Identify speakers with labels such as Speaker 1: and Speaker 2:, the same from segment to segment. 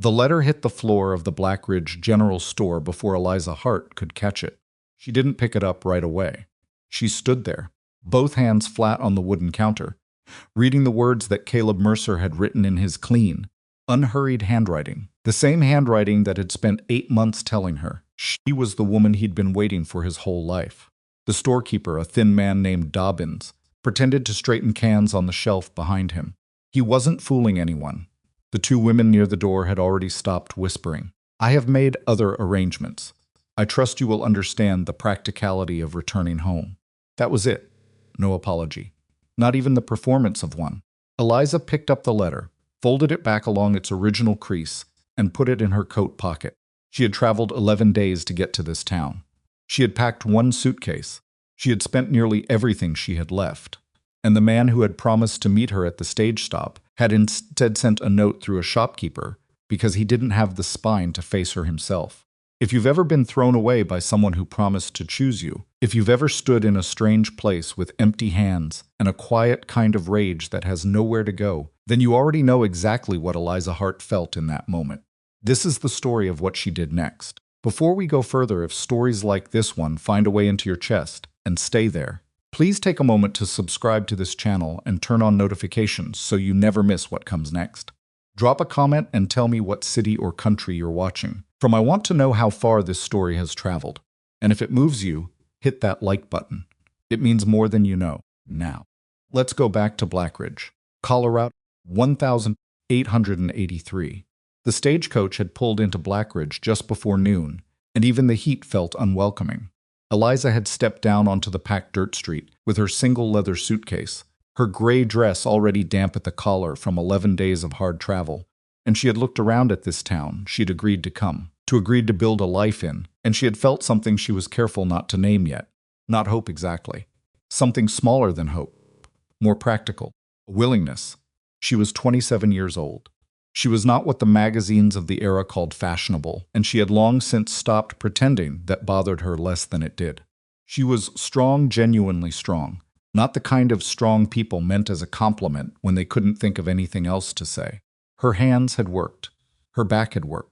Speaker 1: The letter hit the floor of the Blackridge General Store before Eliza Hart could catch it. She didn't pick it up right away. She stood there, both hands flat on the wooden counter, reading the words that Caleb Mercer had written in his clean, unhurried handwriting, the same handwriting that had spent 8 months telling her she was the woman he'd been waiting for his whole life. The storekeeper, a thin man named Dobbins, pretended to straighten cans on the shelf behind him. He wasn't fooling anyone. The 2 women near the door had already stopped whispering. "I have made other arrangements. I trust you will understand the practicality of returning home." That was it. No apology. Not even the performance of one. Eliza picked up the letter, folded it back along its original crease, and put it in her coat pocket. She had traveled 11 days to get to this town. She had packed 1 suitcase. She had spent nearly everything she had left. And the man who had promised to meet her at the stage stop had instead sent a note through a shopkeeper because he didn't have the spine to face her himself. If you've ever been thrown away by someone who promised to choose you, if you've ever stood in a strange place with empty hands and a quiet kind of rage that has nowhere to go, then you already know exactly what Eliza Hart felt in that moment. This is the story of what she did next. Before we go further, if stories like this one find a way into your chest and stay there, please take a moment to subscribe to this channel and turn on notifications so you never miss what comes next. Drop a comment and tell me what city or country you're watching from. I want to know how far this story has traveled. And if it moves you, hit that like button. It means more than you know. Now, let's go back to Blackridge, Colorado, 1883. The stagecoach had pulled into Blackridge just before noon, and even the heat felt unwelcoming. Eliza had stepped down onto the packed dirt street with her single leather suitcase, her gray dress already damp at the collar from 11 days of hard travel, and she had looked around at this town she'd agreed to come, agreed to build a life in, and she had felt something she was careful not to name yet. Not hope exactly. Something smaller than hope. More practical. A willingness. She was 27 years old. She was not what the magazines of the era called fashionable, and she had long since stopped pretending that bothered her less than it did. She was strong, genuinely strong, not the kind of strong people meant as a compliment when they couldn't think of anything else to say. Her hands had worked. Her back had worked.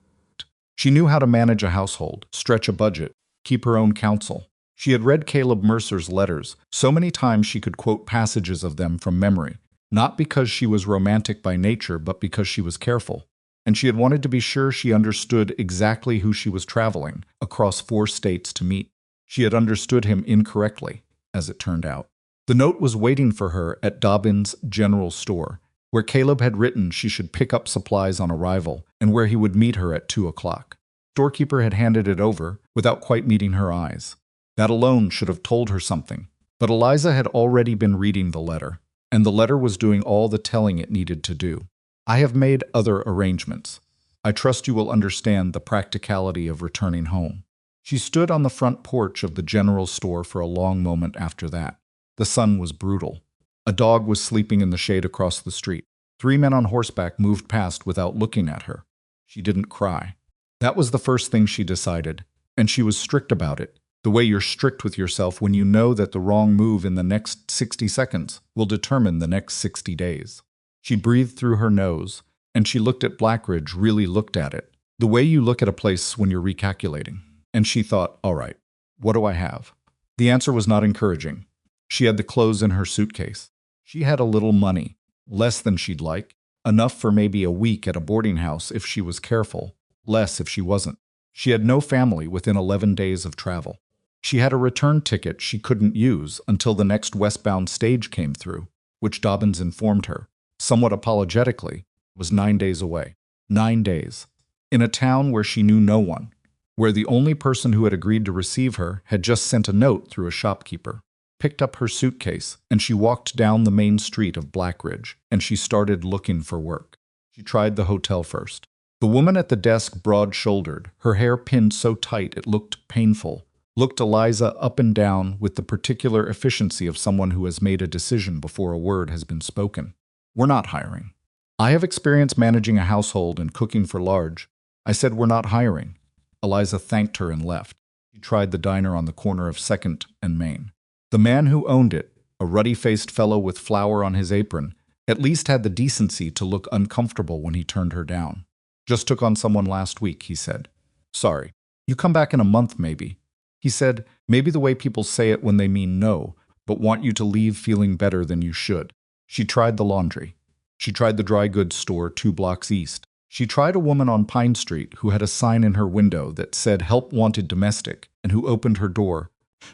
Speaker 1: She knew how to manage a household, stretch a budget, keep her own counsel. She had read Caleb Mercer's letters so many times she could quote passages of them from memory. Not because she was romantic by nature, but because she was careful. And she had wanted to be sure she understood exactly who she was traveling across 4 states to meet. She had understood him incorrectly, as it turned out. The note was waiting for her at Dobbins' General Store, where Caleb had written she should pick up supplies on arrival and where he would meet her at 2 o'clock. Storekeeper had handed it over without quite meeting her eyes. That alone should have told her something. But Eliza had already been reading the letter, and the letter was doing all the telling it needed to do. "I have made other arrangements. I trust you will understand the practicality of returning home." She stood on the front porch of the general store for a long moment after that. The sun was brutal. A dog was sleeping in the shade across the street. 3 men on horseback moved past without looking at her. She didn't cry. That was the first thing she decided, and she was strict about it. The way you're strict with yourself when you know that the wrong move in the next 60 seconds will determine the next 60 days. She breathed through her nose, and she looked at Blackridge, really looked at it. The way you look at a place when you're recalculating. And she thought, all right, what do I have? The answer was not encouraging. She had the clothes in her suitcase. She had a little money, less than she'd like, enough for maybe a week at a boarding house if she was careful, less if she wasn't. She had no family within 11 days of travel. She had a return ticket she couldn't use until the next westbound stage came through, which Dobbins informed her, somewhat apologetically, was 9 days away. 9 days. In a town where she knew no one, where the only person who had agreed to receive her had just sent a note through a shopkeeper. Picked up her suitcase, and she walked down the main street of Blackridge, and she started looking for work. She tried the hotel first. The woman at the desk, broad-shouldered, her hair pinned so tight it looked painful, looked Eliza up and down with the particular efficiency of someone who has made a decision before a word has been spoken. "We're not hiring." "I have experience managing a household and cooking for large." "I said we're not hiring." Eliza thanked her and left. She tried the diner on the corner of 2nd and Main. The man who owned it, a ruddy-faced fellow with flour on his apron, at least had the decency to look uncomfortable when he turned her down. Just took on someone last week, he said. Sorry. You come back in a month, maybe. He said, maybe the way people say it when they mean no, but want you to leave feeling better than you should. She tried the laundry. She tried the dry goods store 2 blocks east. She tried a woman on Pine Street who had a sign in her window that said help wanted domestic and who opened her door,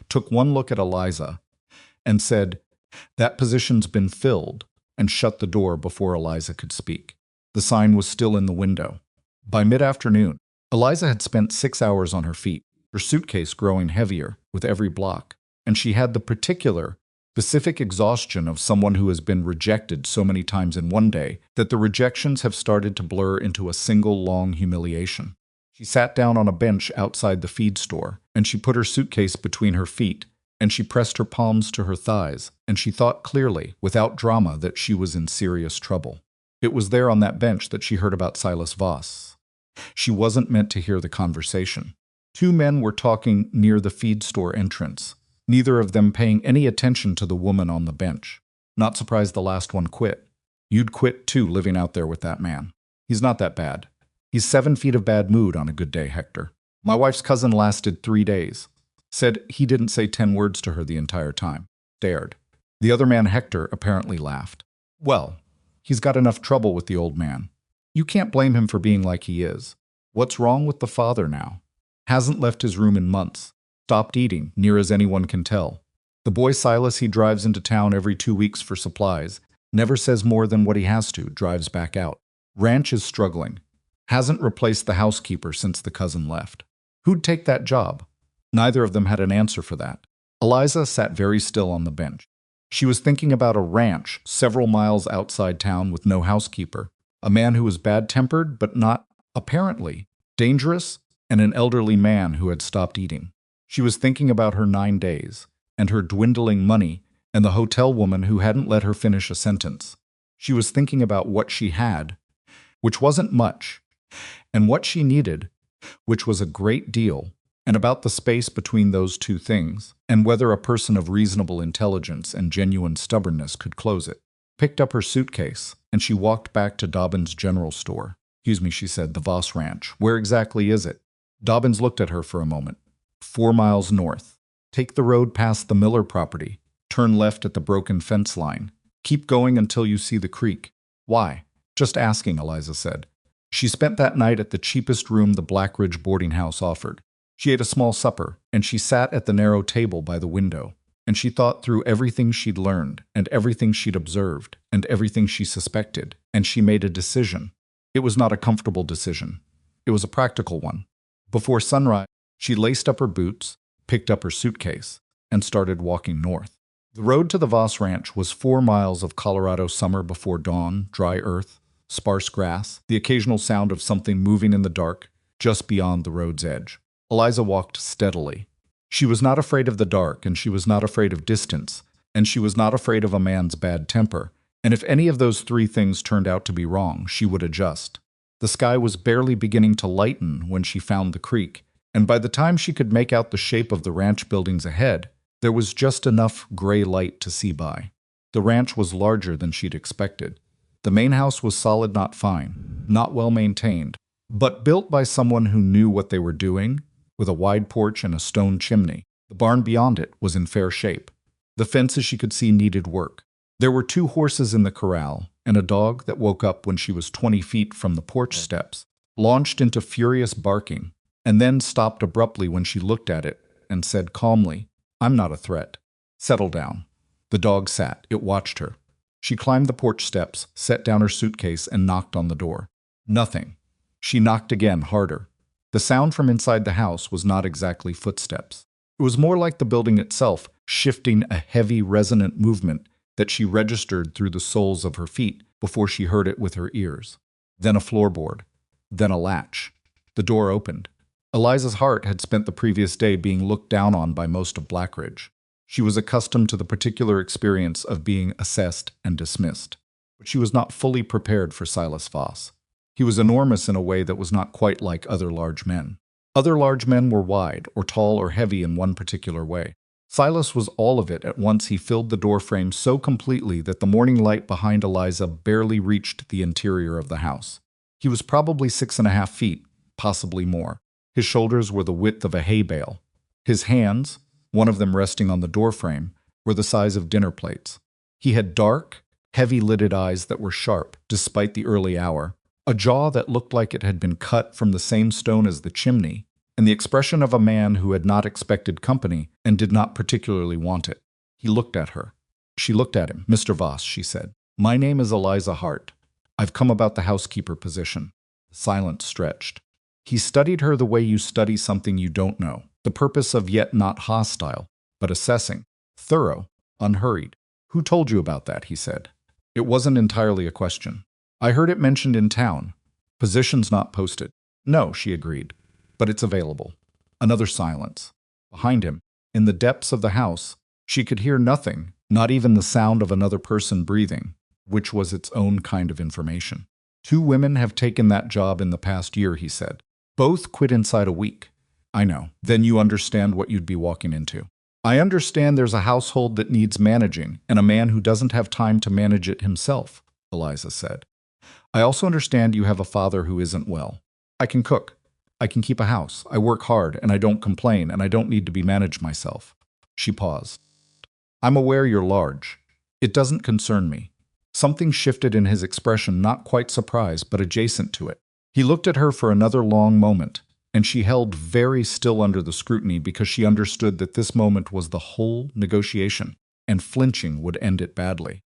Speaker 1: took one look at Eliza, and said, that position's been filled, and shut the door before Eliza could speak. The sign was still in the window. By mid-afternoon, Eliza had spent 6 hours on her feet, her suitcase growing heavier with every block, and she had the particular, specific exhaustion of someone who has been rejected so many times in one day that the rejections have started to blur into a single long humiliation. She sat down on a bench outside the feed store, and she put her suitcase between her feet, and she pressed her palms to her thighs, and she thought clearly, without drama, that she was in serious trouble. It was there on that bench that she heard about Silas Voss. She wasn't meant to hear the conversation. 2 men were talking near the feed store entrance, neither of them paying any attention to the woman on the bench. Not surprised the last one quit. You'd quit too, living out there with that man. He's not that bad. He's 7 feet of bad mood on a good day, Hector. My wife's cousin lasted 3 days. Said he didn't say 10 words to her the entire time. Stared. The other man, Hector, apparently laughed. Well, he's got enough trouble with the old man. You can't blame him for being like he is. What's wrong with the father now? Hasn't left his room in months. Stopped eating, near as anyone can tell. The boy Silas, he drives into town every 2 weeks for supplies. Never says more than what he has to, drives back out. Ranch is struggling. Hasn't replaced the housekeeper since the cousin left. Who'd take that job? Neither of them had an answer for that. Eliza sat very still on the bench. She was thinking about a ranch several miles outside town with no housekeeper, a man who was bad-tempered but not, apparently, dangerous, and an elderly man who had stopped eating. She was thinking about her 9 days, and her dwindling money, and the hotel woman who hadn't let her finish a sentence. She was thinking about what she had, which wasn't much, and what she needed, which was a great deal, and about the space between those 2 things, and whether a person of reasonable intelligence and genuine stubbornness could close it. Picked up her suitcase, and she walked back to Dobbins' general store. Excuse me, she said, the Voss Ranch. Where exactly is it? Dobbins looked at her for a moment. 4 miles north. Take the road past the Miller property. Turn left at the broken fence line. Keep going until you see the creek. Why? Just asking, Eliza said. She spent that night at the cheapest room the Blackridge boarding house offered. She ate a small supper, and she sat at the narrow table by the window, and she thought through everything she'd learned, and everything she'd observed, and everything she suspected, and she made a decision. It was not a comfortable decision. It was a practical one. Before sunrise, she laced up her boots, picked up her suitcase, and started walking north. The road to the Voss Ranch was 4 miles of Colorado summer before dawn, dry earth, sparse grass, the occasional sound of something moving in the dark just beyond the road's edge. Eliza walked steadily. She was not afraid of the dark, and she was not afraid of distance, and she was not afraid of a man's bad temper, and if any of those 3 things turned out to be wrong, she would adjust. The sky was barely beginning to lighten when she found the creek, and by the time she could make out the shape of the ranch buildings ahead, there was just enough gray light to see by. The ranch was larger than she'd expected. The main house was solid, not fine, not well maintained, but built by someone who knew what they were doing, with a wide porch and a stone chimney. The barn beyond it was in fair shape. The fences she could see needed work. There were 2 horses in the corral, and a dog that woke up when she was 20 feet from the porch steps, launched into furious barking, and then stopped abruptly when she looked at it and said calmly, "I'm not a threat. Settle down." The dog sat. It watched her. She climbed the porch steps, set down her suitcase, and knocked on the door. Nothing. She knocked again, harder. The sound from inside the house was not exactly footsteps. It was more like the building itself, shifting a heavy, resonant movement that she registered through the soles of her feet before she heard it with her ears. Then a floorboard. Then a latch. The door opened. Eliza's Hart had spent the previous day being looked down on by most of Blackridge. She was accustomed to the particular experience of being assessed and dismissed. But she was not fully prepared for Silas Voss. He was enormous in a way that was not quite like other large men. Other large men were wide, or tall, or heavy in one particular way. Silas was all of it at once. He filled the doorframe so completely that the morning light behind Eliza barely reached the interior of the house. He was probably 6.5 feet, possibly more. His shoulders were the width of a hay bale. His hands, one of them resting on the doorframe, were the size of dinner plates. He had dark, heavy-lidded eyes that were sharp, despite the early hour, a jaw that looked like it had been cut from the same stone as the chimney, and the expression of a man who had not expected company and did not particularly want it. He looked at her. She looked at him. "Mr. Voss," she said. "My name is Eliza Hart. I've come about the housekeeper position." Silence stretched. He studied her the way you study something you don't know, the purpose of yet not hostile, but assessing, thorough, unhurried. "Who told you about that?" he said. It wasn't entirely a question. "I heard it mentioned in town. Position's not posted." "No," she agreed, "but it's available." Another silence. Behind him, in the depths of the house, she could hear nothing, not even the sound of another person breathing, which was its own kind of information. "2 women have taken that job in the past year," he said. "Both quit inside a week." "I know. Then you understand what you'd be walking into." "I understand there's a household that needs managing, and a man who doesn't have time to manage it himself," Eliza said. "I also understand you have a father who isn't well. I can cook. I can keep a house. I work hard, and I don't complain, and I don't need to be managed myself." She paused. "I'm aware you're large. It doesn't concern me." Something shifted in his expression, not quite surprise, but adjacent to it. He looked at her for another long moment, and she held very still under the scrutiny because she understood that this moment was the whole negotiation, and flinching would end it badly.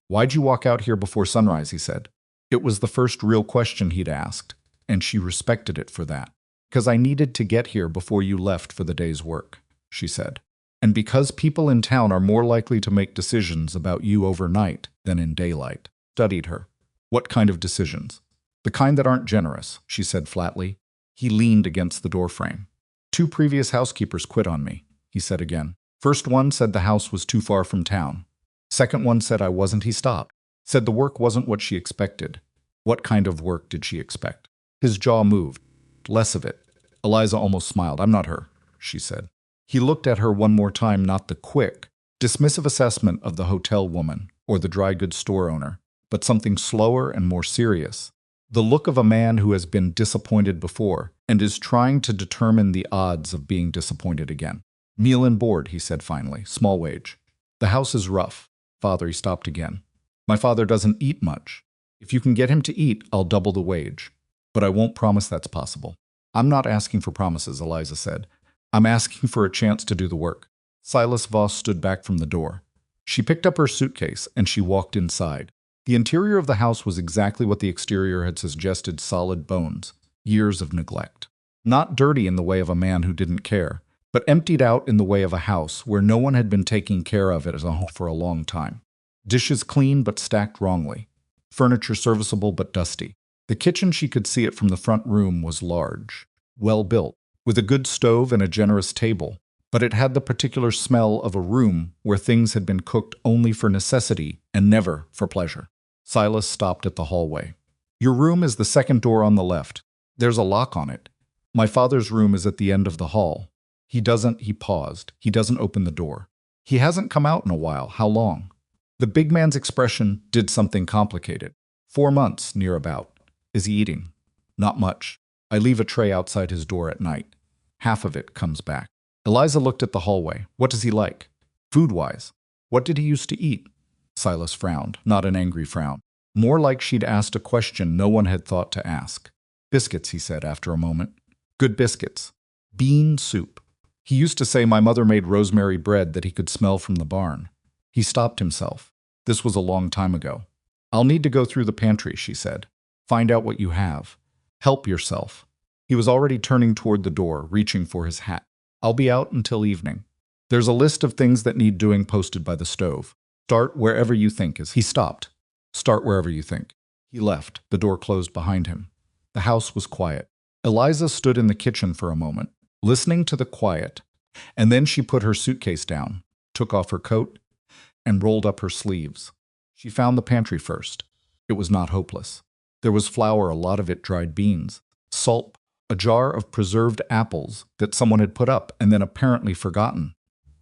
Speaker 1: "Why'd you walk out here before sunrise?" he said. It was the first real question he'd asked, and she respected it for that. "Because I needed to get here before you left for the day's work," she said. "And because people in town are more likely to make decisions about you overnight than in daylight." Studied her. "What kind of decisions?" "The kind that aren't generous," she said flatly. He leaned against the doorframe. "2 previous housekeepers quit on me," he said again. "First one said the house was too far from town. Second one said I wasn't." He stopped. "Said the work wasn't what she expected." "What kind of work did she expect?" His jaw moved. "Less of it." Eliza almost smiled. "I'm not her," she said. He looked at her one more time, not the quick, dismissive assessment of the hotel woman or the dry goods store owner, but something slower and more serious. The look of a man who has been disappointed before and is trying to determine the odds of being disappointed again. "Meal and board," he said finally. "Small wage." "The house is rough." "Father," he stopped again. "My father doesn't eat much. If you can get him to eat, I'll double the wage. But I won't promise that's possible." "I'm not asking for promises," Eliza said. "I'm asking for a chance to do the work." Silas Voss stood back from the door. She picked up her suitcase and she walked inside. The interior of the house was exactly what the exterior had suggested: solid bones, years of neglect. Not dirty in the way of a man who didn't care, but emptied out in the way of a house where no one had been taking care of it as a home for a long time. Dishes clean but stacked wrongly. Furniture serviceable but dusty. The kitchen, she could see it from the front room, was large, well built, with a good stove and a generous table, but it had the particular smell of a room where things had been cooked only for necessity and never for pleasure. Silas stopped at the hallway. "Your room is the second door on the left. There's a lock on it. My father's room is at the end of the hall. He paused. He doesn't open the door. He hasn't come out in a while. How long?" The big man's expression did something complicated. 4 months, near about. "Is he eating?" "Not much. I leave a tray outside his door at night. Half of it comes back." Eliza looked at the hallway. "What does he like? Food-wise? What did he used to eat?" Silas frowned, not an angry frown. More like she'd asked a question no one had thought to ask. "Biscuits," he said after a moment. "Good biscuits. Bean soup. He used to say my mother made rosemary bread that he could smell from the barn." He stopped himself. This was a long time ago. "I'll need to go through the pantry," she said. "Find out what you have. Help yourself." He was already turning toward the door, reaching for his hat. "I'll be out until evening. There's a list of things that need doing posted by the stove. Start wherever you think is." He stopped. "Start wherever you think." He left. The door closed behind him. The house was quiet. Eliza stood in the kitchen for a moment, listening to the quiet, and then she put her suitcase down, took off her coat, and rolled up her sleeves. She found the pantry first. It was not hopeless. There was flour, a lot of it dried beans, salt, a jar of preserved apples that someone had put up and then apparently forgotten,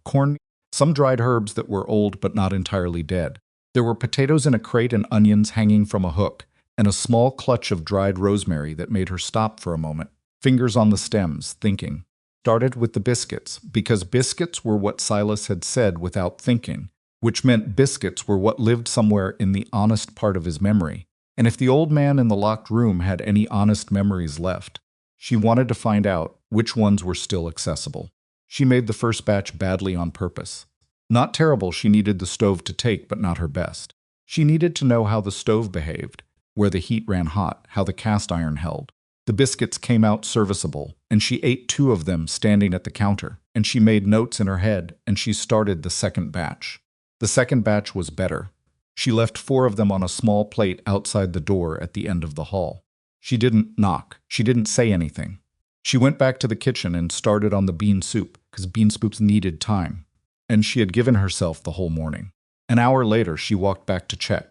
Speaker 1: corn, some dried herbs that were old but not entirely dead. There were potatoes in a crate and onions hanging from a hook, and a small clutch of dried rosemary that made her stop for a moment, fingers on the stems, thinking. Started with the biscuits, because biscuits were what Silas had said without thinking, which meant biscuits were what lived somewhere in the honest part of his memory. And if the old man in the locked room had any honest memories left, she wanted to find out which ones were still accessible. She made the first batch badly on purpose. Not terrible, she needed the stove to take, but not her best. She needed to know how the stove behaved, where the heat ran hot, how the cast iron held. The biscuits came out serviceable, and she ate 2 of them standing at the counter, and she made notes in her head, and she started the second batch. The second batch was better. She left 4 of them on a small plate outside the door at the end of the hall. She didn't knock. She didn't say anything. She went back to the kitchen and started on the bean soup, because bean soups needed time, and she had given herself the whole morning. An hour later, she walked back to check.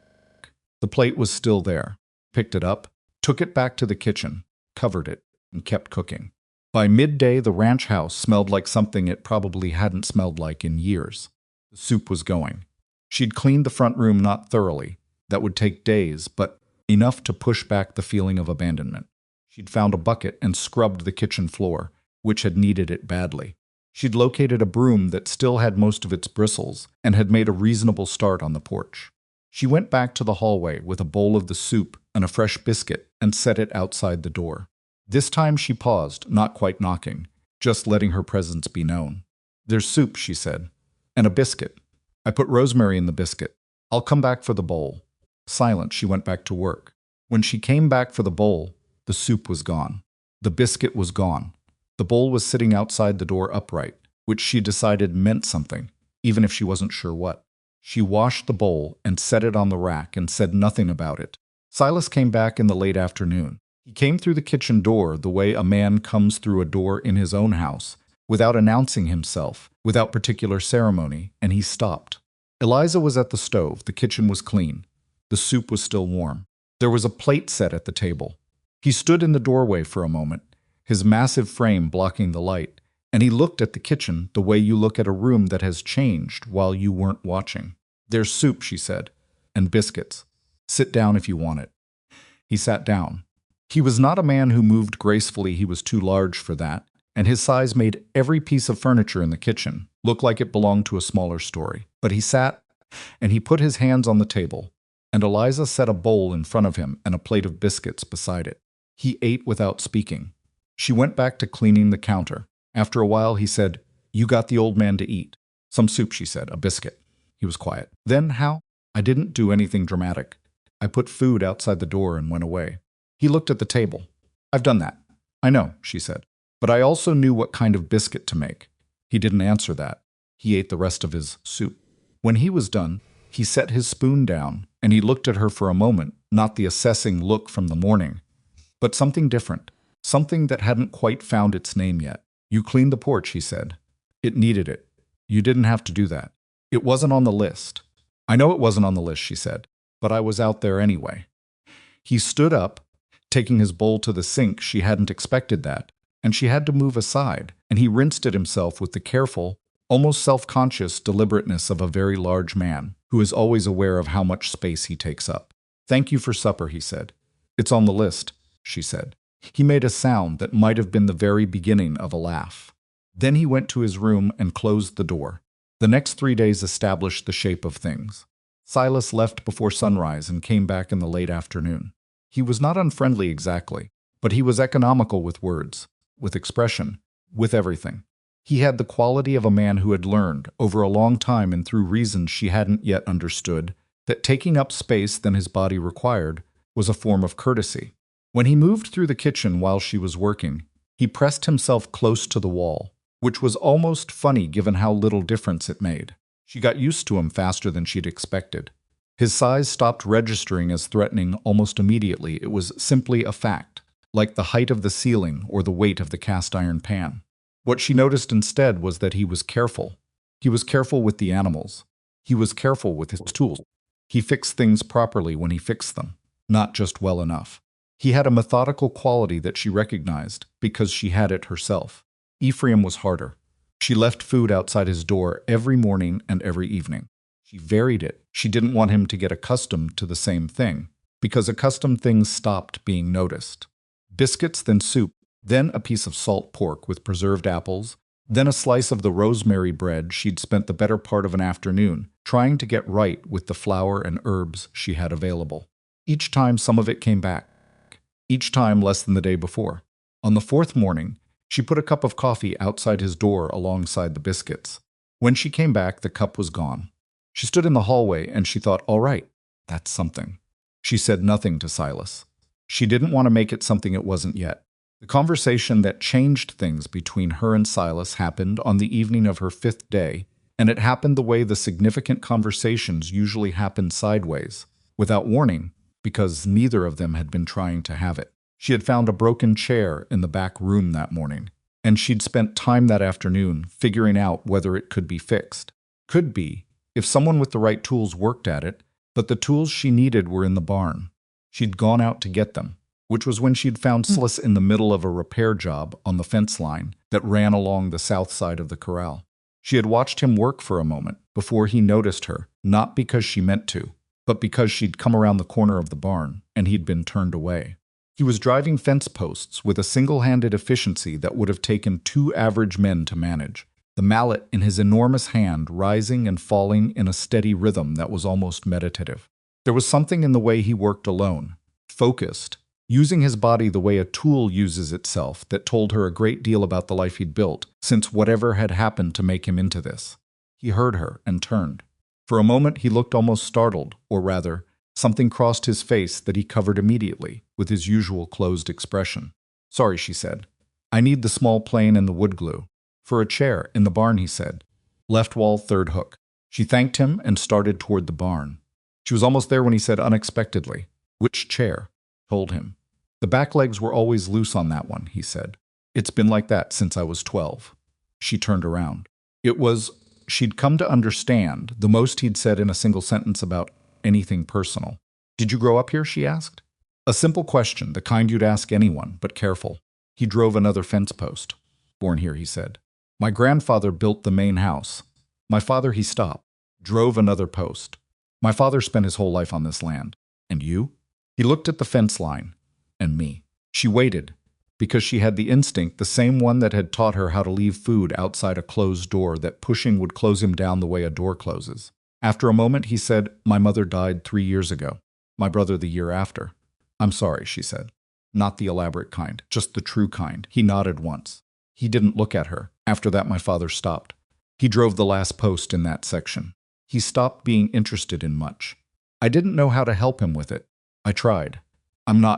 Speaker 1: The plate was still there. Picked it up, took it back to the kitchen, covered it, and kept cooking. By midday, the ranch house smelled like something it probably hadn't smelled like in years. The soup was going. She'd cleaned the front room not thoroughly. That would take days, but enough to push back the feeling of abandonment. She'd found a bucket and scrubbed the kitchen floor, which had needed it badly. She'd located a broom that still had most of its bristles and had made a reasonable start on the porch. She went back to the hallway with a bowl of the soup and a fresh biscuit and set it outside the door. This time she paused, not quite knocking, just letting her presence be known. "There's soup," she said, "and a biscuit. I put rosemary in the biscuit. I'll come back for the bowl." Silent, she went back to work. When she came back for the bowl, the soup was gone. The biscuit was gone. The bowl was sitting outside the door upright, which she decided meant something, even if she wasn't sure what. She washed the bowl and set it on the rack and said nothing about it. Silas came back in the late afternoon. He came through the kitchen door the way a man comes through a door in his own house, without announcing himself, without particular ceremony, and he stopped. Eliza was at the stove. The kitchen was clean. The soup was still warm. There was a plate set at the table. He stood in the doorway for a moment, his massive frame blocking the light, and he looked at the kitchen the way you look at a room that has changed while you weren't watching. "There's soup," she said, "and biscuits. Sit down if you want it." He sat down. He was not a man who moved gracefully. He was too large for that, and his size made every piece of furniture in the kitchen look like it belonged to a smaller story. But he sat, and he put his hands on the table, and Eliza set a bowl in front of him and a plate of biscuits beside it. He ate without speaking. She went back to cleaning the counter. After a while, he said, "You got the old man to eat." "Some soup," she said, "a biscuit." He was quiet. "Then how?" "I didn't do anything dramatic. I put food outside the door and went away." He looked at the table. "I've done that." "I know," she said. "But I also knew what kind of biscuit to make." He didn't answer that. He ate the rest of his soup. When he was done, he set his spoon down, and he looked at her for a moment, not the assessing look from the morning, but something different, something that hadn't quite found its name yet. "You cleaned the porch," he said. "It needed it. You didn't have to do that. It wasn't on the list." "I know it wasn't on the list," she said, "but I was out there anyway." He stood up, taking his bowl to the sink. She hadn't expected that, and she had to move aside, and he rinsed it himself with the careful, almost self-conscious deliberateness of a very large man who is always aware of how much space he takes up. "Thank you for supper," he said. "It's on the list," she said. He made a sound that might have been the very beginning of a laugh. Then he went to his room and closed the door. The next 3 days established the shape of things. Silas left before sunrise and came back in the late afternoon. He was not unfriendly exactly, but he was economical with words, with expression, with everything. He had the quality of a man who had learned, over a long time and through reasons she hadn't yet understood, that taking up space than his body required was a form of courtesy. When he moved through the kitchen while she was working, he pressed himself close to the wall, which was almost funny given how little difference it made. She got used to him faster than she'd expected. His size stopped registering as threatening almost immediately. It was simply a fact, like the height of the ceiling or the weight of the cast iron pan. What she noticed instead was that he was careful. He was careful with the animals. He was careful with his tools. He fixed things properly when he fixed them, not just well enough. He had a methodical quality that she recognized because she had it herself. Ephraim was harder. She left food outside his door every morning and every evening. She varied it. She didn't want him to get accustomed to the same thing. because accustomed things stopped being noticed. Biscuits, then soup, then a piece of salt pork with preserved apples, then a slice of the rosemary bread she'd spent the better part of an afternoon trying to get right with the flour and herbs she had available. Each time some of it came back. Each time less than the day before. On the fourth morning, she put a cup of coffee outside his door alongside the biscuits. When she came back, the cup was gone. She stood in the hallway and she thought, all right, that's something. She said nothing to Silas. She didn't want to make it something it wasn't yet. The conversation that changed things between her and Silas happened on the evening of her 5th day, and it happened the way the significant conversations usually happen sideways, without warning, because neither of them had been trying to have it. She had found a broken chair in the back room that morning, and she'd spent time that afternoon figuring out whether it could be fixed. Could be, if someone with the right tools worked at it, but the tools she needed were in the barn. She'd gone out to get them, which was when she'd found Silas in the middle of a repair job on the fence line that ran along the south side of the corral. She had watched him work for a moment before he noticed her, not because she meant to, but because she'd come around the corner of the barn and he'd been turned away. He was driving fence posts with a single-handed efficiency that would have taken 2 average men to manage, the mallet in his enormous hand rising and falling in a steady rhythm that was almost meditative. There was something in the way he worked alone, focused, using his body the way a tool uses itself, that told her a great deal about the life he'd built since whatever had happened to make him into this. He heard her and turned. For a moment he looked almost startled, or rather, something crossed his face that he covered immediately with his usual closed expression. Sorry, she said. I need the small plane and the wood glue. For a chair, in the barn, he said. Left wall, 3rd hook. She thanked him and started toward the barn. She was almost there when he said unexpectedly, which chair? Told him. The back legs were always loose on that one, he said. It's been like that since I was 12. She turned around. It was, she'd come to understand, the most he'd said in a single sentence about anything personal. Did you grow up here, she asked. A simple question, the kind you'd ask anyone, but careful. He drove another fence post. Born here, he said. My grandfather built the main house. My father, he stopped. Drove another post. My father spent his whole life on this land. And you? He looked at the fence line. And me. She waited, because she had the instinct, the same one that had taught her how to leave food outside a closed door, that pushing would close him down the way a door closes. After a moment, he said, My mother died 3 years ago. My brother the year after. I'm sorry, she said. Not the elaborate kind, just the true kind. He nodded once. He didn't look at her. After that, my father stopped. He drove the last post in that section. He stopped being interested in much. I didn't know how to help him with it. I tried.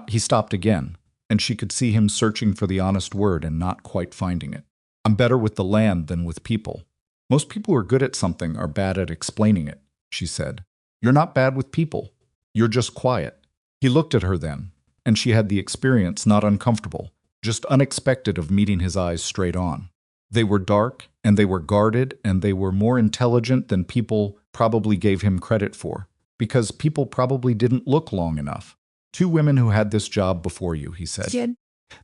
Speaker 1: He stopped again, and she could see him searching for the honest word and not quite finding it. I'm better with the land than with people. Most people who are good at something are bad at explaining it, she said. You're not bad with people. You're just quiet. He looked at her then, and she had the experience, not uncomfortable, just unexpected, of meeting his eyes straight on. They were dark, and they were guarded, and they were more intelligent than people probably gave him credit for, because people probably didn't look long enough. 2 women who had this job before you, he said.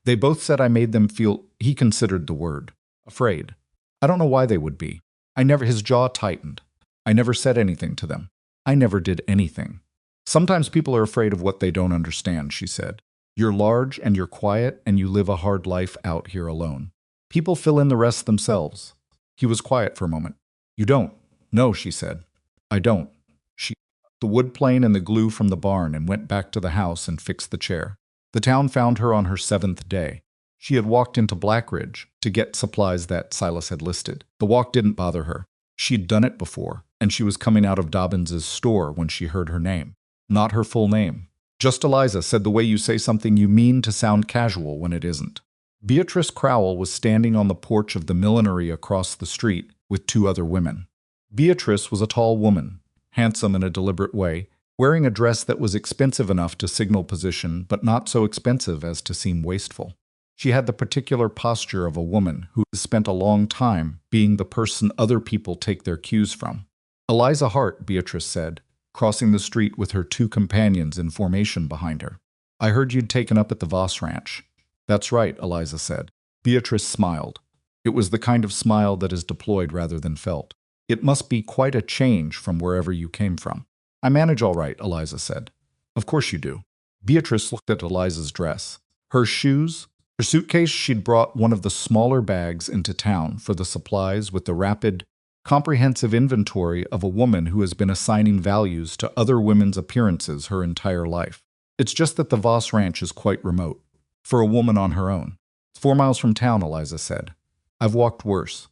Speaker 1: They both said I made them feel, he considered the word, afraid. I don't know why they would be. His jaw tightened. I never said anything to them. I never did anything. Sometimes people are afraid of what they don't understand, she said. You're large and you're quiet and you live a hard life out here alone. People fill in the rest themselves. He was quiet for a moment. You don't. No, she said. I don't. She took the wood plane and the glue from the barn and went back to the house and fixed the chair. The town found her on her 7th day. She had walked into Blackridge to get supplies that Silas had listed. The walk didn't bother her. She'd done it before, and she was coming out of Dobbins's store when she heard her name. Not her full name. Just Eliza, said the way you say something you mean to sound casual when it isn't. Beatrice Crowell was standing on the porch of the millinery across the street with 2 other women. Beatrice was a tall woman, handsome in a deliberate way, wearing a dress that was expensive enough to signal position, but not so expensive as to seem wasteful. She had the particular posture of a woman who has spent a long time being the person other people take their cues from. Eliza Hart, Beatrice said, crossing the street with her 2 companions in formation behind her. I heard you'd taken up at the Voss ranch. That's right, Eliza said. Beatrice smiled. It was the kind of smile that is deployed rather than felt. It must be quite a change from wherever you came from. I manage all right, Eliza said. Of course you do. Beatrice looked at Eliza's dress. Her shoes, her suitcase. She'd brought one of the smaller bags into town for the supplies with the rapid, comprehensive inventory of a woman who has been assigning values to other women's appearances her entire life. It's just that the Voss ranch is quite remote, for a woman on her own. It's 4 miles from town, Eliza said. I've walked worse.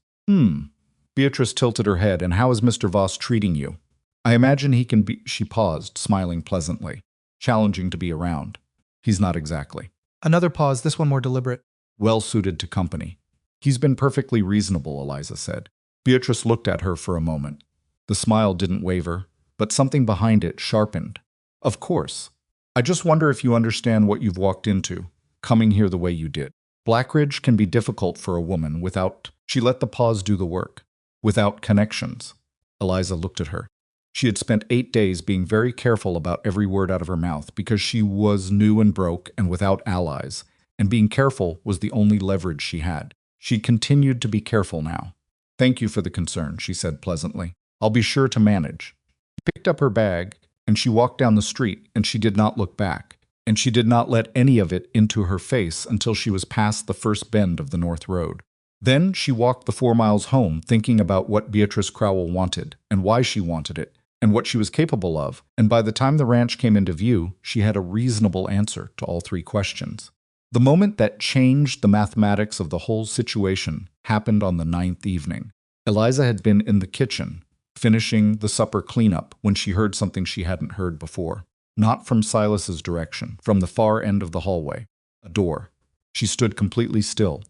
Speaker 1: Beatrice tilted her head. And how is Mr. Voss treating you? I imagine he can be… She paused, smiling pleasantly. Challenging to be around. He's not exactly.
Speaker 2: Another pause, this one more deliberate.
Speaker 1: Well suited to company. He's been perfectly reasonable, Eliza said. Beatrice looked at her for a moment. The smile didn't waver, but something behind it sharpened. Of course. I just wonder if you understand what you've walked into, coming here the way you did. Blackridge can be difficult for a woman without… She let the pause do the work. Without connections. Eliza looked at her. She had spent 8 days being very careful about every word out of her mouth because she was new and broke and without allies, and being careful was the only leverage she had. She continued to be careful now. Thank you for the concern, she said pleasantly. I'll be sure to manage. She picked up her bag, and she walked down the street, and she did not look back, and she did not let any of it into her face until she was past the first bend of the North Road. Then she walked the 4 miles home, thinking about what Beatrice Crowell wanted, and why she wanted it, and what she was capable of, and by the time the ranch came into view, she had a reasonable answer to all 3 questions. The moment that changed the mathematics of the whole situation happened on the 9th evening. Eliza had been in the kitchen, finishing the supper cleanup, when she heard something she hadn't heard before. Not from Silas's direction, from the far end of the hallway. A door. She stood completely still,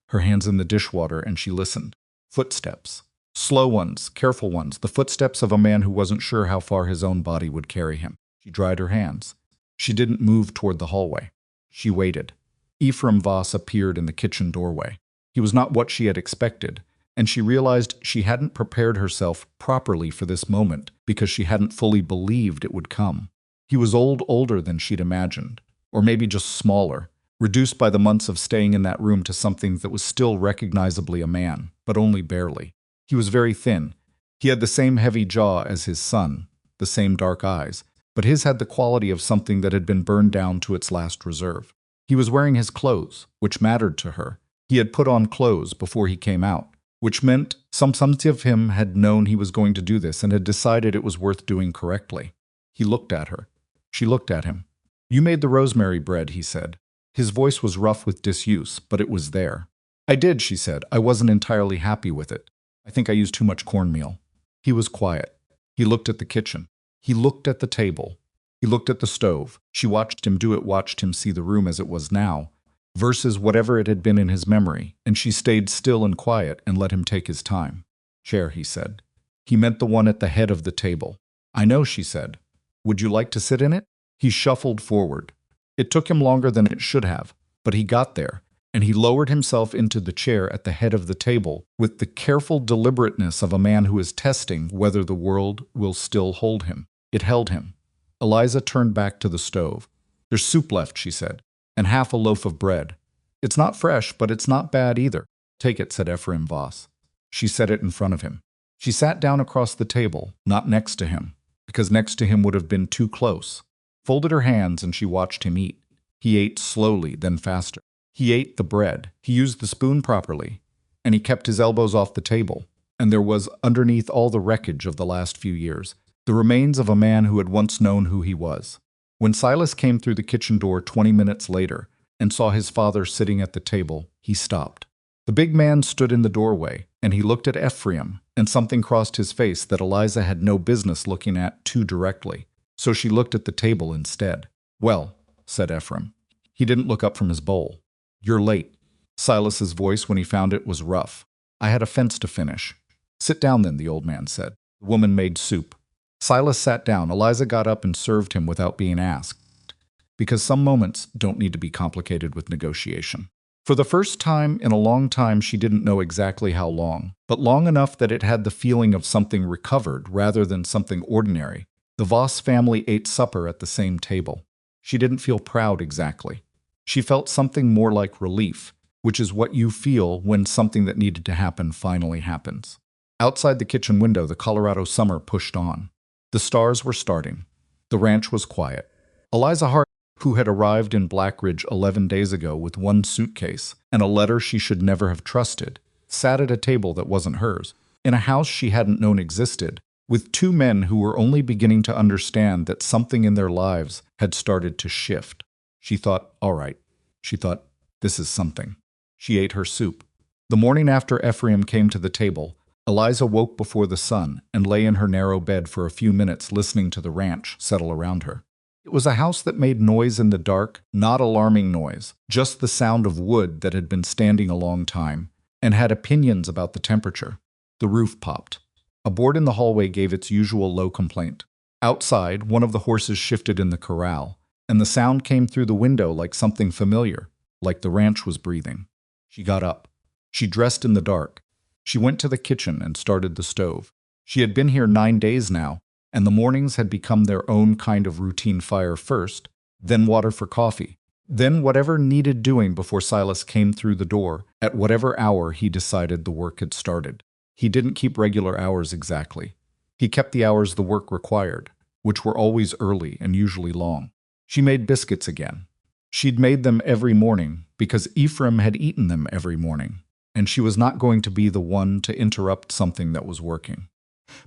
Speaker 1: her hands in the dishwater, and she listened. Footsteps. Slow ones, careful ones, the footsteps of a man who wasn't sure how far his own body would carry him. She dried her hands. She didn't move toward the hallway. She waited. Ephraim Voss appeared in the kitchen doorway. He was not what she had expected, and she realized she hadn't prepared herself properly for this moment because she hadn't fully believed it would come. He was older than she'd imagined, or maybe just smaller, reduced by the months of staying in that room to something that was still recognizably a man, but only barely. He was very thin. He had the same heavy jaw as his son, the same dark eyes, but his had the quality of something that had been burned down to its last reserve. He was wearing his clothes, which mattered to her. He had put on clothes before he came out, which meant some of him had known he was going to do this and had decided it was worth doing correctly. He looked at her. She looked at him. You made the rosemary bread, he said. His voice was rough with disuse, but it was there. I did, she said. I wasn't entirely happy with it. I think I used too much cornmeal. He was quiet. He looked at the kitchen. He looked at the table. He looked at the stove. She watched him do it, watched him see the room as it was now, versus whatever it had been in his memory, and she stayed still and quiet and let him take his time. Chair, he said. He meant the one at the head of the table. I know, she said. Would you like to sit in it? He shuffled forward. It took him longer than it should have, but he got there, and he lowered himself into the chair at the head of the table with the careful deliberateness of a man who is testing whether the world will still hold him. It held him. Eliza turned back to the stove. There's soup left, she said, and half a loaf of bread. It's not fresh, but it's not bad either. Take it, said Ephraim Voss. She set it in front of him. She sat down across the table, not next to him, because next to him would have been too close. Folded her hands, and she watched him eat. He ate slowly, then faster. He ate the bread. He used the spoon properly, and he kept his elbows off the table. And there was, underneath all the wreckage of the last few years, the remains of a man who had once known who he was. When Silas came through the kitchen door 20 minutes later and saw his father sitting at the table, he stopped. The big man stood in the doorway, and he looked at Ephraim, and something crossed his face that Eliza had no business looking at too directly, so she looked at the table instead. Well, said Ephraim. He didn't look up from his bowl. You're late. Silas's voice, when he found it, was rough. I had a fence to finish. Sit down then, the old man said. The woman made soup. Silas sat down. Eliza got up and served him without being asked, because some moments don't need to be complicated with negotiation. For the first time in a long time, she didn't know exactly how long, but long enough that it had the feeling of something recovered rather than something ordinary. The Voss family ate supper at the same table. She didn't feel proud exactly. She felt something more like relief, which is what you feel when something that needed to happen finally happens. Outside the kitchen window, the Colorado summer pushed on. The stars were starting. The ranch was quiet. Eliza Hart who had arrived in Blackridge 11 days ago with one suitcase and a letter she should never have trusted, sat at a table that wasn't hers, in a house she hadn't known existed, with two men who were only beginning to understand that something in their lives had started to shift. She thought, all right. She thought, this is something. She ate her soup. The morning after Ephraim came to the table, Eliza woke before the sun and lay in her narrow bed for a few minutes listening to the ranch settle around her. It was a house that made noise in the dark, not alarming noise, just the sound of wood that had been standing a long time, and had opinions about the temperature. The roof popped. A board in the hallway gave its usual low complaint. Outside, one of the horses shifted in the corral, and the sound came through the window like something familiar, like the ranch was breathing. She got up. She dressed in the dark. She went to the kitchen and started the stove. She had been here 9 days now, and the mornings had become their own kind of routine fire first, then water for coffee, then whatever needed doing before Silas came through the door at whatever hour he decided the work had started. He didn't keep regular hours exactly. He kept the hours the work required, which were always early and usually long. She made biscuits again. She'd made them every morning because Ephraim had eaten them every morning, and she was not going to be the one to interrupt something that was working.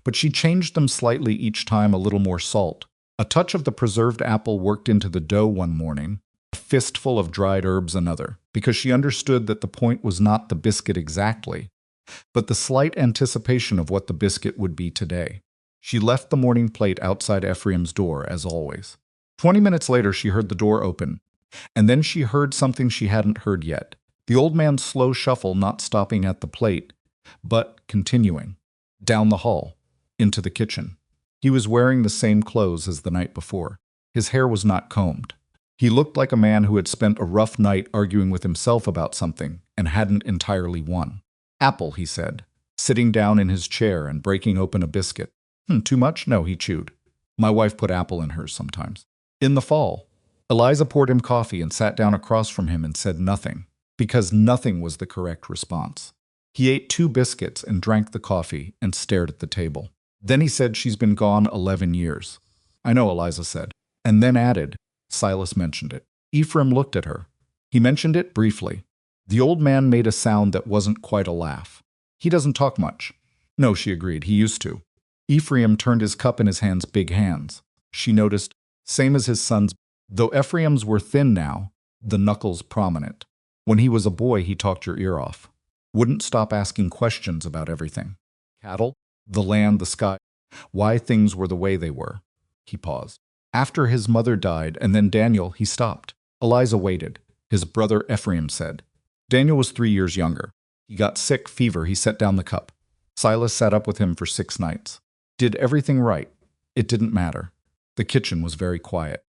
Speaker 1: But she changed them slightly each time, a little more salt. A touch of the preserved apple worked into the dough one morning, a fistful of dried herbs another, because she understood that the point was not the biscuit exactly, but the slight anticipation of what the biscuit would be today. She left the morning plate outside Ephraim's door, as always. 20 minutes later, she heard the door open, and then she heard something she hadn't heard yet. The old man's slow shuffle, not stopping at the plate, but continuing. Down the hall, into the kitchen. He was wearing the same clothes as the night before. His hair was not combed. He looked like a man who had spent a rough night arguing with himself about something and hadn't entirely won. Apple, he said, sitting down in his chair and breaking open a biscuit. Too much? No, he chewed. My wife put apple in hers sometimes. In the fall, Eliza poured him coffee and sat down across from him and said nothing, because nothing was the correct response. He ate 2 biscuits and drank the coffee and stared at the table. Then he said, she's been gone 11 years. I know, Eliza said, and then added, Silas mentioned it. Ephraim looked at her. He mentioned it briefly. The old man made a sound that wasn't quite a laugh. He doesn't talk much. No, she agreed, he used to. Ephraim turned his cup in his hands, big hands. She noticed, same as his son's, though Ephraim's were thin now, the knuckles prominent. When he was a boy, he talked your ear off. Wouldn't stop asking questions about everything. Cattle, the land, the sky, why things were the way they were. He paused. After his mother died, and then Daniel, he stopped. Eliza waited. His brother Ephraim said. Daniel was 3 years younger. He got sick, fever, he set down the cup. Silas sat up with him for 6 nights. Did everything right. It didn't matter. The kitchen was very quiet.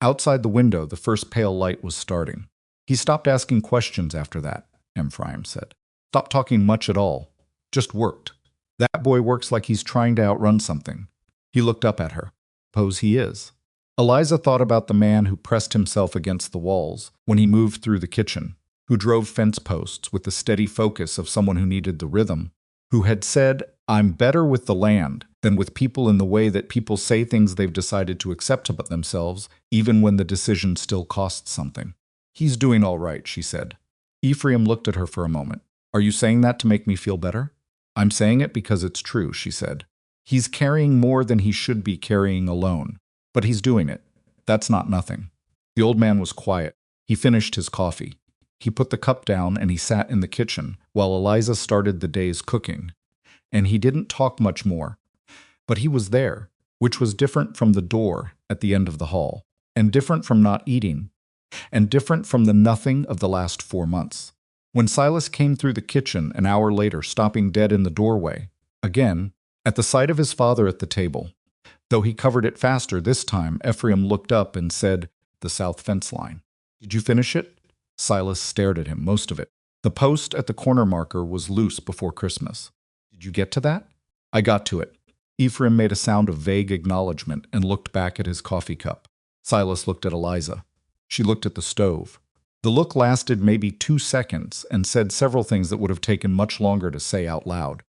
Speaker 1: Outside the window, the first pale light was starting. He stopped asking questions after that, Ephraim said. Stopped talking much at all. Just worked. That boy works like he's trying to outrun something. He looked up at her. Suppose he is. Eliza thought about the man who pressed himself against the walls when he moved through the kitchen, who drove fence posts with the steady focus of someone who needed the rhythm, who had said, I'm better with the land than with people in the way that people say things they've decided to accept about themselves, even when the decision still costs something. He's doing all right, she said. Ephraim looked at her for a moment. Are you saying that to make me feel better? I'm saying it because it's true, she said. He's carrying more than he should be carrying alone, but he's doing it. That's not nothing. The old man was quiet. He finished his coffee. He put the cup down and he sat in the kitchen while Eliza started the day's cooking. And he didn't talk much more. But he was there, which was different from the door at the end of the hall, and different from not eating, and different from the nothing of the last 4 months. When Silas came through the kitchen an hour later, stopping dead in the doorway, again, at the sight of his father at the table, though he covered it faster this time, Ephraim looked up and said, the south fence line. Did you finish it? Silas stared at him, most of it. The post at the corner marker was loose before Christmas. Did you get to that? I got to it. Ephraim made a sound of vague acknowledgement and looked back at his coffee cup. Silas looked at Eliza. She looked at the stove. The look lasted maybe 2 seconds and said several things that would have taken much longer to say out loud.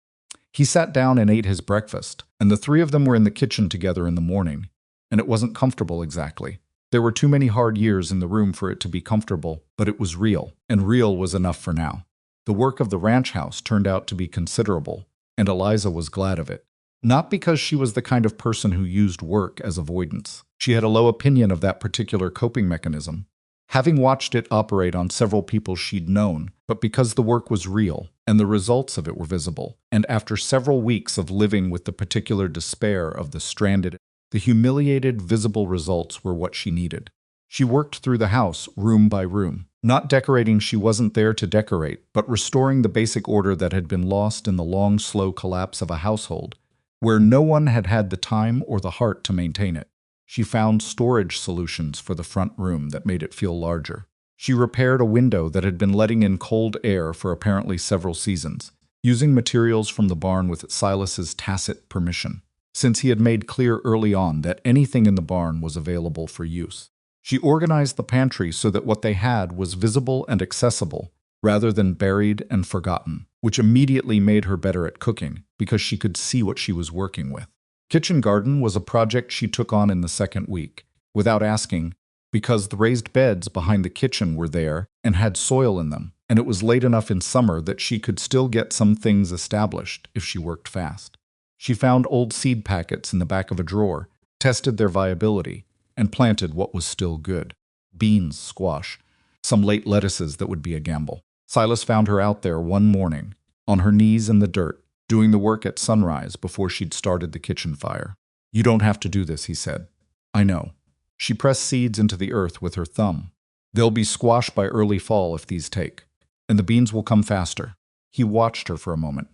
Speaker 1: He sat down and ate his breakfast, and the 3 of them were in the kitchen together in the morning, and it wasn't comfortable exactly. There were too many hard years in the room for it to be comfortable, but it was real, and real was enough for now. The work of the ranch house turned out to be considerable, and Eliza was glad of it. Not because she was the kind of person who used work as avoidance. She had a low opinion of that particular coping mechanism, having watched it operate on several people she'd known, but because the work was real, and the results of it were visible, and after several weeks of living with the particular despair of the stranded, the humiliated, visible results were what she needed. She worked through the house, room by room. Not decorating she wasn't there to decorate, but restoring the basic order that had been lost in the long, slow collapse of a household, where no one had had the time or the heart to maintain it. She found storage solutions for the front room that made it feel larger. She repaired a window that had been letting in cold air for apparently several seasons, using materials from the barn with Silas's tacit permission, since he had made clear early on that anything in the barn was available for use. She organized the pantry so that what they had was visible and accessible, rather than buried and forgotten, which immediately made her better at cooking, because she could see what she was working with. Kitchen garden was a project she took on in the second week, without asking, because the raised beds behind the kitchen were there and had soil in them, and it was late enough in summer that she could still get some things established if she worked fast. She found old seed packets in the back of a drawer, tested their viability, and planted what was still good. Beans, squash, some late lettuces that would be a gamble. Silas found her out there one morning, on her knees in the dirt, doing the work at sunrise before she'd started the kitchen fire. "You don't have to do this," he said. "I know." She pressed seeds into the earth with her thumb. "They'll be squashed by early fall if these take, and the beans will come faster." He watched her for a moment.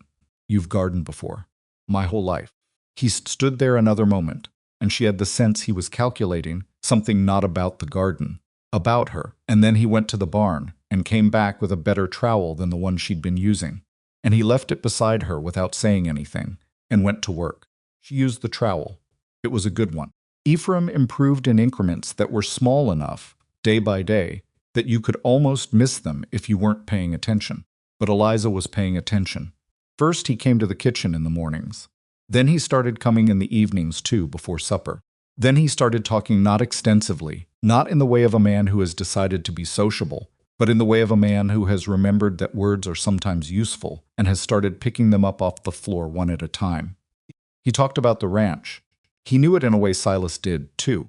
Speaker 1: "You've gardened before." "My whole life." He stood there another moment, and she had the sense he was calculating something not about the garden, about her, and then he went to the barn and came back with a better trowel than the one she'd been using, and he left it beside her without saying anything, and went to work. She used the trowel. It was a good one. Ephraim improved in increments that were small enough, day by day, that you could almost miss them if you weren't paying attention. But Eliza was paying attention. First he came to the kitchen in the mornings. Then he started coming in the evenings too, before supper. Then he started talking not extensively, not in the way of a man who has decided to be sociable, but in the way of a man who has remembered that words are sometimes useful and has started picking them up off the floor one at a time. He talked about the ranch. He knew it in a way Silas did, too.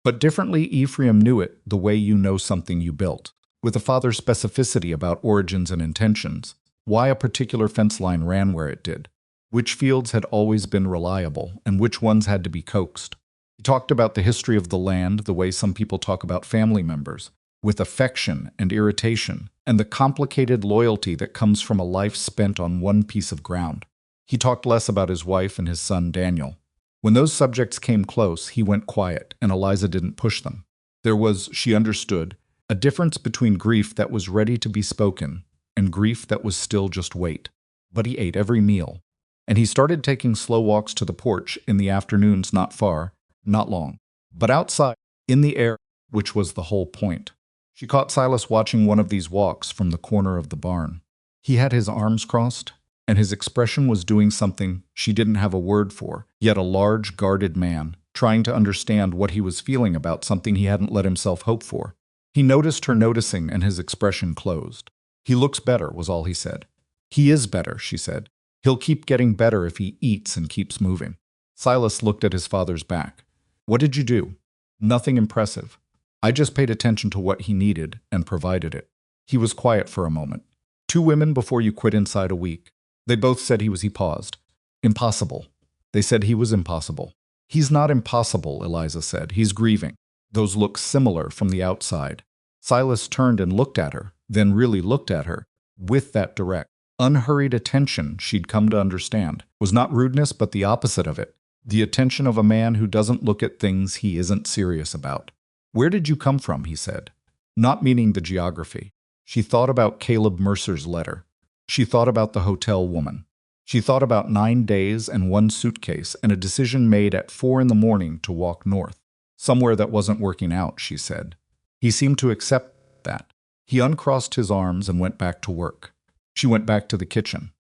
Speaker 1: But differently, Ephraim knew it the way you know something you built, with a father's specificity about origins and intentions, why a particular fence line ran where it did, which fields had always been reliable, and which ones had to be coaxed. He talked about the history of the land the way some people talk about family members, with affection and irritation, and the complicated loyalty that comes from a life spent on one piece of ground. He talked less about his wife and his son Daniel. When those subjects came close, he went quiet, and Eliza didn't push them. There was, she understood, a difference between grief that was ready to be spoken and grief that was still just wait. But he ate every meal, and he started taking slow walks to the porch in the afternoons, not far, not long, but outside, in the air, which was the whole point. She caught Silas watching one of these walks from the corner of the barn. He had his arms crossed, and his expression was doing something she didn't have a word for, yet a large, guarded man, trying to understand what he was feeling about something he hadn't let himself hope for. He noticed her noticing, and his expression closed. "He looks better," was all he said. "He is better," she said. "He'll keep getting better if he eats and keeps moving." Silas looked at his father's back. "What did you do?" "Nothing impressive. I just paid attention to what he needed and provided it." He was quiet for a moment. "2 women before you quit inside a week. They both said he paused. Impossible. They said he was impossible." "He's not impossible," Eliza said. "He's grieving." Those look similar from the outside. Silas turned and looked at her, then really looked at her, with that direct, unhurried attention she'd come to understand. Was not rudeness, but the opposite of it. The attention of a man who doesn't look at things he isn't serious about. "Where did you come from?" he said. Not meaning the geography. She thought about Caleb Mercer's letter. She thought about the hotel woman. She thought about 9 days and 1 suitcase and a decision made at 4 in the morning to walk north. Somewhere that wasn't working out, she said. He seemed to accept that. He uncrossed his arms and went back to work. She went back to the kitchen.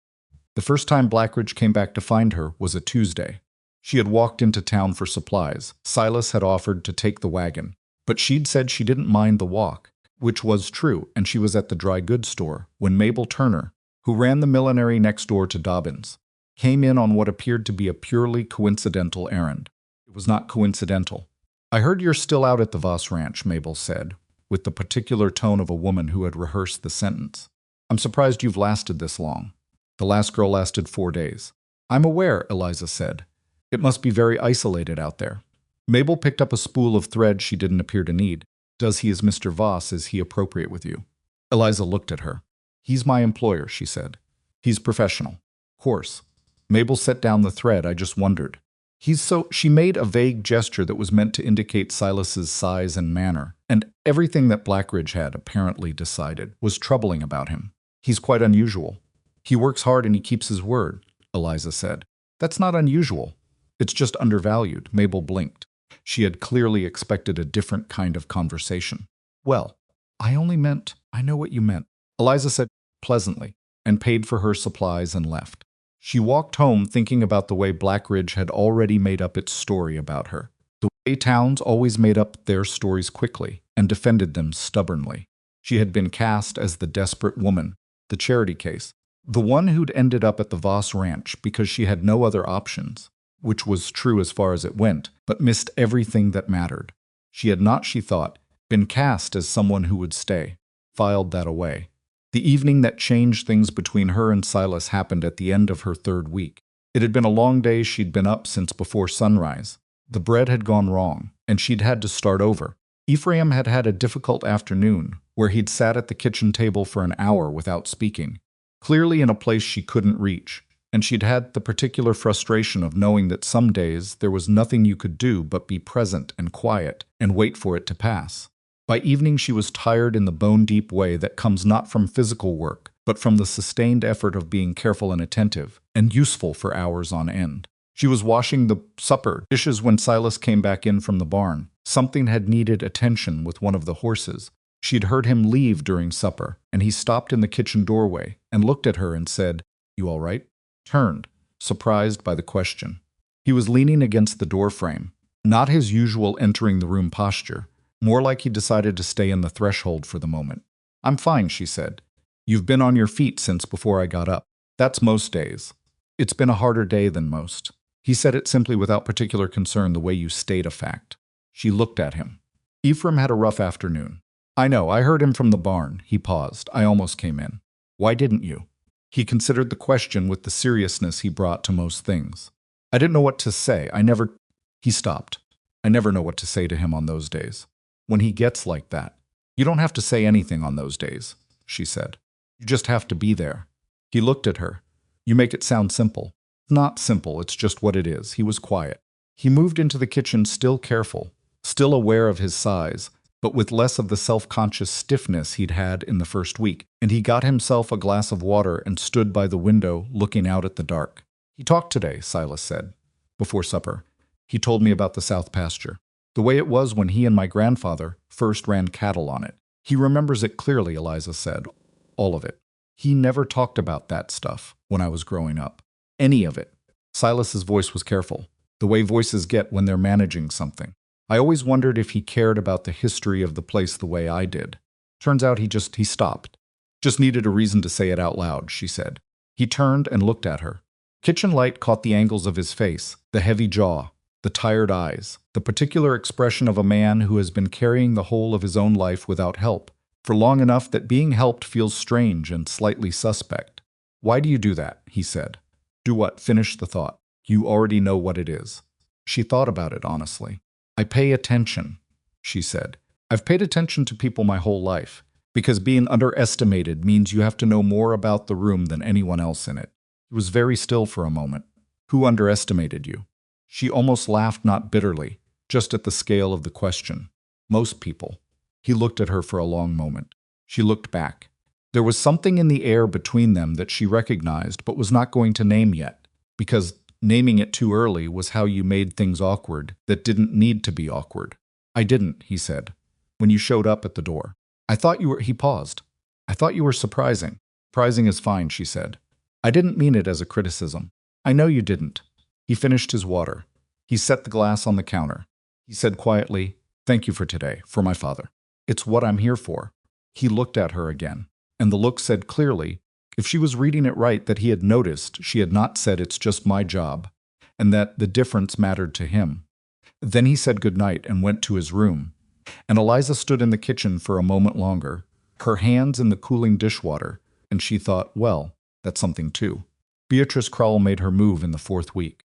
Speaker 1: The first time Blackridge came back to find her was a Tuesday. She had walked into town for supplies. Silas had offered to take the wagon. But she'd said she didn't mind the walk, which was true, and she was at the dry goods store when Mabel Turner, who ran the millinery next door to Dobbins, came in on what appeared to be a purely coincidental errand. It was not coincidental. "I heard you're still out at the Voss Ranch," Mabel said, with the particular tone of a woman who had rehearsed the sentence. "I'm surprised you've lasted this long." The last girl lasted 4 days. "I'm aware," Eliza said. "It must be very isolated out there." Mabel picked up a spool of thread she didn't appear to need. "Does he, as Mr. Voss, is he appropriate with you?" Eliza looked at her. "He's my employer," she said. "He's professional." "Course." Mabel set down the thread. "I just wondered." She made a vague gesture that was meant to indicate Silas's size and manner, and everything that Blackridge had apparently decided was troubling about him. "He's quite unusual. He works hard and he keeps his word," Eliza said. "That's not unusual. It's just undervalued." Mabel blinked. She had clearly expected a different kind of conversation. "Well, I only meant, I know what you meant," Eliza said pleasantly, and paid for her supplies and left. She walked home thinking about the way Blackridge had already made up its story about her, the way towns always made up their stories quickly and defended them stubbornly. She had been cast as the desperate woman, the charity case, the one who'd ended up at the Voss Ranch because she had no other options, which was true as far as it went, but missed everything that mattered. She had not, she thought, been cast as someone who would stay, filed that away. The evening that changed things between her and Silas happened at the end of her 3rd week. It had been a long day. She'd been up since before sunrise. The bread had gone wrong, and she'd had to start over. Ephraim had had a difficult afternoon, where he'd sat at the kitchen table for an hour without speaking, clearly in a place she couldn't reach, and she'd had the particular frustration of knowing that some days there was nothing you could do but be present and quiet and wait for it to pass. By evening she was tired in the bone-deep way that comes not from physical work, but from the sustained effort of being careful and attentive, and useful for hours on end. She was washing the supper dishes when Silas came back in from the barn. Something had needed attention with one of the horses. She'd heard him leave during supper, and he stopped in the kitchen doorway and looked at her and said, "You all right?" Turned, surprised by the question. He was leaning against the doorframe, not his usual entering the room posture, more like he decided to stay in the threshold for the moment. "I'm fine," she said. "You've been on your feet since before I got up." "That's most days." "It's been a harder day than most." He said it simply without particular concern, the way you state a fact. She looked at him. "Ephraim had a rough afternoon." "I know, I heard him from the barn." He paused. "I almost came in." "Why didn't you?" He considered the question with the seriousness he brought to most things. "I didn't know what to say. He stopped. "I never know what to say to him on those days. When he gets like that." "You don't have to say anything on those days," she said. "You just have to be there." He looked at her. "You make it sound simple." "Not simple, it's just what it is." He was quiet. He moved into the kitchen, still careful, still aware of his size, but with less of the self-conscious stiffness he'd had in the first week, and he got himself a glass of water and stood by the window looking out at the dark. "He talked today," Silas said, before supper. "He told me about the south pasture. The way it was when he and my grandfather first ran cattle on it. He remembers it clearly," Eliza said. "All of it. He never talked about that stuff when I was growing up. Any of it." Silas's voice was careful, the way voices get when they're managing something. "I always wondered if he cared about the history of the place the way I did. Turns out he stopped. Just needed a reason to say it out loud," she said. He turned and looked at her. Kitchen light caught the angles of his face, the heavy jaw, the tired eyes, the particular expression of a man who has been carrying the whole of his own life without help, for long enough that being helped feels strange and slightly suspect. "Why do you do that?" he said. "Do what?" Finish the thought. "You already know what it is." She thought about it honestly. "I pay attention," she said. "I've paid attention to people my whole life, because being underestimated means you have to know more about the room than anyone else in it." He was very still for a moment. "Who underestimated you?" She almost laughed, not bitterly, just at the scale of the question. "Most people." He looked at her for a long moment. She looked back. There was something in the air between them that she recognized but was not going to name yet, because naming it too early was how you made things awkward that didn't need to be awkward. "I didn't," he said, "when you showed up at the door. I thought you were—" He paused. "I thought you were surprising." "Surprising is fine," she said. "I didn't mean it as a criticism." "I know you didn't." He finished his water. He set the glass on the counter. He said quietly, Thank you for today, for my father. It's what I'm here for. He looked at her again, and the look said clearly, if she was reading it right, that he had noticed she had not said it's just my job, and that the difference mattered to him. Then he said goodnight and went to his room, and Eliza stood in the kitchen for a moment longer, her hands in the cooling dishwater, and she thought, well, that's something too. Beatrice Crowell made her move in the 4th week.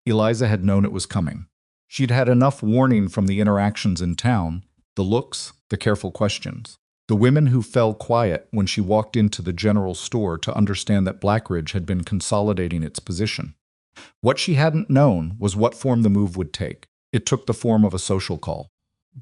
Speaker 1: Eliza had known it was coming. She'd had enough warning from the interactions in town, the looks, the careful questions. The women who fell quiet when she walked into the general store to understand that Blackridge had been consolidating its position. What she hadn't known was what form the move would take. It took the form of a social call.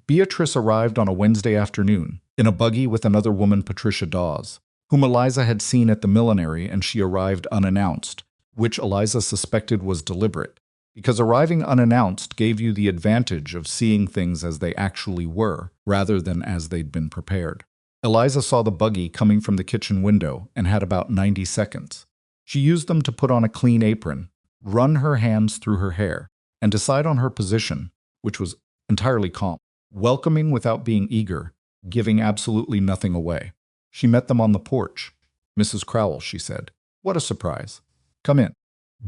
Speaker 1: Beatrice arrived on a Wednesday afternoon, in a buggy with another woman, Patricia Dawes, whom Eliza had seen at the millinery, and she arrived unannounced, which Eliza suspected was deliberate, because arriving unannounced gave you the advantage of seeing things as they actually were, rather than as they'd been prepared. Eliza saw the buggy coming from the kitchen window and had about 90 seconds. She used them to put on a clean apron, run her hands through her hair, and decide on her position, which was entirely calm, welcoming without being eager, giving absolutely nothing away. She met them on the porch. "Mrs. Crowell," she said. "What a surprise. Come in."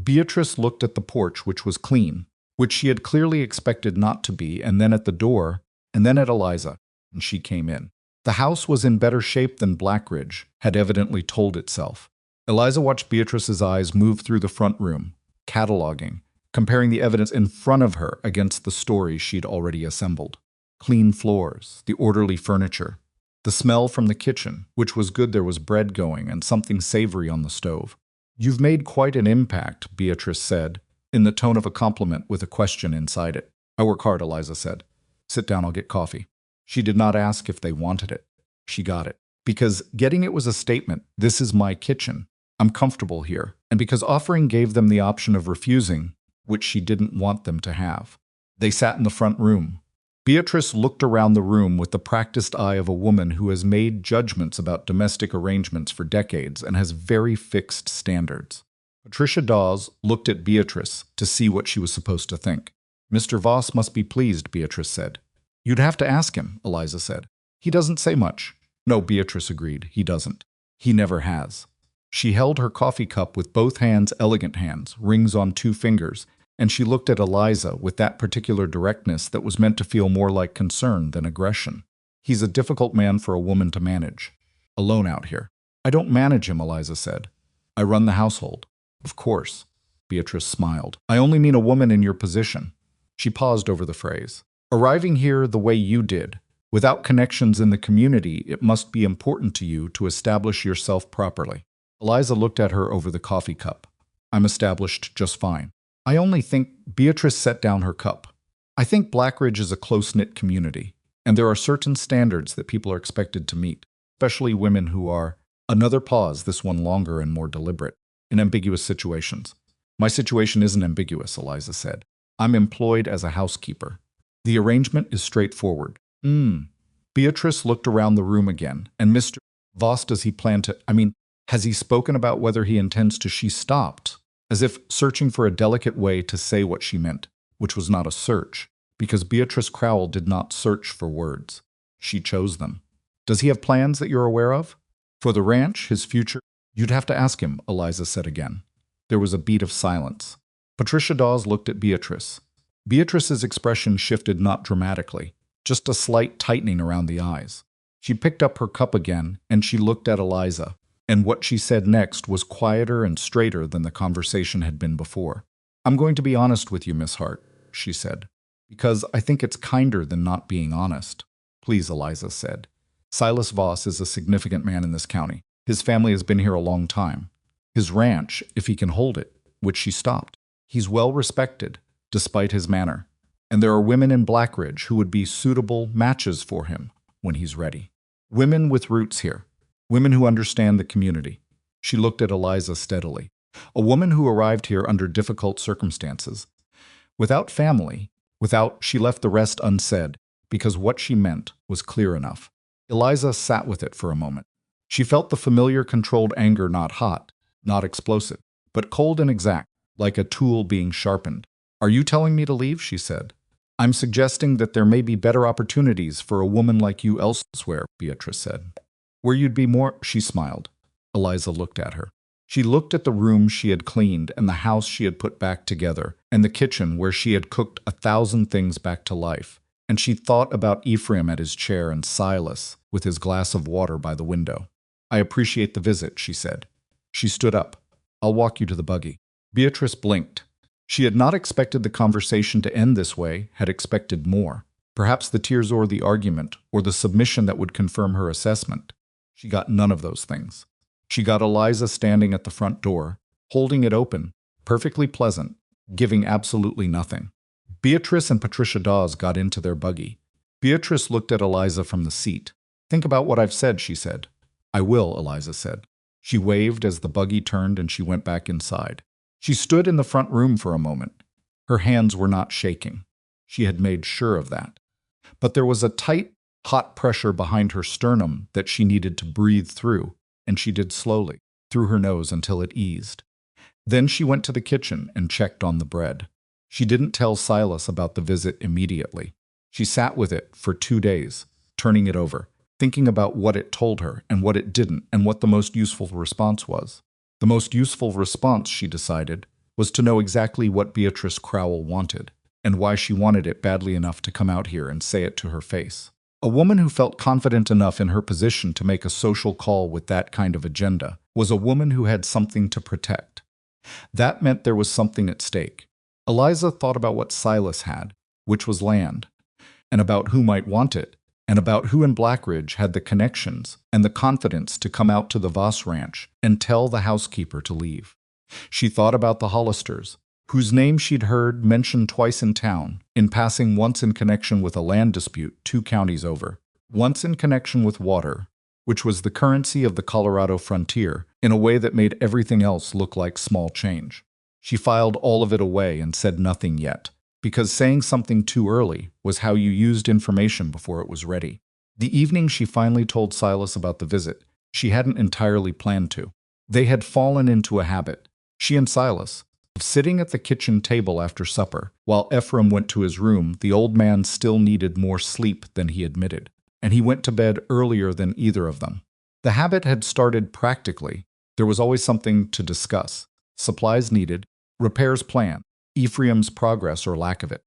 Speaker 1: Beatrice looked at the porch, which was clean, which she had clearly expected not to be, and then at the door, and then at Eliza, and she came in. The house was in better shape than Blackridge had evidently told itself. Eliza watched Beatrice's eyes move through the front room, cataloging, comparing the evidence in front of her against the stories she'd already assembled. Clean floors, the orderly furniture, the smell from the kitchen, which was good. There was bread going and something savory on the stove. "You've made quite an impact," Beatrice said, in the tone of a compliment with a question inside it. "I work hard," Eliza said. "Sit down, I'll get coffee." She did not ask if they wanted it. She got it. Because getting it was a statement, this is my kitchen. I'm comfortable here. And because offering gave them the option of refusing, which she didn't want them to have. They sat in the front room. Beatrice looked around the room with the practiced eye of a woman who has made judgments about domestic arrangements for decades and has very fixed standards. Patricia Dawes looked at Beatrice to see what she was supposed to think. "Mr. Voss must be pleased," Beatrice said. "You'd have to ask him," Eliza said. "He doesn't say much." "No," Beatrice agreed. "He doesn't. He never has." She held her coffee cup with both hands, elegant hands, rings on 2 fingers, and she looked at Eliza with that particular directness that was meant to feel more like concern than aggression. "He's a difficult man for a woman to manage. Alone out here." "I don't manage him," Eliza said. "I run the household." "Of course." Beatrice smiled. "I only mean a woman in your position." She paused over the phrase. "Arriving here the way you did, without connections in the community, it must be important to you to establish yourself properly." Eliza looked at her over the coffee cup. "I'm established just fine." "I only think—" Beatrice set down her cup. "I think Blackridge is a close-knit community, and there are certain standards that people are expected to meet, especially women who are—" Another pause, this one longer and more deliberate. "In ambiguous situations." "My situation isn't ambiguous," Eliza said. "I'm employed as a housekeeper. The arrangement is straightforward." Beatrice looked around the room again. "And Mr. Voss, does he plan to— has he spoken about whether he intends to—" She stopped, as if searching for a delicate way to say what she meant, which was not a search, because Beatrice Crowell did not search for words. She chose them. "Does he have plans that you're aware of? For the ranch, his future?" "You'd have to ask him," Eliza said again. There was a beat of silence. Patricia Dawes looked at Beatrice. Beatrice's expression shifted not dramatically, just a slight tightening around the eyes. She picked up her cup again, and she looked at Eliza, and what she said next was quieter and straighter than the conversation had been before. "I'm going to be honest with you, Miss Hart," she said, "because I think it's kinder than not being honest." "Please," Eliza said. "Silas Voss is a significant man in this county. His family has been here a long time. His ranch, if he can hold it," which she stopped. "He's well respected, despite his manner. And there are women in Blackridge who would be suitable matches for him when he's ready. Women with roots here. Women who understand the community." She looked at Eliza steadily. "A woman who arrived here under difficult circumstances. Without family, without—" She left the rest unsaid, because what she meant was clear enough. Eliza sat with it for a moment. She felt the familiar controlled anger, not hot, not explosive, but cold and exact, like a tool being sharpened. "Are you telling me to leave?" she said. I'm suggesting that there may be better opportunities for a woman like you elsewhere, Beatrice said. Where you'd be more, she smiled. Eliza looked at her. She looked at the room she had cleaned and the house she had put back together and the kitchen where she had cooked 1,000 things back to life. And she thought about Ephraim at his chair and Silas with his glass of water by the window. I appreciate the visit, she said. She stood up. I'll walk you to the buggy. Beatrice blinked. She had not expected the conversation to end this way, had expected more. Perhaps the tears or the argument, or the submission that would confirm her assessment. She got none of those things. She got Eliza standing at the front door, holding it open, perfectly pleasant, giving absolutely nothing. Beatrice and Patricia Dawes got into their buggy. Beatrice looked at Eliza from the seat. Think about what I've said, she said. I will, Eliza said. She waved as the buggy turned and she went back inside. She stood in the front room for a moment. Her hands were not shaking. She had made sure of that. But there was a tight, hot pressure behind her sternum that she needed to breathe through, and she did slowly, through her nose until it eased. Then she went to the kitchen and checked on the bread. She didn't tell Silas about the visit immediately. She sat with it for 2 days, turning it over, thinking about what it told her and what it didn't and what the most useful response was. The most useful response, she decided, was to know exactly what Beatrice Crowell wanted and why she wanted it badly enough to come out here and say it to her face. A woman who felt confident enough in her position to make a social call with that kind of agenda was a woman who had something to protect. That meant there was something at stake. Eliza thought about what Silas had, which was land, and about who might want it, and about who in Blackridge had the connections and the confidence to come out to the Voss ranch and tell the housekeeper to leave. She thought about the Hollisters, whose name she'd heard mentioned twice in town, in passing once in connection with a land dispute 2 counties over, once in connection with water, which was the currency of the Colorado frontier, in a way that made everything else look like small change. She filed all of it away and said nothing yet, because saying something too early was how you used information before it was ready. The evening she finally told Silas about the visit, she hadn't entirely planned to. They had fallen into a habit, she and Silas, of sitting at the kitchen table after supper. While Ephraim went to his room, the old man still needed more sleep than he admitted, and he went to bed earlier than either of them. The habit had started practically. There was always something to discuss. Supplies needed, repairs planned, Ephraim's progress or lack of it.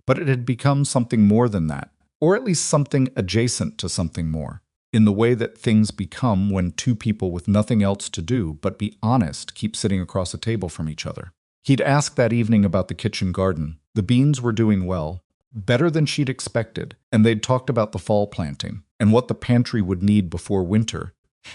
Speaker 1: But it had become something more than that, or at least something adjacent to something more, in the way that things become when 2 people with nothing else to do but be honest keep sitting across a table from each other. He'd asked that evening about the kitchen garden. The beans were doing well, better than she'd expected, and they'd talked about the fall planting and what the pantry would need before winter.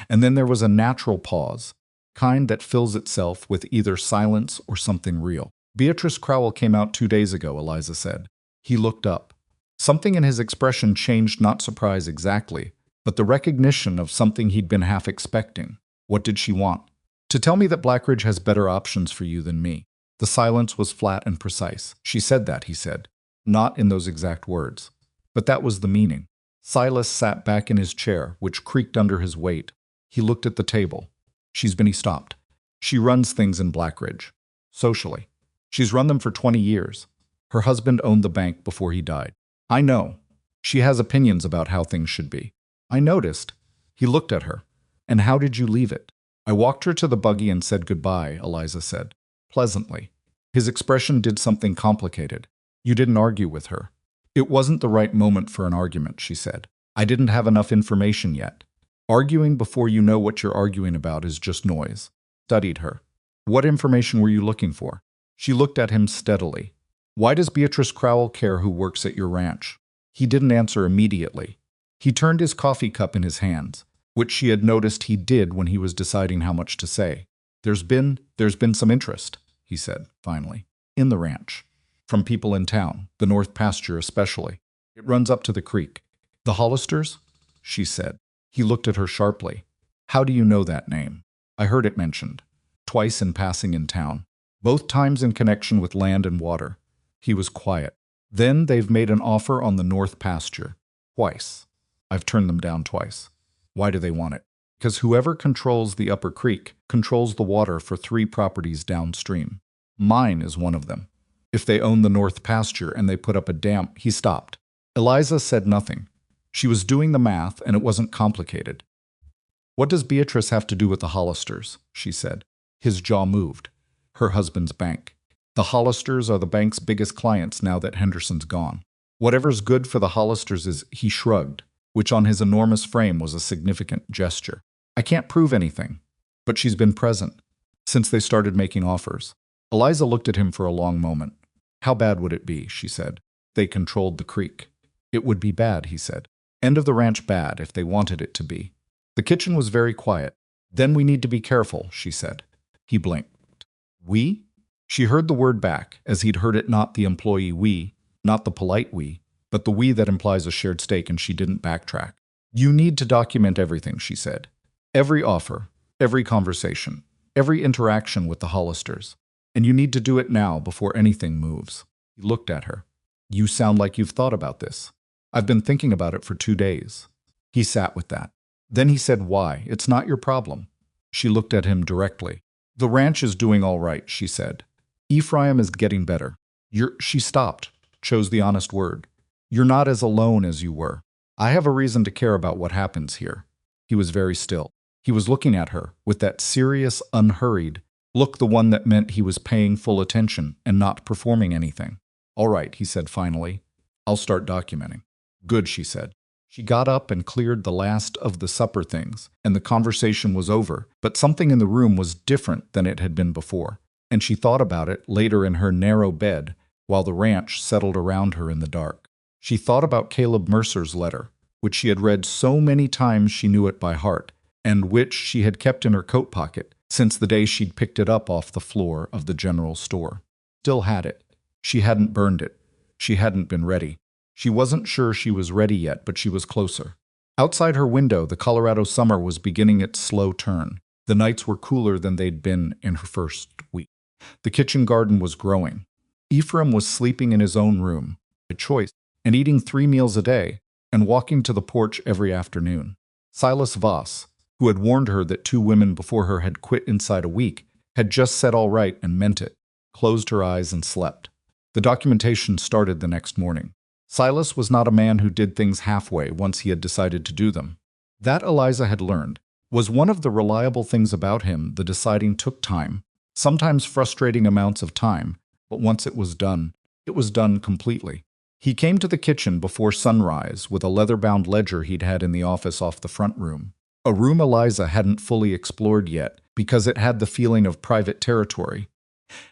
Speaker 1: And then there was a natural pause, kind that fills itself with either silence or something real. Beatrice Crowell came out 2 days ago, Eliza said. He looked up. Something in his expression changed, not surprise exactly, but the recognition of something he'd been half expecting. What did she want? To tell me that Blackridge has better options for you than me. The silence was flat and precise. She said that, he said. Not in those exact words. But that was the meaning. Silas sat back in his chair, which creaked under his weight. He looked at the table. He stopped. She runs things in Blackridge. Socially. She's run them for 20 years. Her husband owned the bank before he died. I know. She has opinions about how things should be. I noticed. He looked at her. And how did you leave it? I walked her to the buggy and said goodbye, Eliza said. Pleasantly. His expression did something complicated. You didn't argue with her. It wasn't the right moment for an argument, she said. I didn't have enough information yet. Arguing before you know what you're arguing about is just noise. Studied her. What information were you looking for? She looked at him steadily. Why does Beatrice Crowell care who works at your ranch? He didn't answer immediately. He turned his coffee cup in his hands, which she had noticed he did when he was deciding how much to say. There's been some interest, he said, finally, in the ranch. From people in town, the north pasture especially. It runs up to the creek. The Hollisters? She said. He looked at her sharply. How do you know that name? I heard it mentioned. Twice in passing in town. Both times in connection with land and water. He was quiet. Then they've made an offer on the north pasture. Twice. I've turned them down twice. Why do they want it? Because whoever controls the upper creek controls the water for 3 properties downstream. Mine is one of them. If they own the north pasture and they put up a dam, he stopped. Eliza said nothing. She was doing the math, and it wasn't complicated. What does Beatrice have to do with the Hollisters? She said. His jaw moved. Her husband's bank. The Hollisters are the bank's biggest clients now that Henderson's gone. Whatever's good for the Hollisters is, he shrugged, which on his enormous frame was a significant gesture. I can't prove anything, but she's been present since they started making offers. Eliza looked at him for a long moment. How bad would it be, she said. They controlled the creek. It would be bad, he said. End of the ranch bad if they wanted it to be. The kitchen was very quiet. Then we need to be careful, she said. He blinked. We? She heard the word back, as he'd heard it, not the employee we, not the polite we, but the we that implies a shared stake, and she didn't backtrack. You need to document everything, she said. Every offer, every conversation, every interaction with the Hollisters. And you need to do it now before anything moves. He looked at her. You sound like you've thought about this. I've been thinking about it for 2 days. He sat with that. Then he said, why? It's not your problem. She looked at him directly. The ranch is doing all right, she said. Ephraim is getting better. She stopped, chose the honest word. You're not as alone as you were. I have a reason to care about what happens here. He was very still. He was looking at her with that serious, unhurried look, the one that meant he was paying full attention and not performing anything. All right, he said finally. I'll start documenting. Good, she said. She got up and cleared the last of the supper things, and the conversation was over, but something in the room was different than it had been before, and she thought about it later in her narrow bed while the ranch settled around her in the dark. She thought about Caleb Mercer's letter, which she had read so many times she knew it by heart, and which she had kept in her coat pocket since the day she'd picked it up off the floor of the general store. Still had it. She hadn't burned it. She hadn't been ready. She wasn't sure she was ready yet, but she was closer. Outside her window, the Colorado summer was beginning its slow turn. The nights were cooler than they'd been in her first week. The kitchen garden was growing. Ephraim was sleeping in his own room, by choice, and eating 3 meals a day, and walking to the porch every afternoon. Silas Voss, who had warned her that 2 women before her had quit inside a week, had just said all right and meant it, closed her eyes and slept. The documentation started the next morning. Silas was not a man who did things halfway once he had decided to do them. That, Eliza had learned, was one of the reliable things about him. The deciding took time, sometimes frustrating amounts of time, but once it was done completely. He came to the kitchen before sunrise with a leather-bound ledger he'd had in the office off the front room. A room Eliza hadn't fully explored yet because it had the feeling of private territory,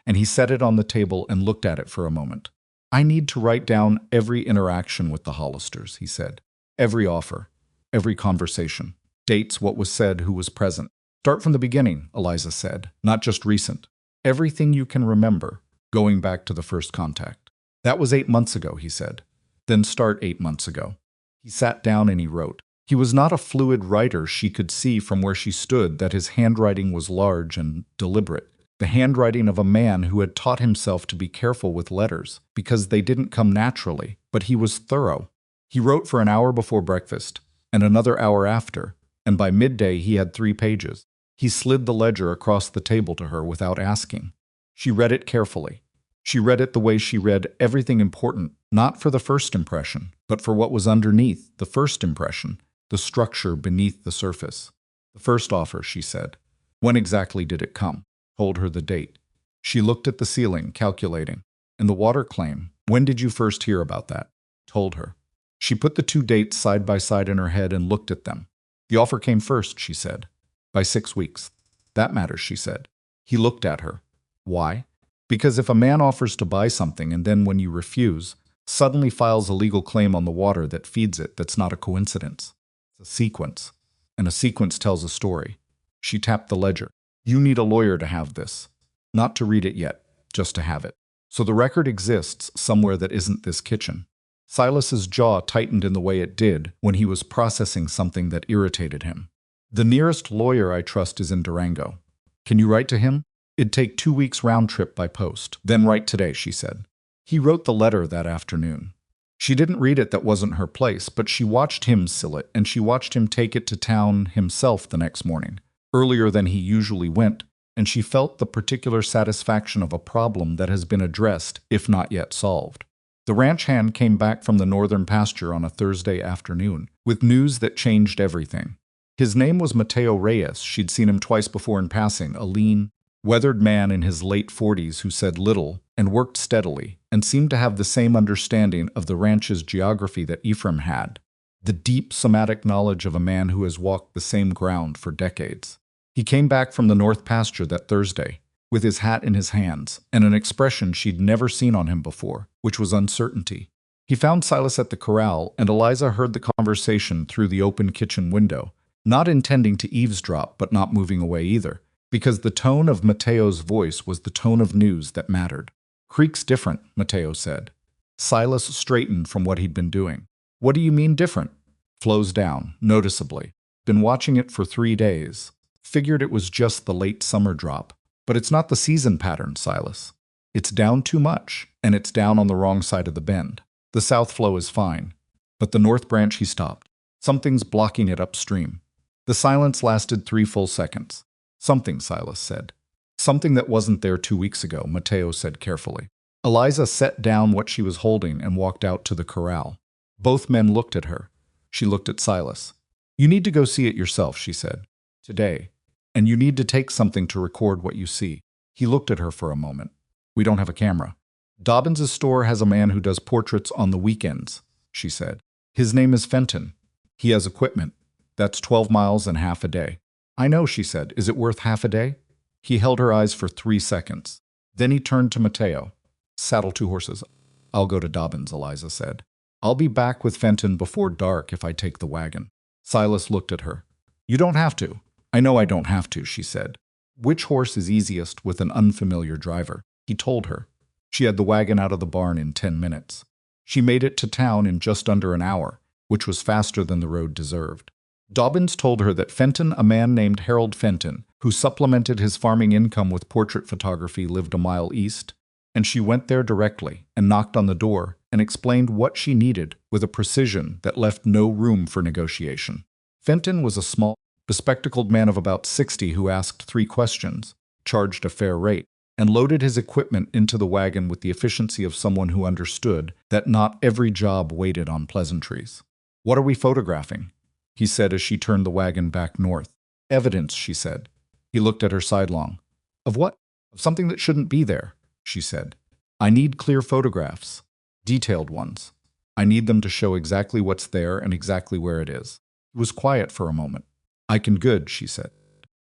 Speaker 1: and he set it on the table and looked at it for a moment. I need to write down every interaction with the Hollisters, he said. Every offer, every conversation, dates, what was said, who was present. Start from the beginning, Eliza said, not just recent. Everything you can remember, going back to the first contact. That was 8 months ago, he said. Then start 8 months ago. He sat down and he wrote. He was not a fluid writer. She could see from where she stood that his handwriting was large and deliberate. The handwriting of a man who had taught himself to be careful with letters, because they didn't come naturally, but he was thorough. He wrote for an hour before breakfast, and another hour after, and by midday he had 3 pages. He slid the ledger across the table to her without asking. She read it carefully. She read it the way she read everything important, not for the first impression, but for what was underneath the first impression, the structure beneath the surface. The first offer, she said. When exactly did it come? Told her the date. She looked at the ceiling, calculating. And the water claim, when did you first hear about that? Told her. She put the 2 dates side by side in her head and looked at them. The offer came first, she said. By 6 weeks. That matters, she said. He looked at her. Why? Because if a man offers to buy something and then when you refuse, suddenly files a legal claim on the water that feeds it, that's not a coincidence. It's a sequence. And a sequence tells a story. She tapped the ledger. You need a lawyer to have this. Not to read it yet, just to have it. So the record exists somewhere that isn't this kitchen. Silas's jaw tightened in the way it did when he was processing something that irritated him. The nearest lawyer I trust is in Durango. Can you write to him? It'd take 2 weeks round trip by post. Then write today, she said. He wrote the letter that afternoon. She didn't read it, that wasn't her place, but she watched him seal it, and she watched him take it to town himself the next morning, earlier than he usually went, and she felt the particular satisfaction of a problem that has been addressed, if not yet solved. The ranch hand came back from the northern pasture on a Thursday afternoon, with news that changed everything. His name was Mateo Reyes. She'd seen him twice before in passing, a lean, weathered man in his late 40s who said little and worked steadily, and seemed to have the same understanding of the ranch's geography that Ephraim had, the deep somatic knowledge of a man who has walked the same ground for decades. He came back from the north pasture that Thursday, with his hat in his hands, and an expression she'd never seen on him before, which was uncertainty. He found Silas at the corral, and Eliza heard the conversation through the open kitchen window, not intending to eavesdrop but not moving away either, because the tone of Mateo's voice was the tone of news that mattered. "Creek's different," Mateo said. Silas straightened from what he'd been doing. "What do you mean different?" "Flows down, noticeably. Been watching it for 3 days. Figured it was just the late summer drop. But it's not the season pattern, Silas. It's down too much, and it's down on the wrong side of the bend. The south flow is fine, but the north branch," he stopped. "Something's blocking it upstream." The silence lasted 3 full seconds. "Something," Silas said. "Something that wasn't there 2 weeks ago," Mateo said carefully. Eliza set down what she was holding and walked out to the corral. Both men looked at her. She looked at Silas. "You need to go see it yourself," she said. "Today. And you need to take something to record what you see." He looked at her for a moment. "We don't have a camera." "Dobbins' store has a man who does portraits on the weekends," she said. "His name is Fenton. He has equipment. That's 12 miles and half a day." "I know," she said. "Is it worth half a day?" He held her eyes for 3 seconds. Then he turned to Mateo. "Saddle 2 horses. I'll go to Dobbins," Eliza said. "I'll be back with Fenton before dark if I take the wagon." Silas looked at her. "You don't have to." "I know I don't have to," she said. "Which horse is easiest with an unfamiliar driver?" He told her. She had the wagon out of the barn in 10 minutes. She made it to town in just under an hour, which was faster than the road deserved. Dobbins told her that Fenton, a man named Harold Fenton, who supplemented his farming income with portrait photography, lived a mile east, and she went there directly and knocked on the door and explained what she needed with a precision that left no room for negotiation. Fenton was a small, bespectacled man of about 60 who asked 3 questions, charged a fair rate, and loaded his equipment into the wagon with the efficiency of someone who understood that not every job waited on pleasantries. "What are we photographing?" he said as she turned the wagon back north. "Evidence," she said. He looked at her sidelong. "Of what?" "Of something that shouldn't be there," she said. "I need clear photographs. Detailed ones. I need them to show exactly what's there and exactly where it is." He was quiet for a moment. "I can good," she said.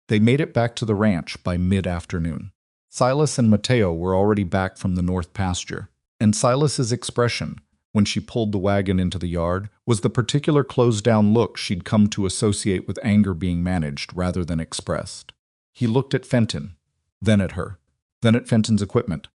Speaker 1: They made it back to the ranch by mid-afternoon. Silas and Mateo were already back from the north pasture, and Silas's expression, when she pulled the wagon into the yard, was the particular closed-down look she'd come to associate with anger being managed rather than expressed. He looked at Fenton, then at her, then at Fenton's equipment.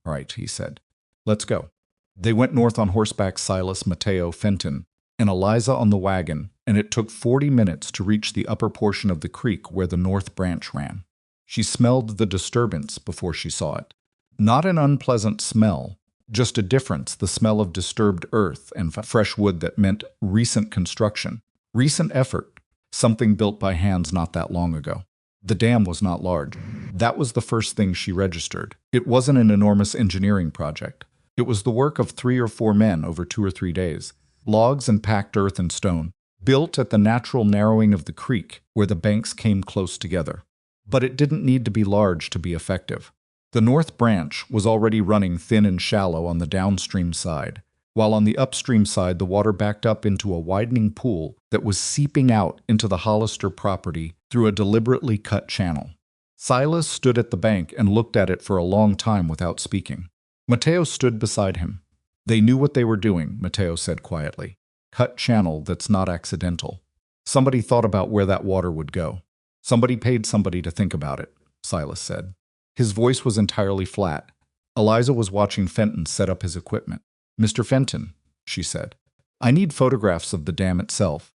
Speaker 1: "All right," he said. "Let's go." They went north on horseback, Silas, Mateo, Fenton, and Eliza on the wagon, and it took 40 minutes to reach the upper portion of the creek where the north branch ran. She smelled the disturbance before she saw it. Not an unpleasant smell, just a difference, the smell of disturbed earth and fresh wood that meant recent construction, recent effort, something built by hands not that long ago. The dam was not large. That was the first thing she registered. It wasn't an enormous engineering project. It was the work of 3 or 4 men over 2 or 3 days. Logs and packed earth and stone, built at the natural narrowing of the creek where the banks came close together. But it didn't need to be large to be effective. The north branch was already running thin and shallow on the downstream side, while on the upstream side the water backed up into a widening pool that was seeping out into the Hollister property through a deliberately cut channel. Silas stood at the bank and looked at it for a long time without speaking. Mateo stood beside him. "They knew what they were doing," Mateo said quietly. "Cut channel that's not accidental. Somebody thought about where that water would go. Somebody paid somebody to think about it," Silas said. His voice was entirely flat. Eliza was watching Fenton set up his equipment. "Mr. Fenton," she said, "I need photographs of the dam itself.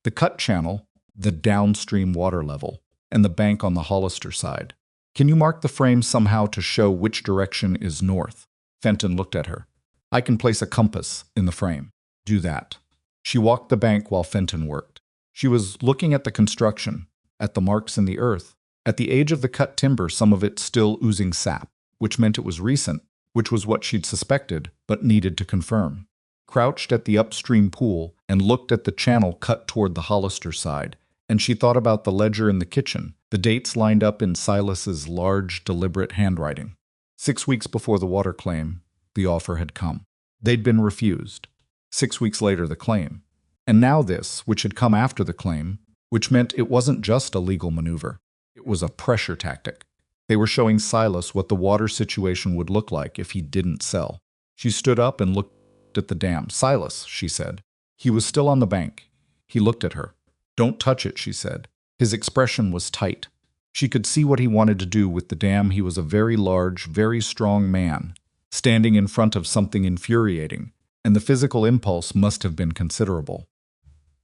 Speaker 1: The cut channel, the downstream water level, and the bank on the Hollister side. Can you mark the frame somehow to show which direction is north?" Fenton looked at her. "I can place a compass in the frame." "Do that." She walked the bank while Fenton worked. She was looking at the construction, at the marks in the earth, At the age of the cut timber, some of it still oozing sap, which meant it was recent, which was what she'd suspected, but needed to confirm. Crouched at the upstream pool and looked at the channel cut toward the Hollister side, and she thought about the ledger in the kitchen, the dates lined up in Silas's large, deliberate handwriting. 6 weeks before the water claim, the offer had come. They'd been refused. 6 weeks later, the claim. And now this, which had come after the claim, which meant it wasn't just a legal maneuver. It was a pressure tactic. They were showing Silas what the water situation would look like if he didn't sell. She stood up and looked at the dam. "Silas," she said. He was still on the bank. He looked at her. "Don't touch it," she said. His expression was tight. She could see what he wanted to do with the dam. He was a very large, very strong man, standing in front of something infuriating, and the physical impulse must have been considerable.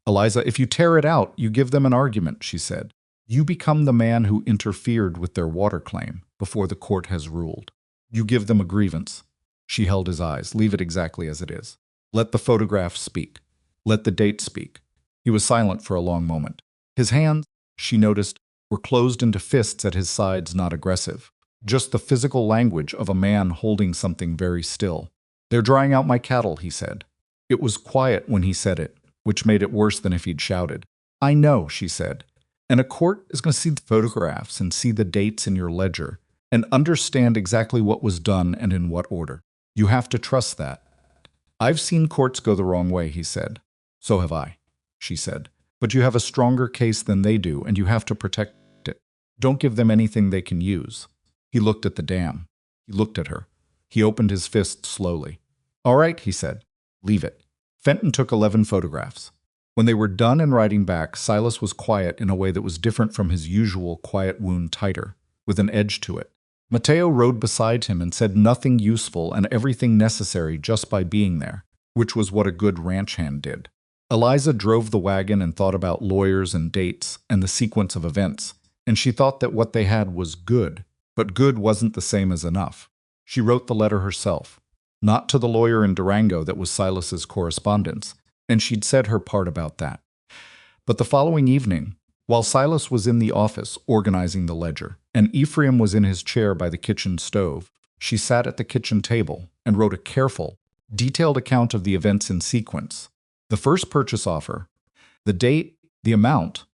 Speaker 1: "Eliza, if you tear it out, you give them an argument," she said. "You become the man who interfered with their water claim before the court has ruled. You give them a grievance." She held his eyes. "Leave it exactly as it is. Let the photograph speak. Let the date speak." He was silent for a long moment. His hands, she noticed, were closed into fists at his sides, not aggressive. Just the physical language of a man holding something very still. "They're drying out my cattle," he said. It was quiet when he said it, which made it worse than if he'd shouted. "I know," she said. "And a court is going to see the photographs and see the dates in your ledger and understand exactly what was done and in what order. You have to trust that." "I've seen courts go the wrong way," he said. "So have I," she said. "But you have a stronger case than they do, and you have to protect it. Don't give them anything they can use." He looked at the dam. He looked at her. He opened his fist slowly. "All right," he said. "Leave it." Fenton took 11 photographs. When they were done and writing back, Silas was quiet in a way that was different from his usual quiet wound, tighter, with an edge to it. Mateo rode beside him and said nothing useful and everything necessary just by being there, which was what a good ranch hand did. Eliza drove the wagon and thought about lawyers and dates and the sequence of events, and she thought that what they had was good, but good wasn't the same as enough. She wrote the letter herself, not to the lawyer in Durango that was Silas's correspondence, and she'd said her part about that. But the following evening, while Silas was in the office organizing the ledger, and Ephraim was in his chair by the kitchen stove, she sat at the kitchen table and wrote a careful, detailed account of the events in sequence. The first purchase offer, the date, the amount,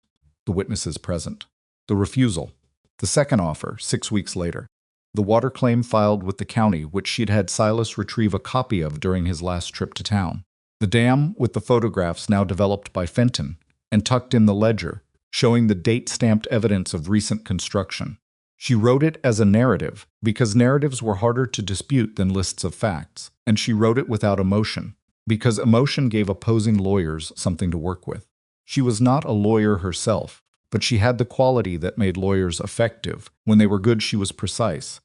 Speaker 1: the witnesses present, the refusal, the second offer 6 weeks later, the water claim filed with the county, which she'd had Silas retrieve a copy of during his last trip to town, the dam with the photographs now developed by Fenton and tucked in the ledger, showing the date-stamped evidence of recent construction. She wrote it as a narrative because narratives were harder to dispute than lists of facts, and she wrote it without emotion because emotion gave opposing lawyers something to work with. She was not a lawyer herself, but she had the quality that made lawyers effective. When they were good, she was precise.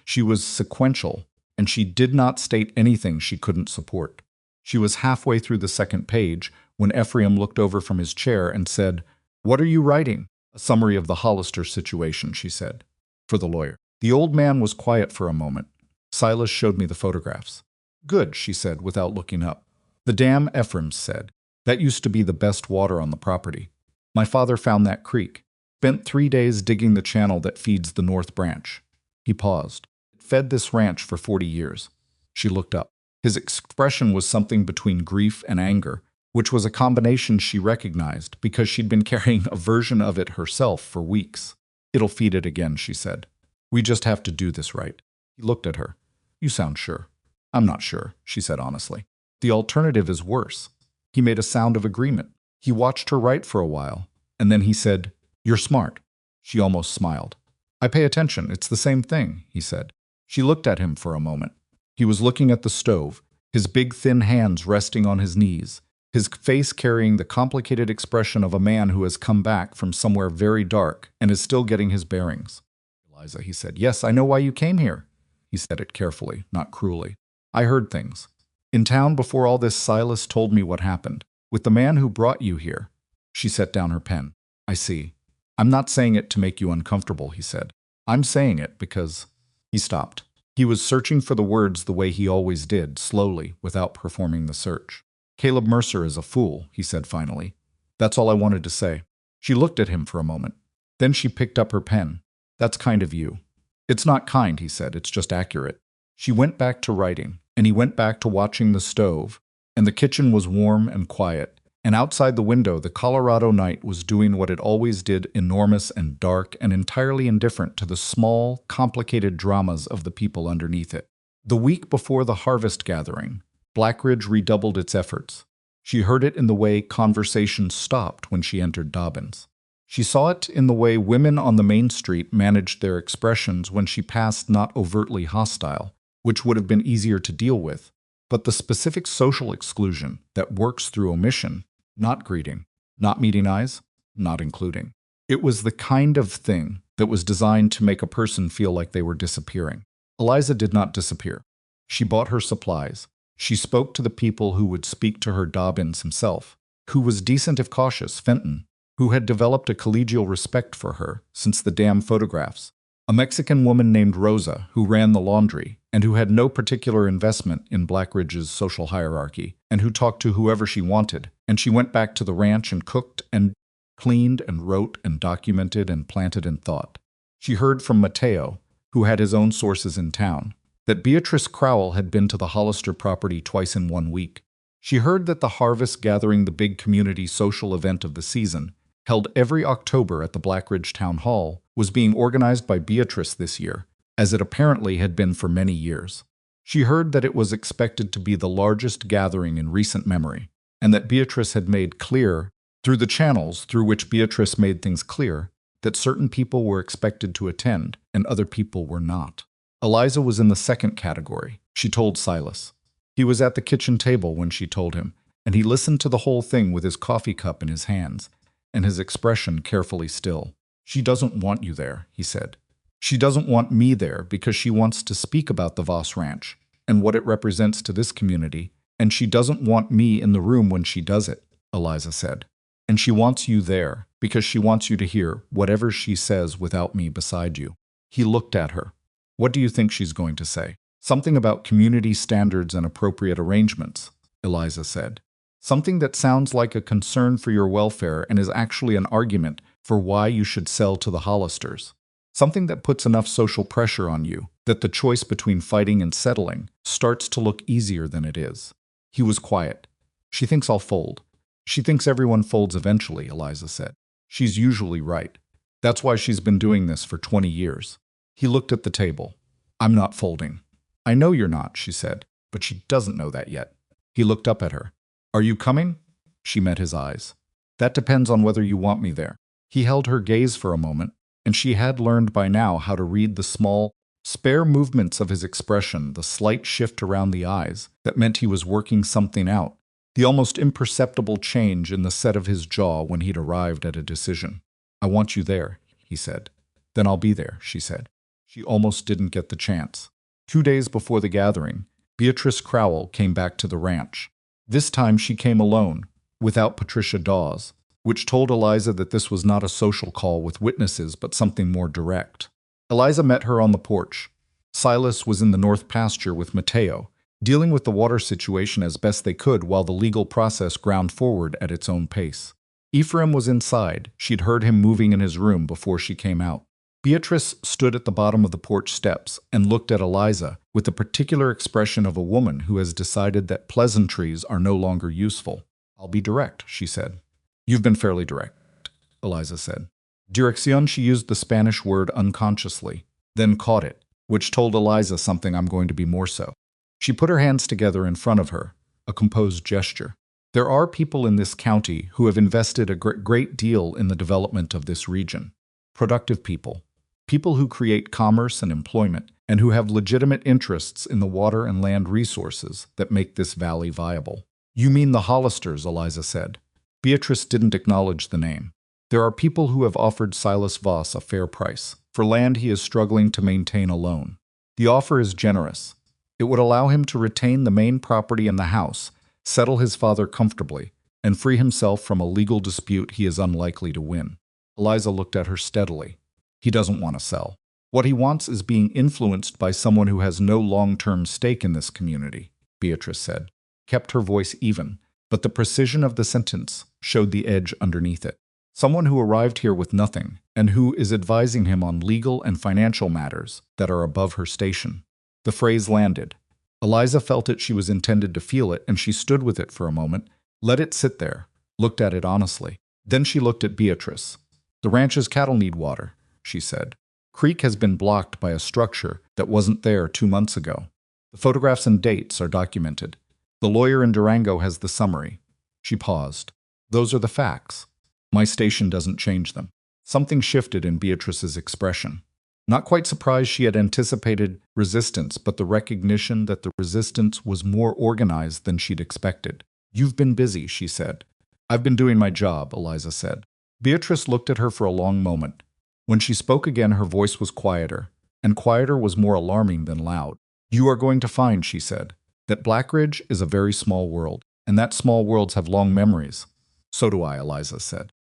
Speaker 1: She was sequential, and she did not state anything she couldn't support. She was halfway through the second page when Ephraim looked over from his chair and said, "What are you writing?" "A summary of the Hollister situation," she said, for the lawyer. The old man was quiet for a moment. Silas showed me the photographs. "Good," she said without looking up. "The dam," Ephraim said. "That used to be the best water on the property. My father found that creek. Spent 3 days digging the channel that feeds the North Branch." He paused. "It fed this ranch for 40 years. She looked up. His expression was something between grief and anger, which was a combination she recognized because she'd been carrying a version of it herself for weeks. "It'll feed it again," she said. "We just have to do this right." He looked at her. "You sound sure." "I'm not sure," she said honestly. "The alternative is worse." He made a sound of agreement. He watched her write for a while, and then he said, "You're smart." She almost smiled. "I pay attention. It's the same thing," he said. She looked at him for a moment. He was looking at the stove, his big thin hands resting on his knees, his face carrying the complicated expression of a man who has come back from somewhere very dark and is still getting his bearings. "Eliza," he said. "Yes, I know why you came here." He said it carefully, not cruelly. "I heard things. In town before all this, Silas told me what happened. With the man who brought you here." She set down her pen. "I see. I'm not saying it to make you uncomfortable," he said. "I'm saying it because—" He stopped. He was searching for the words the way he always did, slowly, without performing the search. "Caleb Mercer is a fool," he said finally. "That's all I wanted to say." She looked at him for a moment. Then she picked up her pen. That's kind of you. It's not kind, he said, it's just accurate. She went back to writing, and he went back to watching the stove, and the kitchen was warm and quiet, and outside the window the Colorado night was doing what it always did, enormous and dark and entirely indifferent to the small, complicated dramas of the people underneath it. The week before the harvest gathering, Blackridge redoubled its efforts. She heard it in the way conversation stopped when she entered Dobbins. She saw it in the way women on the main street managed their expressions when she passed, not overtly hostile, which would have been easier to deal with, but the specific social exclusion that works through omission, not greeting, not meeting eyes, not including. It was the kind of thing that was designed to make a person feel like they were disappearing. Eliza did not disappear. She bought her supplies. She spoke to the people who would speak to her, Dobbins himself, who was decent if cautious, Fenton, who had developed a collegial respect for her since the damn photographs, a Mexican woman named Rosa who ran the laundry and who had no particular investment in Blackridge's social hierarchy and who talked to whoever she wanted, and she went back to the ranch and cooked and cleaned and wrote and documented and planted and thought. She heard from Mateo, who had his own sources in town, that Beatrice Crowell had been to the Hollister property twice in 1 week. She heard that the harvest gathering, the big community social event of the season, held every October at the Blackridge Town Hall, was being organized by Beatrice this year, as it apparently had been for many years. She heard that it was expected to be the largest gathering in recent memory, and that Beatrice had made clear, through the channels through which Beatrice made things clear, that certain people were expected to attend and other people were not. Eliza was in the second category, she told Silas. He was at the kitchen table when she told him, and he listened to the whole thing with his coffee cup in his hands, and his expression carefully still. She doesn't want you there, he said. She doesn't want me there because she wants to speak about the Voss Ranch and what it represents to this community, and she doesn't want me in the room when she does it, Eliza said. And she wants you there because she wants you to hear whatever she says without me beside you. He looked at her. What do you think she's going to say? Something about community standards and appropriate arrangements, Eliza said. Something that sounds like a concern for your welfare and is actually an argument for why you should sell to the Hollisters. Something that puts enough social pressure on you that the choice between fighting and settling starts to look easier than it is. He was quiet. She thinks I'll fold. She thinks everyone folds eventually, Eliza said. She's usually right. That's why she's been doing this for 20 years. He looked at the table. I'm not folding. I know you're not, she said, but she doesn't know that yet. He looked up at her. Are you coming? She met his eyes. That depends on whether you want me there. He held her gaze for a moment, and she had learned by now how to read the small, spare movements of his expression, the slight shift around the eyes that meant he was working something out, the almost imperceptible change in the set of his jaw when he'd arrived at a decision. I want you there, he said. Then I'll be there, she said. She almost didn't get the chance. 2 days before the gathering, Beatrice Crowell came back to the ranch. This time she came alone, without Patricia Dawes, which told Eliza that this was not a social call with witnesses but something more direct. Eliza met her on the porch. Silas was in the north pasture with Mateo, dealing with the water situation as best they could while the legal process ground forward at its own pace. Ephraim was inside. She'd heard him moving in his room before she came out. Beatrice stood at the bottom of the porch steps and looked at Eliza with the particular expression of a woman who has decided that pleasantries are no longer useful. I'll be direct, she said. You've been fairly direct, Eliza said. Dirección, she used the Spanish word unconsciously, then caught it, which told Eliza something. I'm going to be more so. She put her hands together in front of her, a composed gesture. There are people in this county who have invested a great deal in the development of this region. Productive people. People who create commerce and employment, and who have legitimate interests in the water and land resources that make this valley viable. You mean the Hollisters, Eliza said. Beatrice didn't acknowledge the name. There are people who have offered Silas Voss a fair price for land he is struggling to maintain alone. The offer is generous. It would allow him to retain the main property and the house, settle his father comfortably, and free himself from a legal dispute he is unlikely to win. Eliza looked at her steadily. He doesn't want to sell. What he wants is being influenced by someone who has no long-term stake in this community, Beatrice said, kept her voice even, but the precision of the sentence showed the edge underneath it. Someone who arrived here with nothing, and who is advising him on legal and financial matters that are above her station. The phrase landed. Eliza felt it she was intended to feel it, and she stood with it for a moment, let it sit there, looked at it honestly. Then she looked at Beatrice. The ranch's cattle need water, she said. Creek has been blocked by a structure that wasn't there 2 months ago. The photographs and dates are documented. The lawyer in Durango has the summary. She paused. Those are the facts. My station doesn't change them. Something shifted in Beatrice's expression. Not quite surprised she had anticipated resistance, but the recognition that the resistance was more organized than she'd expected. You've been busy, she said. I've been doing my job, Eliza said. Beatrice looked at her for a long moment. When she spoke again, her voice was quieter, and quieter was more alarming than loud. You are going to find, she said, that Blackridge is a very small world, and that small worlds have long memories. So do I, Eliza said.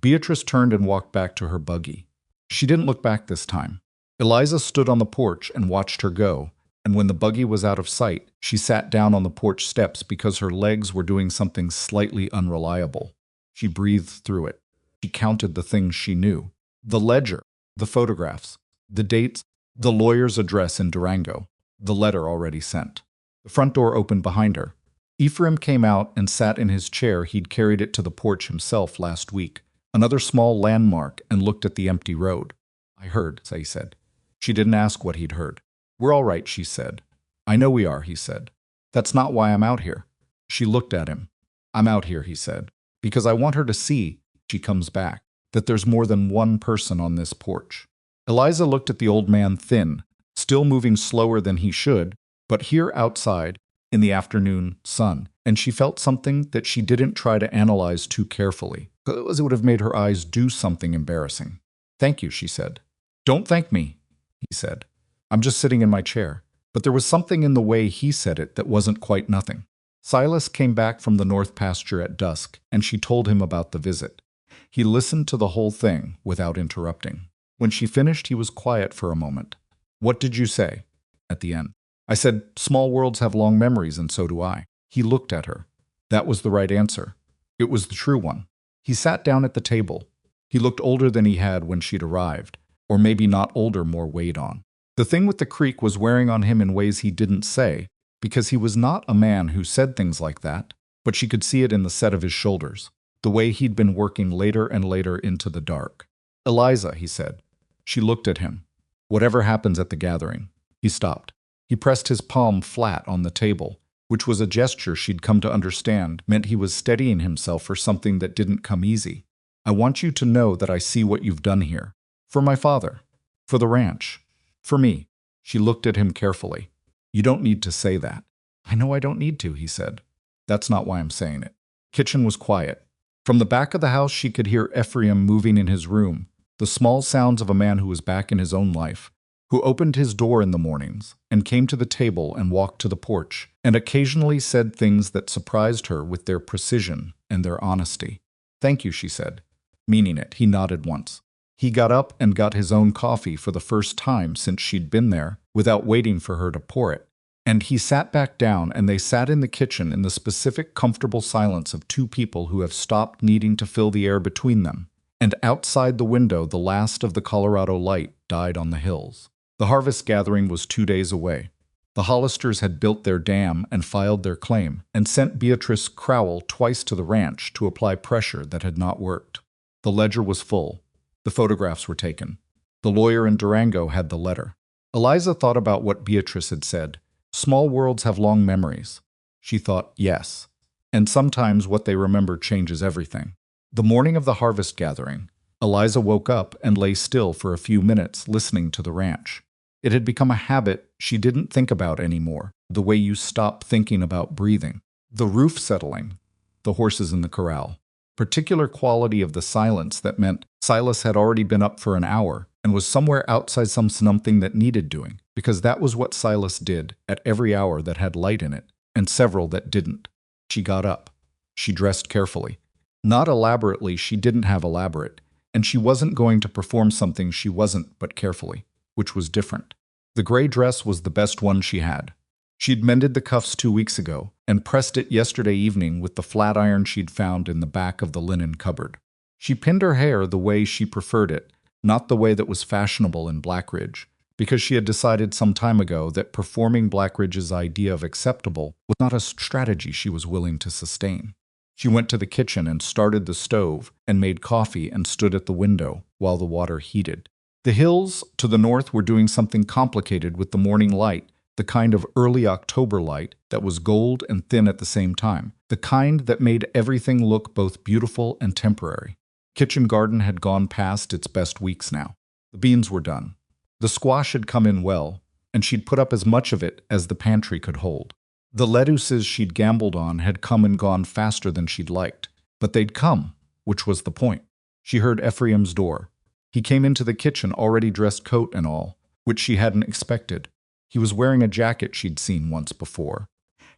Speaker 1: Beatrice turned and walked back to her buggy. She didn't look back this time. Eliza stood on the porch and watched her go, and when the buggy was out of sight, she sat down on the porch steps because her legs were doing something slightly unreliable. She breathed through it. She counted the things she knew. The ledger, the photographs, the dates, the lawyer's address in Durango, the letter already sent. The front door opened behind her. Ephraim came out and sat in his chair. He'd carried it to the porch himself last week, another small landmark, and looked at the empty road. I heard, he said. She didn't ask what he'd heard. We're all right, she said. I know we are, he said. That's not why I'm out here. She looked at him. I'm out here, he said, because I want her to see, she comes back, that there's more than one person on this porch. Eliza looked at the old man, thin, still moving slower than he should, but here outside, in the afternoon sun, and she felt something that she didn't try to analyze too carefully, because it would have made her eyes do something embarrassing. Thank you, she said. Don't thank me, he said. I'm just sitting in my chair. But there was something in the way he said it that wasn't quite nothing. Silas came back from the north pasture at dusk, and she told him about the visit. He listened to the whole thing without interrupting. When she finished, he was quiet for a moment. What did you say? At the end. I said, small worlds have long memories, and so do I. He looked at her. That was the right answer. It was the true one. He sat down at the table. He looked older than he had when she'd arrived, or maybe not older, more weighed on. The thing with the creek was wearing on him in ways he didn't say, because he was not a man who said things like that, but she could see it in the set of his shoulders, the way he'd been working later and later into the dark. Eliza, he said. She looked at him. Whatever happens at the gathering. He stopped. He pressed his palm flat on the table, which was a gesture she'd come to understand meant he was steadying himself for something that didn't come easy. I want you to know that I see what you've done here. For my father. For the ranch. For me. She looked at him carefully. You don't need to say that. I know I don't need to, he said. That's not why I'm saying it. Kitchen was quiet. From the back of the house she could hear Ephraim moving in his room, the small sounds of a man who was back in his own life, who opened his door in the mornings and came to the table and walked to the porch, and occasionally said things that surprised her with their precision and their honesty. Thank you, she said. Meaning it, he nodded once. He got up and got his own coffee for the first time since she'd been there, without waiting for her to pour it. And he sat back down, and they sat in the kitchen in the specific, comfortable silence of two people who have stopped needing to fill the air between them. And outside the window, the last of the Colorado light died on the hills. The harvest gathering was 2 days away. The Hollisters had built their dam and filed their claim, and sent Beatrice Crowell twice to the ranch to apply pressure that had not worked. The ledger was full. The photographs were taken. The lawyer in Durango had the letter. Eliza thought about what Beatrice had said. Small worlds have long memories. She thought, yes. And sometimes what they remember changes everything. The morning of the harvest gathering, Eliza woke up and lay still for a few minutes listening to the ranch. It had become a habit she didn't think about anymore, the way you stop thinking about breathing. The roof settling, the horses in the corral. Particular quality of the silence that meant Silas had already been up for an hour and was somewhere outside something that needed doing, because that was what Silas did at every hour that had light in it, and several that didn't. She got up. She dressed carefully. Not elaborately, she didn't have elaborate, and she wasn't going to perform something she wasn't, but carefully, which was different. The gray dress was the best one she had. She'd mended the cuffs 2 weeks ago and pressed it yesterday evening with the flat iron she'd found in the back of the linen cupboard. She pinned her hair the way she preferred it, not the way that was fashionable in Blackridge, because she had decided some time ago that performing Blackridge's idea of acceptable was not a strategy she was willing to sustain. She went to the kitchen and started the stove and made coffee and stood at the window while the water heated. The hills to the north were doing something complicated with the morning light, the kind of early October light that was gold and thin at the same time, the kind that made everything look both beautiful and temporary. Kitchen garden had gone past its best weeks now. The beans were done. The squash had come in well, and she'd put up as much of it as the pantry could hold. The lettuces she'd gambled on had come and gone faster than she'd liked, but they'd come, which was the point. She heard Ephraim's door. He came into the kitchen already dressed coat and all, which she hadn't expected. He was wearing a jacket she'd seen once before,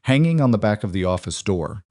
Speaker 1: hanging on the back of the office door,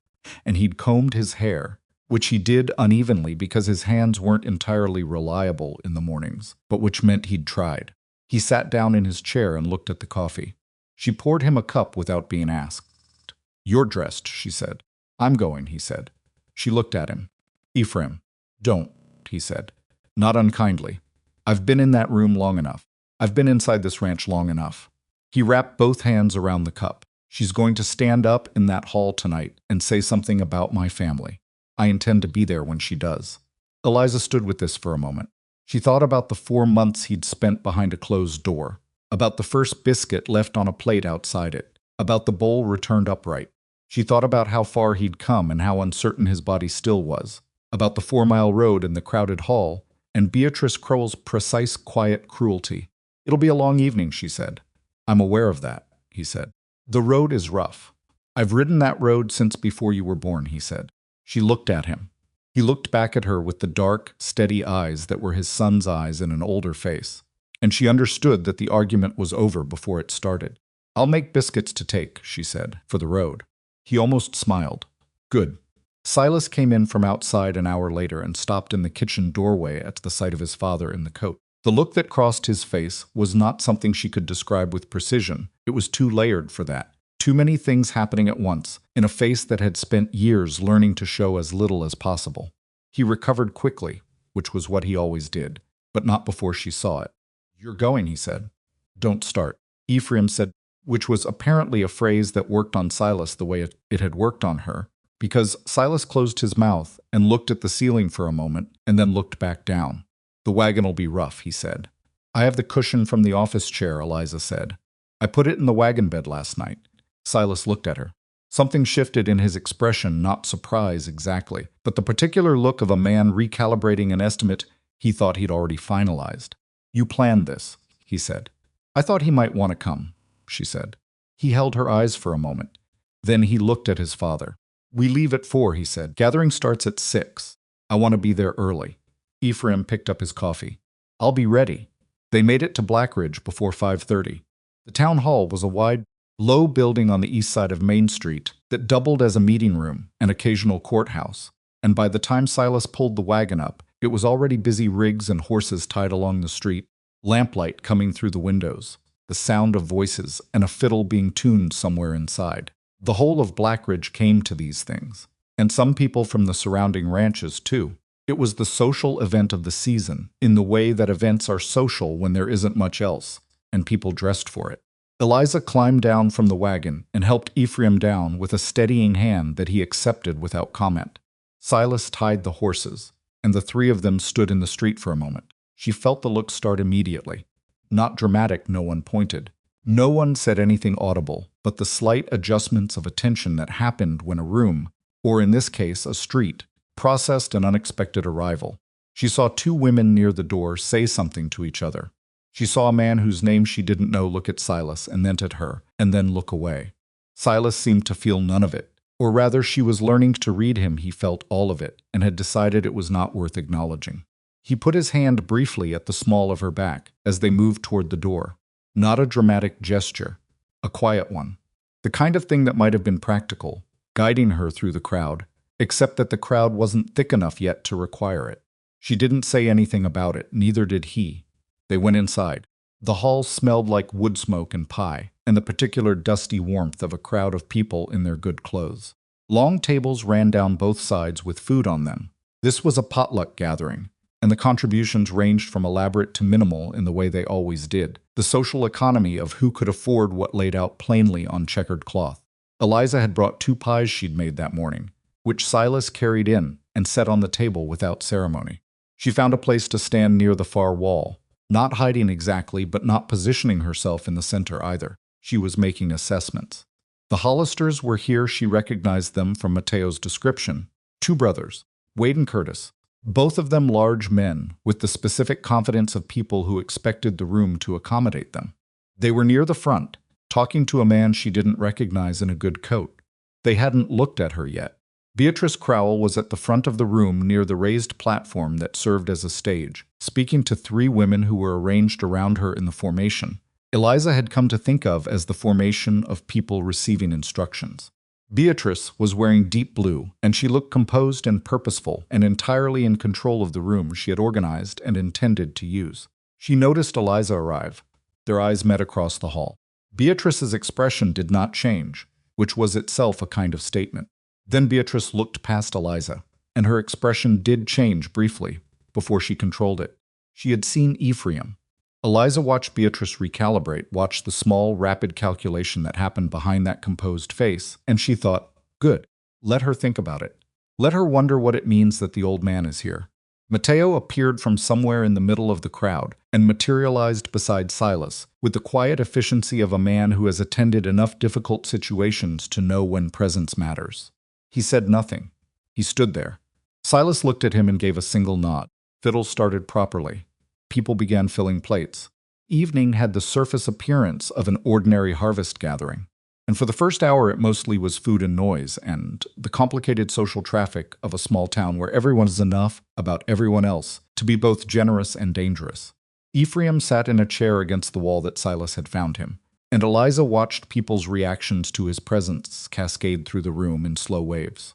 Speaker 1: and he'd combed his hair, which he did unevenly because his hands weren't entirely reliable in the mornings, but which meant he'd tried. He sat down in his chair and looked at the coffee. She poured him a cup without being asked. "You're dressed," she said. "I'm going," he said. She looked at him. "Ephraim, don't," he said. Not unkindly. "I've been in that room long enough. I've been inside this ranch long enough." He wrapped both hands around the cup. "She's going to stand up in that hall tonight and say something about my family. I intend to be there when she does." Eliza stood with this for a moment. She thought about the 4 months he'd spent behind a closed door, about the first biscuit left on a plate outside it, about the bowl returned upright. She thought about how far he'd come and how uncertain his body still was, about the 4-mile road and the crowded hall, and Beatrice Crowell's precise, quiet cruelty. "It'll be a long evening," she said. "I'm aware of that," he said. "The road is rough. I've ridden that road since before you were born," he said. She looked at him. He looked back at her with the dark, steady eyes that were his son's eyes in an older face, and she understood that the argument was over before it started. "I'll make biscuits to take," she said, "for the road." He almost smiled. "Good." Silas came in from outside an hour later and stopped in the kitchen doorway at the sight of his father in the coat. The look that crossed his face was not something she could describe with precision. It was too layered for that. Too many things happening at once, in a face that had spent years learning to show as little as possible. He recovered quickly, which was what he always did, but not before she saw it. "You're going," he said. "Don't start," Ephraim said, which was apparently a phrase that worked on Silas the way it had worked on her, because Silas closed his mouth and looked at the ceiling for a moment and then looked back down. "The wagon'll be rough," he said. "I have the cushion from the office chair," Eliza said. "I put it in the wagon bed last night." Silas looked at her. Something shifted in his expression, not surprise exactly, but the particular look of a man recalibrating an estimate he thought he'd already finalized. "You planned this," he said. "I thought he might want to come," she said. He held her eyes for a moment. Then he looked at his father. "We leave at 4, he said. "Gathering starts at 6. I want to be there early." Ephraim picked up his coffee. "I'll be ready." They made it to Blackridge before 5:30. The town hall was a wide, low building on the east side of Main Street that doubled as a meeting room and occasional courthouse, and by the time Silas pulled the wagon up, it was already busy rigs and horses tied along the street, lamplight coming through the windows, the sound of voices, and a fiddle being tuned somewhere inside. The whole of Blackridge came to these things, and some people from the surrounding ranches, too. It was the social event of the season, in the way that events are social when there isn't much else, and people dressed for it. Eliza climbed down from the wagon and helped Ephraim down with a steadying hand that he accepted without comment. Silas tied the horses, and the 3 of them stood in the street for a moment. She felt the look start immediately. Not dramatic, no one pointed. No one said anything audible, but the slight adjustments of attention that happened when a room, or in this case a street, processed an unexpected arrival. She saw 2 women near the door say something to each other. She saw a man whose name she didn't know look at Silas and then at her, and then look away. Silas seemed to feel none of it, or rather she was learning to read him. He felt all of it, and had decided it was not worth acknowledging. He put his hand briefly at the small of her back as they moved toward the door. Not a dramatic gesture, a quiet one. The kind of thing that might have been practical, guiding her through the crowd, except that the crowd wasn't thick enough yet to require it. She didn't say anything about it, neither did he. They went inside. The hall smelled like wood smoke and pie, and the particular dusty warmth of a crowd of people in their good clothes. Long tables ran down both sides with food on them, This was a potluck gathering, and the contributions ranged from elaborate to minimal in the way they always did. The social economy of who could afford what laid out plainly on checkered cloth. Eliza had brought 2 pies she'd made that morning, which Silas carried in and set on the table without ceremony. She found a place to stand near the far wall, not hiding exactly but not positioning herself in the center either. She was making assessments. The Hollisters were here. She recognized them from Mateo's description. 2 brothers, Wade and Curtis, both of them large men with the specific confidence of people who expected the room to accommodate them. They were near the front, talking to a man she didn't recognize in a good coat. They hadn't looked at her yet. Beatrice Crowell was at the front of the room near the raised platform that served as a stage, speaking to 3 women who were arranged around her in the formation Eliza had come to think of as the formation of people receiving instructions. Beatrice was wearing deep blue, and she looked composed and purposeful and entirely in control of the room she had organized and intended to use. She noticed Eliza arrive. Their eyes met across the hall. Beatrice's expression did not change, which was itself a kind of statement. Then Beatrice looked past Eliza, and her expression did change briefly before she controlled it. She had seen Ephraim. Eliza watched Beatrice recalibrate, watched the small, rapid calculation that happened behind that composed face, and she thought, good, let her think about it. Let her wonder what it means that the old man is here. Mateo appeared from somewhere in the middle of the crowd and materialized beside Silas, with the quiet efficiency of a man who has attended enough difficult situations to know when presence matters. He said nothing. He stood there. Silas looked at him and gave a single nod. Fiddles started properly. People began filling plates. Evening had the surface appearance of an ordinary harvest gathering. And for the first hour it mostly was food and noise and the complicated social traffic of a small town where everyone is enough about everyone else to be both generous and dangerous. Ephraim sat in a chair against the wall that Silas had found him, and Eliza watched people's reactions to his presence cascade through the room in slow waves.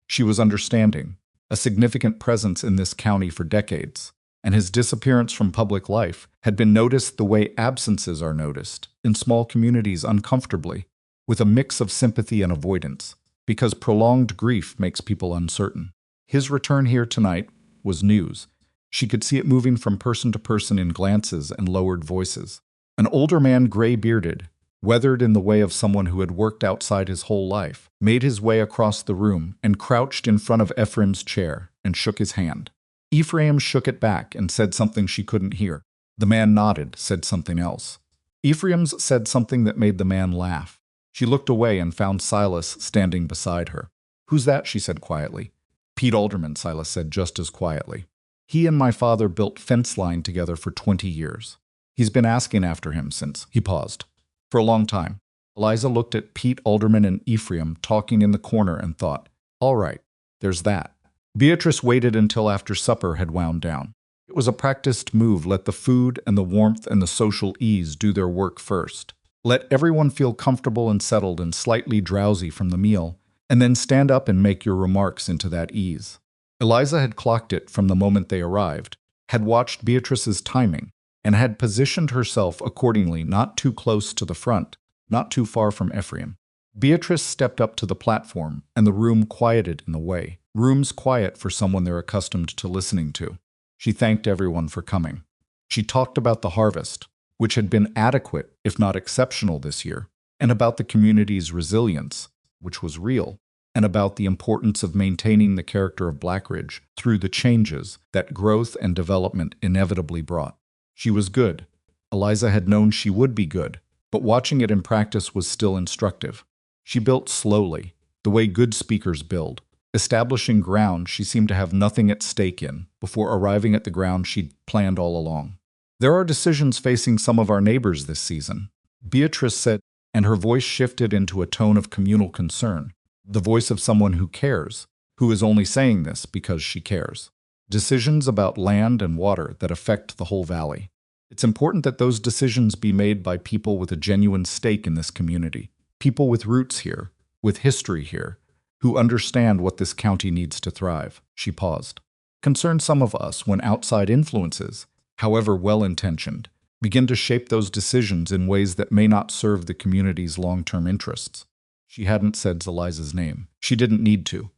Speaker 1: She was understanding, a significant presence in this county for decades, and his disappearance from public life had been noticed the way absences are noticed, in small communities uncomfortably, with a mix of sympathy and avoidance, because prolonged grief makes people uncertain. His return here tonight was news. She could see it moving from person to person in glances and lowered voices. An older man, gray-bearded, weathered in the way of someone who had worked outside his whole life, made his way across the room and crouched in front of Ephraim's chair and shook his hand. Ephraim shook it back and said something she couldn't hear. The man nodded, said something else. Ephraim's said something that made the man laugh. She looked away and found Silas standing beside her. "Who's that?" she said quietly. "Pete Alderman," Silas said just as quietly. "He and my father built fence line together for 20 years. He's been asking after him since." He paused. "For a long time." Eliza looked at Pete Alderman and Ephraim talking in the corner and thought, all right, there's that. Beatrice waited until after supper had wound down. It was a practiced move. Let the food and the warmth and the social ease do their work first. Let everyone feel comfortable and settled and slightly drowsy from the meal, and then stand up and make your remarks into that ease. Eliza had clocked it from the moment they arrived, had watched Beatrice's timing, and had positioned herself accordingly, not too close to the front, not too far from Ephraim. Beatrice stepped up to the platform, and the room quieted in the way. Rooms quiet for someone they're accustomed to listening to. She thanked everyone for coming. She talked about the harvest, which had been adequate, if not exceptional this year, and about the community's resilience, which was real, and about the importance of maintaining the character of Blackridge through the changes that growth and development inevitably brought. She was good. Eliza had known she would be good, but watching it in practice was still instructive. She built slowly, the way good speakers build, establishing ground she seemed to have nothing at stake in before arriving at the ground she'd planned all along. "There are decisions facing some of our neighbors this season," Beatrice said, and her voice shifted into a tone of communal concern, the voice of someone who cares, who is only saying this because she cares. Decisions about land and water that affect the whole valley. It's important that those decisions be made by people with a genuine stake in this community, people with roots here, with history here, who understand what this county needs to thrive. She paused. Concerns some of us when outside influences, however well-intentioned, begin to shape those decisions in ways that may not serve the community's long-term interests. She hadn't said Eliza's name. She didn't need to.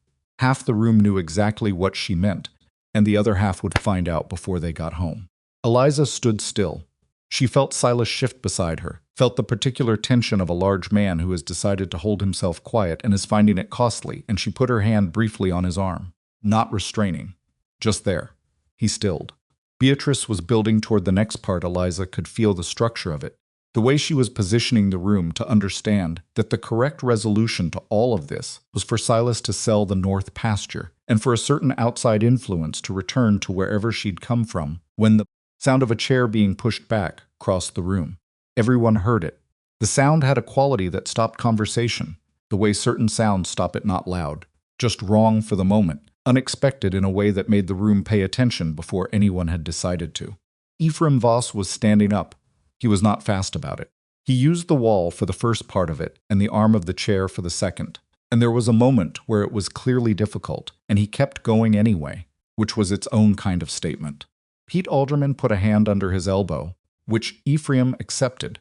Speaker 1: Half the room knew exactly what she meant, and the other half would find out before they got home. Eliza stood still. She felt Silas shift beside her, felt the particular tension of a large man who has decided to hold himself quiet and is finding it costly, and she put her hand briefly on his arm, not restraining. Just there. He stilled. Beatrice was building toward the next part. Eliza could feel the structure of it, the way she was positioning the room to understand that the correct resolution to all of this was for Silas to sell the north pasture and for a certain outside influence to return to wherever she'd come from when the sound of a chair being pushed back crossed the room. Everyone heard it. The sound had a quality that stopped conversation, the way certain sounds stop it not loud, just wrong for the moment, unexpected in a way that made the room pay attention before anyone had decided to. Eliza Voss was standing up. He was not fast about it. He used the wall for the first part of it and the arm of the chair for the second. And there was a moment where it was clearly difficult, and he kept going anyway, which was its own kind of statement. Pete Alderman put a hand under his elbow, which Ephraim accepted.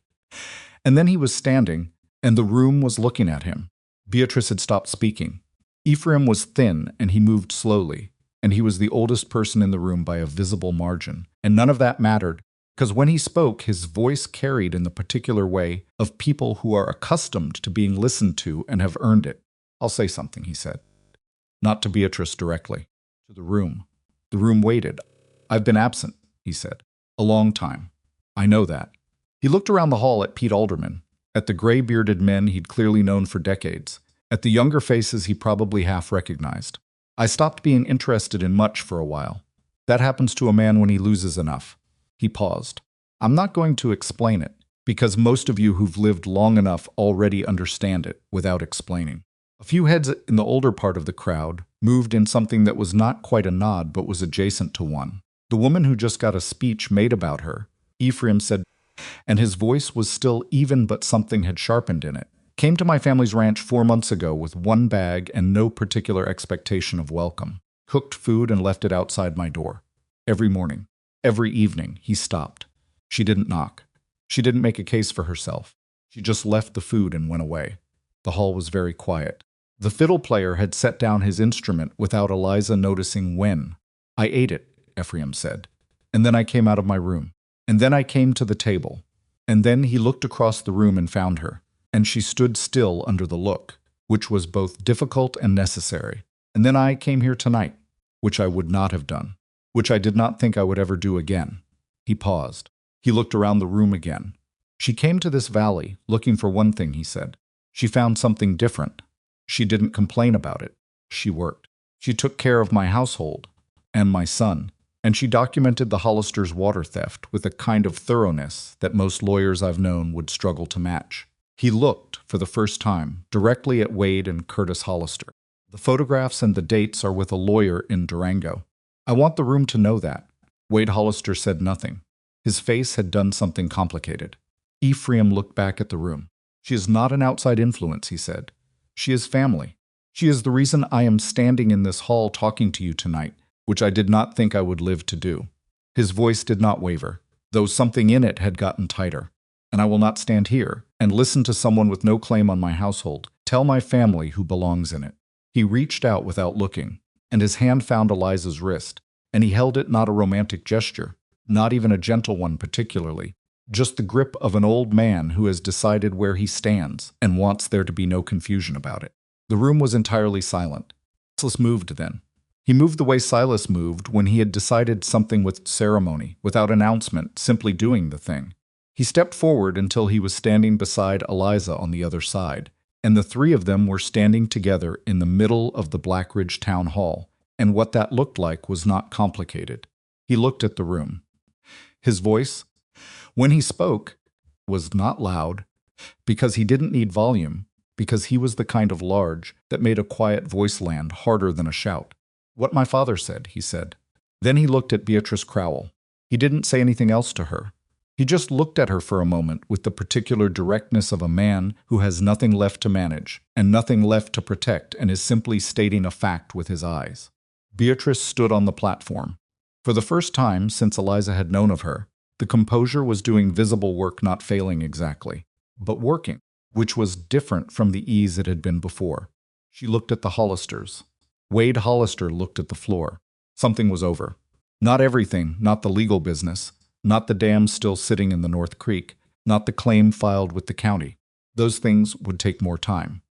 Speaker 1: And then he was standing, and the room was looking at him. Beatrice had stopped speaking. Ephraim was thin, and he moved slowly, and he was the oldest person in the room by a visible margin. And none of that mattered, because when he spoke, his voice carried in the particular way of people who are accustomed to being listened to and have earned it. "I'll say something," he said. Not to Beatrice directly. To the room. The room waited. "I've been absent," he said. "A long time. I know that." He looked around the hall at Pete Alderman, at the gray-bearded men he'd clearly known for decades, at the younger faces he probably half recognized. "I stopped being interested in much for a while. That happens to a man when he loses enough." He paused. "I'm not going to explain it, because most of you who've lived long enough already understand it without explaining." A few heads in the older part of the crowd moved in something that was not quite a nod but was adjacent to one. The woman who just got a speech made about her, Ephraim said, and his voice was still even but something had sharpened in it, "Came to my family's ranch 4 months ago with one bag and no particular expectation of welcome. Cooked food and left it outside my door. Every morning. Every evening." He stopped. She didn't knock. She didn't make a case for herself. She just left the food and went away. The hall was very quiet. The fiddle player had set down his instrument without Eliza noticing when. "I ate it," Ephraim said. "And then I came out of my room. And then I came to the table. And then he looked across the room and found her. And she stood still under the look, which was both difficult and necessary. And then I came here tonight, which I would not have done, which I did not think I would ever do again." He paused. He looked around the room again. "She came to this valley looking for one thing," he said. "She found something different. She didn't complain about it. She worked. She took care of my household and my son, and she documented the Hollisters' water theft with a kind of thoroughness that most lawyers I've known would struggle to match." He looked, for the first time, directly at Wade and Curtis Hollister. "The photographs and the dates are with a lawyer in Durango. I want the room to know that." Wade Hollister said nothing. His face had done something complicated. Ephraim looked back at the room. "She is not an outside influence," he said. "She is family. She is the reason I am standing in this hall talking to you tonight, which I did not think I would live to do." His voice did not waver, though something in it had gotten tighter. "And I will not stand here and listen to someone with no claim on my household tell my family who belongs in it." He reached out without looking, and his hand found Eliza's wrist, and he held it not a romantic gesture, not even a gentle one particularly, just the grip of an old man who has decided where he stands and wants there to be no confusion about it. The room was entirely silent. Silas moved then. He moved the way Silas moved when he had decided something with ceremony, without announcement, simply doing the thing. He stepped forward until he was standing beside Eliza on the other side, and the three of them were standing together in the middle of the Blackridge Town Hall, and what that looked like was not complicated. He looked at the room. His voice, when he spoke, was not loud, because he didn't need volume, because he was the kind of large that made a quiet voice land harder than a shout. "What my father said," he said. Then he looked at Beatrice Crowell. He didn't say anything else to her. He just looked at her for a moment with the particular directness of a man who has nothing left to manage and nothing left to protect and is simply stating a fact with his eyes. Beatrice stood on the platform. For the first time since Eliza had known of her, the composure was doing visible work, not failing exactly, but working, which was different from the ease it had been before. She looked at the Hollisters. Wade Hollister looked at the floor. Something was over. Not everything, not the legal business, not the dam still sitting in the North Creek, not the claim filed with the county. Those things would take more time.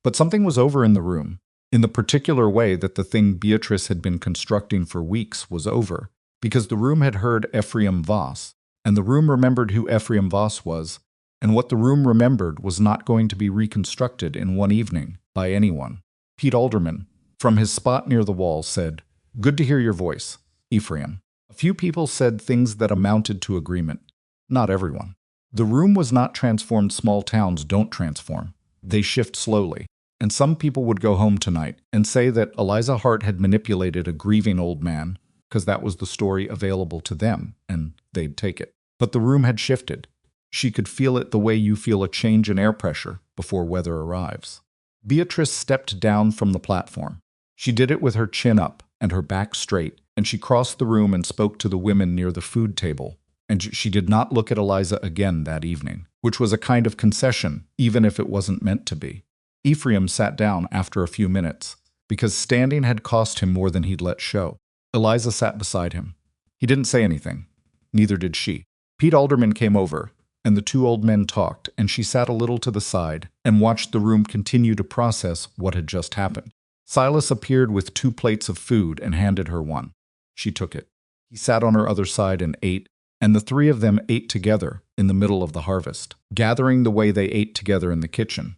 Speaker 1: But something was over in the room, in the particular way that the thing Beatrice had been constructing for weeks was over, because the room had heard Ephraim Voss, and the room remembered who Ephraim Voss was, and what the room remembered was not going to be reconstructed in one evening by anyone. Pete Alderman, from his spot near the wall, said, "Good to hear your voice, Ephraim." A few people said things that amounted to agreement. Not everyone. The room was not transformed. Small towns don't transform. They shift slowly. And some people would go home tonight and say that Eliza Hart had manipulated a grieving old man because that was the story available to them, and they'd take it. But the room had shifted. She could feel it the way you feel a change in air pressure before weather arrives. Beatrice stepped down from the platform. She did it with her chin up and her back straight, and she crossed the room and spoke to the women near the food table. And she did not look at Eliza again that evening, which was a kind of concession, even if it wasn't meant to be. Ephraim sat down after a few minutes, because standing had cost him more than he'd let show. Eliza sat beside him. He didn't say anything. Neither did she. Pete Alderman came over, and the two old men talked, and she sat a little to the side and watched the room continue to process what had just happened. Silas appeared with 2 plates of food and handed her one. She took it. He sat on her other side and ate, and the 3 of them ate together in the middle of the harvest, gathering the way they ate together in the kitchen.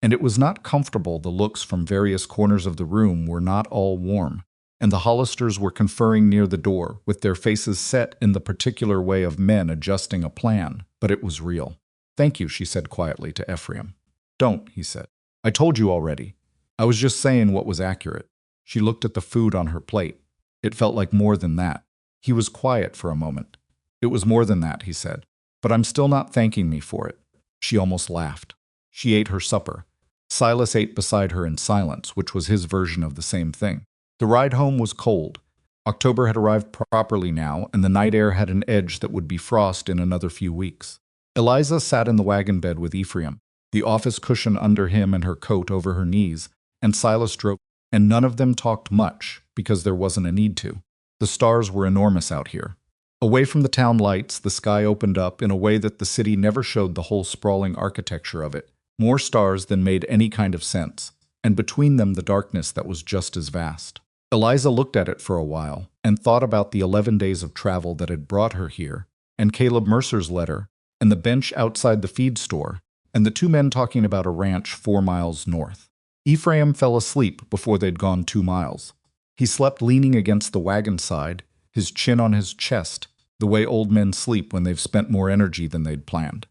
Speaker 1: And it was not comfortable. The looks from various corners of the room were not all warm, and the Hollisters were conferring near the door, with their faces set in the particular way of men adjusting a plan, but it was real. "Thank you," she said quietly to Ephraim. "Don't," he said. "I told you already. I was just saying what was accurate." She looked at the food on her plate. It felt like more than that. He was quiet for a moment. "It was more than that," he said. "But I'm still not thanking me for it." She almost laughed. She ate her supper. Silas ate beside her in silence, which was his version of the same thing. The ride home was cold. October had arrived properly now, and the night air had an edge that would be frost in another few weeks. Eliza sat in the wagon bed with Ephraim, the office cushion under him and her coat over her knees, and Silas drove, and none of them talked much, because there wasn't a need to. The stars were enormous out here. Away from the town lights, the sky opened up in a way that the city never showed the whole sprawling architecture of it. More stars than made any kind of sense, and between them the darkness that was just as vast. Eliza looked at it for a while, and thought about the 11 days of travel that had brought her here, and Caleb Mercer's letter, and the bench outside the feed store, and the 2 men talking about a ranch 4 miles north. Ephraim fell asleep before they'd gone 2 miles. He slept leaning against the wagon side, his chin on his chest, the way old men sleep when they've spent more energy than they'd planned.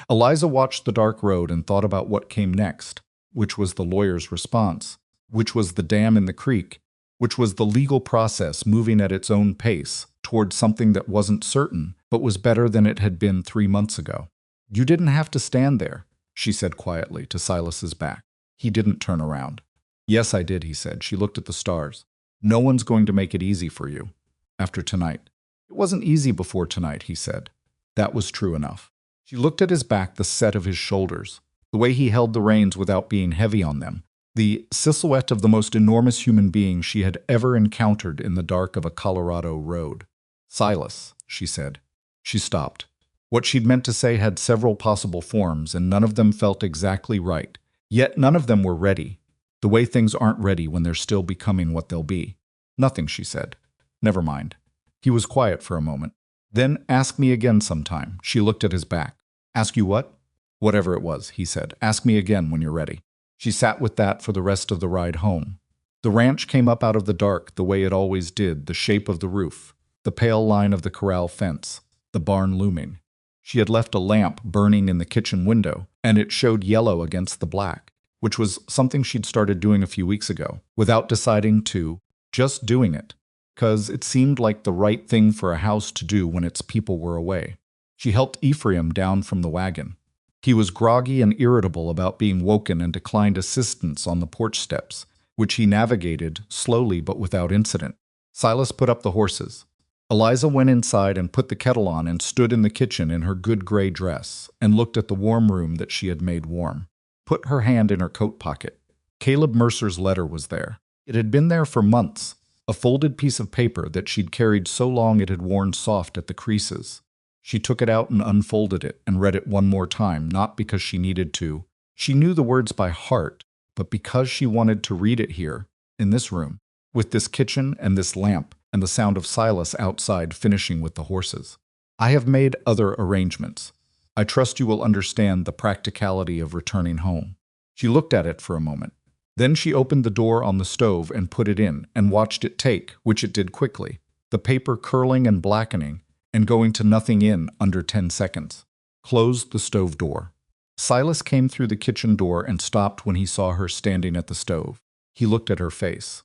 Speaker 1: Eliza watched the dark road and thought about what came next, which was the lawyer's response, which was the dam in the creek, which was the legal process moving at its own pace toward something that wasn't certain, but was better than it had been 3 months ago. "You didn't have to stand there," she said quietly to Silas's back. He didn't turn around. "Yes, I did," he said. She looked at the stars. "No one's going to make it easy for you after tonight." "It wasn't easy before tonight," he said. That was true enough. She looked at his back, the set of his shoulders, the way he held the reins without being heavy on them, the silhouette of the most enormous human being she had ever encountered in the dark of a Colorado road. "Silas," she said. She stopped. What she'd meant to say had several possible forms, and none of them felt exactly right. Yet none of them were ready, the way things aren't ready when they're still becoming what they'll be. "Nothing," she said. "Never mind." He was quiet for a moment. "Then ask me again sometime." She looked at his back. "Ask you what?" "Whatever it was," he said. "Ask me again when you're ready." She sat with that for the rest of the ride home. The ranch came up out of the dark the way it always did, the shape of the roof, the pale line of the corral fence, the barn looming. She had left a lamp burning in the kitchen window, and it showed yellow against the black, which was something she'd started doing a few weeks ago, without deciding to, just doing it, because it seemed like the right thing for a house to do when its people were away. She helped Ephraim down from the wagon. He was groggy and irritable about being woken and declined assistance on the porch steps, which he navigated slowly but without incident. Silas put up the horses. Eliza went inside and put the kettle on and stood in the kitchen in her good gray dress and looked at the warm room that she had made warm. Put her hand in her coat pocket. Caleb Mercer's letter was there. It had been there for months, a folded piece of paper that she'd carried so long it had worn soft at the creases. She took it out and unfolded it and read it one more time, not because she needed to. She knew the words by heart, but because she wanted to read it here, in this room, with this kitchen and this lamp and the sound of Silas outside finishing with the horses. I have made other arrangements. I trust you will understand the practicality of returning home. She looked at it for a moment. Then she opened the door on the stove and put it in and watched it take, which it did quickly, the paper curling and blackening and going to nothing in under 10 seconds. Closed the stove door. Silas came through the kitchen door and stopped when he saw her standing at the stove. He looked at her face,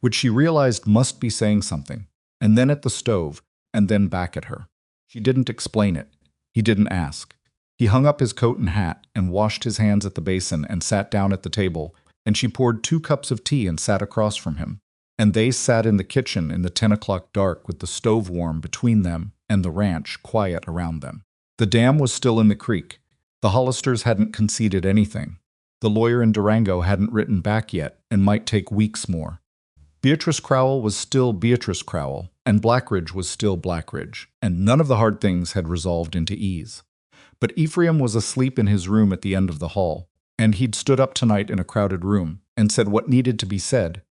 Speaker 1: which she realized must be saying something, and then at the stove, and then back at her. She didn't explain it. He didn't ask. He hung up his coat and hat and washed his hands at the basin and sat down at the table, and she poured 2 cups of tea and sat across from him. And they sat in the kitchen in the 10 o'clock dark with the stove warm between them and the ranch quiet around them. The dam was still in the creek. The Hollisters hadn't conceded anything. The lawyer in Durango hadn't written back yet and might take weeks more. Beatrice Crowell was still Beatrice Crowell, and Blackridge was still Blackridge, and none of the hard things had resolved into ease. But Ephraim was asleep in his room at the end of the hall, and he'd stood up tonight in a crowded room and said what needed to be said,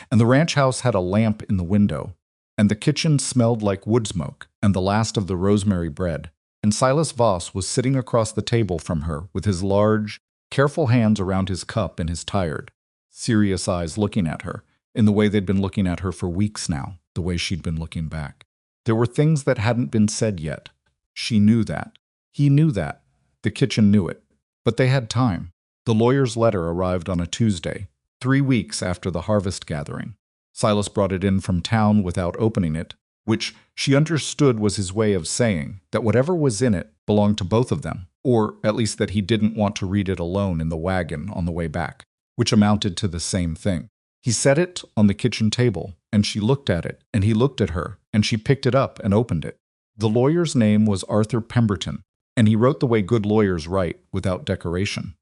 Speaker 1: and the ranch house had a lamp in the window, and the kitchen smelled like wood smoke and the last of the rosemary bread, and Silas Voss was sitting across the table from her with his large, careful hands around his cup and his tired, serious eyes looking at her, in the way they'd been looking at her for weeks now, the way she'd been looking back. There were things that hadn't been said yet. She knew that. He knew that. The kitchen knew it. But they had time. The lawyer's letter arrived on a Tuesday, 3 weeks after the harvest gathering. Silas brought it in from town without opening it, which she understood was his way of saying that whatever was in it belonged to both of them, or at least that he didn't want to read it alone in the wagon on the way back, which amounted to the same thing. He set it on the kitchen table, and she looked at it, and he looked at her, and she picked it up and opened it. The lawyer's name was Arthur Pemberton, and he wrote the way good lawyers write, without decoration.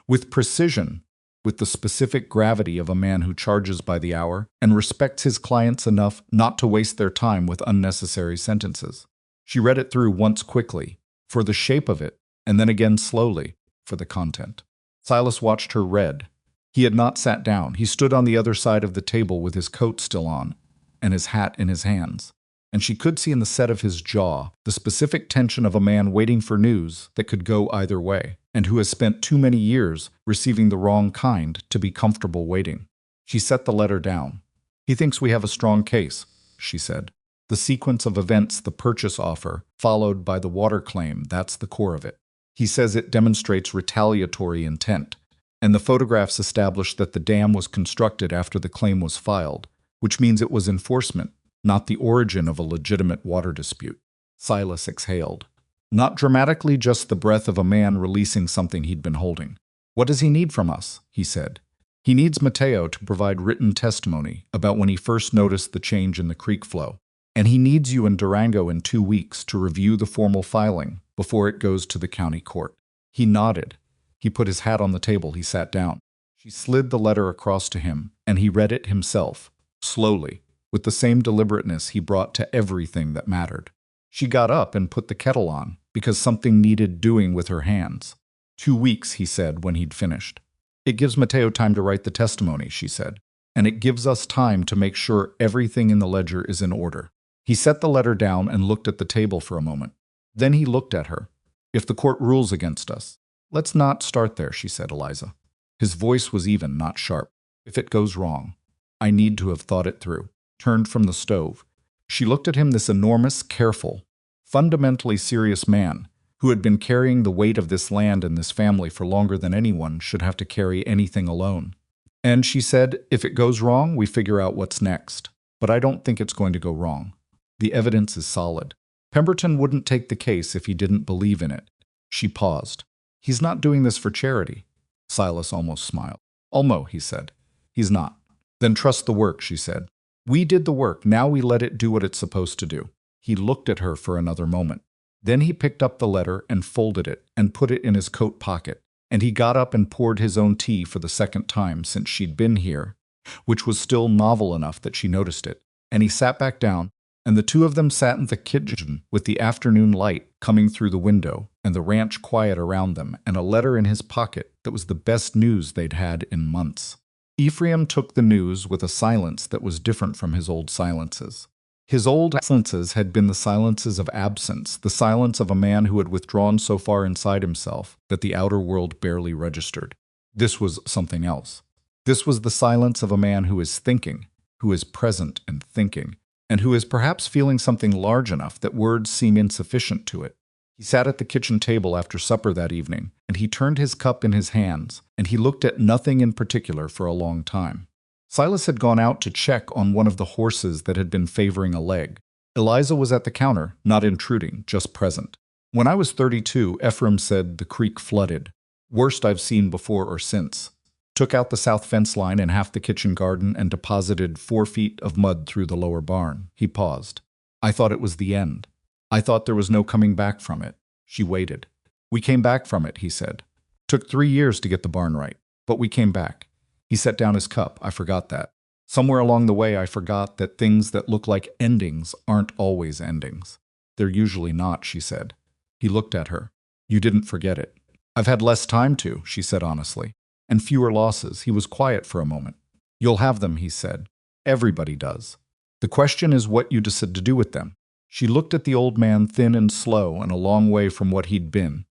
Speaker 1: With precision, with the specific gravity of a man who charges by the hour and respects his clients enough not to waste their time with unnecessary sentences. She read it through once quickly, for the shape of it, and then again slowly, for the content. Silas watched her read. He had not sat down. He stood on the other side of the table with his coat still on and his hat in his hands. And she could see in the set of his jaw the specific tension of a man waiting for news that could go either way, and who has spent too many years receiving the wrong kind to be comfortable waiting. She set the letter down. He thinks we have a strong case, she said. The sequence of events, the purchase offer, followed by the water claim, that's the core of it. He says it demonstrates retaliatory intent. And the photographs establish that the dam was constructed after the claim was filed, which means it was enforcement, not the origin of a legitimate water dispute. Silas exhaled. Not dramatically, just the breath of a man releasing something he'd been holding. What does he need from us? He said. He needs Mateo to provide written testimony about when he first noticed the change in the creek flow. And he needs you in Durango in 2 weeks to review the formal filing before it goes to the county court. He nodded. He put his hat on the table. He sat down. She slid the letter across to him, and he read it himself, slowly, with the same deliberateness he brought to everything that mattered. She got up and put the kettle on, because something needed doing with her hands. 2 weeks, he said when he'd finished. It gives Mateo time to write the testimony, she said, and it gives us time to make sure everything in the ledger is in order. He set the letter down and looked at the table for a moment. Then he looked at her. If the court rules against us, let's not start there, she said, Eliza. His voice was even, not sharp. If it goes wrong, I need to have thought it through. Turned from the stove. She looked at him, this enormous, careful, fundamentally serious man who had been carrying the weight of this land and this family for longer than anyone should have to carry anything alone. And she said, if it goes wrong, we figure out what's next. But I don't think it's going to go wrong. The evidence is solid. Pemberton wouldn't take the case if he didn't believe in it. She paused. He's not doing this for charity. Silas almost smiled. Almo, he said. He's not. Then trust the work, she said. We did the work. Now we let it do what it's supposed to do. He looked at her for another moment. Then he picked up the letter and folded it and put it in his coat pocket. And he got up and poured his own tea for the second time since she'd been here which was still novel enough that she noticed it. And he sat back down, and the two of them sat in the kitchen with the afternoon light coming through the window and the ranch quiet around them and a letter in his pocket that was the best news they'd had in months. Ephraim took the news with a silence that was different from his old silences. His old silences had been the silences of absence, the silence of a man who had withdrawn so far inside himself that the outer world barely registered. This was something else. This was the silence of a man who is thinking, who is present and thinking, and who is perhaps feeling something large enough that words seem insufficient to it. He sat at the kitchen table after supper that evening, and he turned his cup in his hands, and he looked at nothing in particular for a long time. Silas had gone out to check on one of the horses that had been favoring a leg. Eliza was at the counter, not intruding, just present. When I was 32, Ephraim said the creek flooded. Worst I've seen before or since. Took out the south fence line and half the kitchen garden and deposited 4 feet of mud through the lower barn. He paused. I thought it was the end. I thought there was no coming back from it. She waited. We came back from it, he said. Took 3 years to get the barn right, but we came back. He set down his cup. I forgot that. Somewhere along the way, I forgot that things that look like endings aren't always endings. They're usually not, she said. He looked at her. You didn't forget it. I've had less time to, she said honestly, and fewer losses. He was quiet for a moment. You'll have them, he said. Everybody does. The question is what you decide to do with them. She looked at the old man, thin and slow and a long way from what he'd been.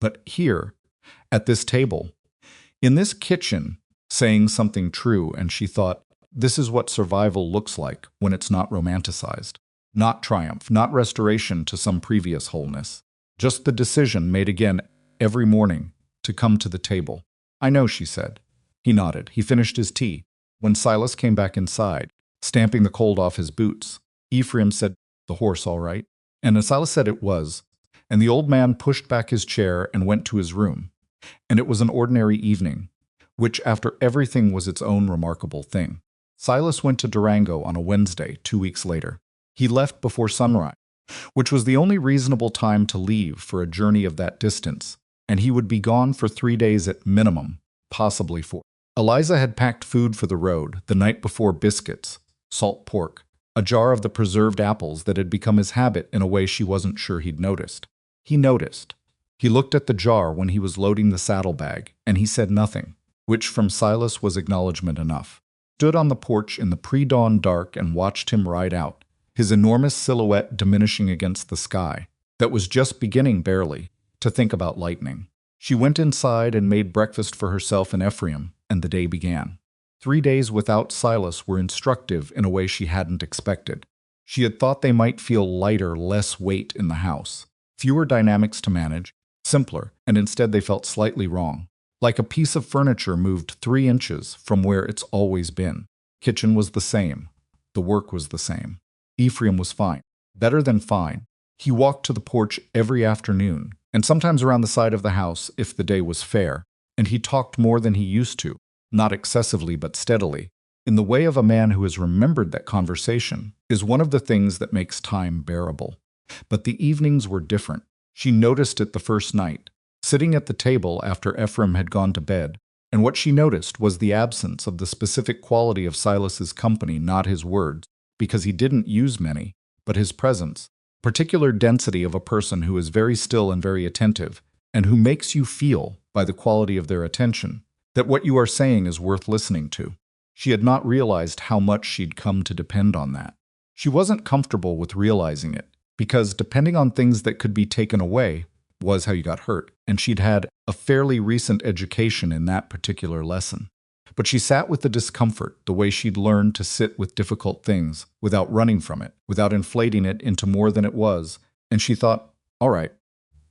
Speaker 1: But here, at this table, in this kitchen, saying something true, and she thought, this is what survival looks like when it's not romanticized. Not triumph, not restoration to some previous wholeness. Just the decision made again every morning to come to the table. I know, she said. He nodded. He finished his tea. When Silas came back inside, stamping the cold off his boots, Ephraim said, the horse all right? And as Silas said it was, and the old man pushed back his chair and went to his room. And it was an ordinary evening, which after everything was its own remarkable thing. Silas went to Durango on a Wednesday, 2 weeks later. He left before sunrise, which was the only reasonable time to leave for a journey of that distance, and he would be gone for 3 days at minimum, possibly 4. Eliza had packed food for the road, the night before biscuits, salt pork, a jar of the preserved apples that had become his habit in a way she wasn't sure he'd noticed. He noticed. He looked at the jar when he was loading the saddlebag, and he said nothing, which from Silas was acknowledgment enough. Stood on the porch in the pre-dawn dark and watched him ride out, his enormous silhouette diminishing against the sky, that was just beginning barely to think about lightning. She went inside and made breakfast for herself and Ephraim, and the day began. 3 days without Silas were instructive in a way she hadn't expected. She had thought they might feel lighter, less weight in the house, fewer dynamics to manage, simpler, and instead they felt slightly wrong. Like a piece of furniture moved 3 inches from where it's always been. Kitchen was the same. The work was the same. Ephraim was fine. Better than fine. He walked to the porch every afternoon, and sometimes around the side of the house if the day was fair, and he talked more than he used to, not excessively but steadily. In the way of a man who has remembered that conversation is one of the things that makes time bearable. But the evenings were different. She noticed it the first night, sitting at the table after Ephraim had gone to bed, and what she noticed was the absence of the specific quality of Silas's company, not his words, because he didn't use many, but his presence, particular density of a person who is very still and very attentive, and who makes you feel, by the quality of their attention, that what you are saying is worth listening to. She had not realized how much she'd come to depend on that. She wasn't comfortable with realizing it, because depending on things that could be taken away was how you got hurt, and she'd had a fairly recent education in that particular lesson. But she sat with the discomfort, the way she'd learned to sit with difficult things, without running from it, without inflating it into more than it was, and she thought, all right,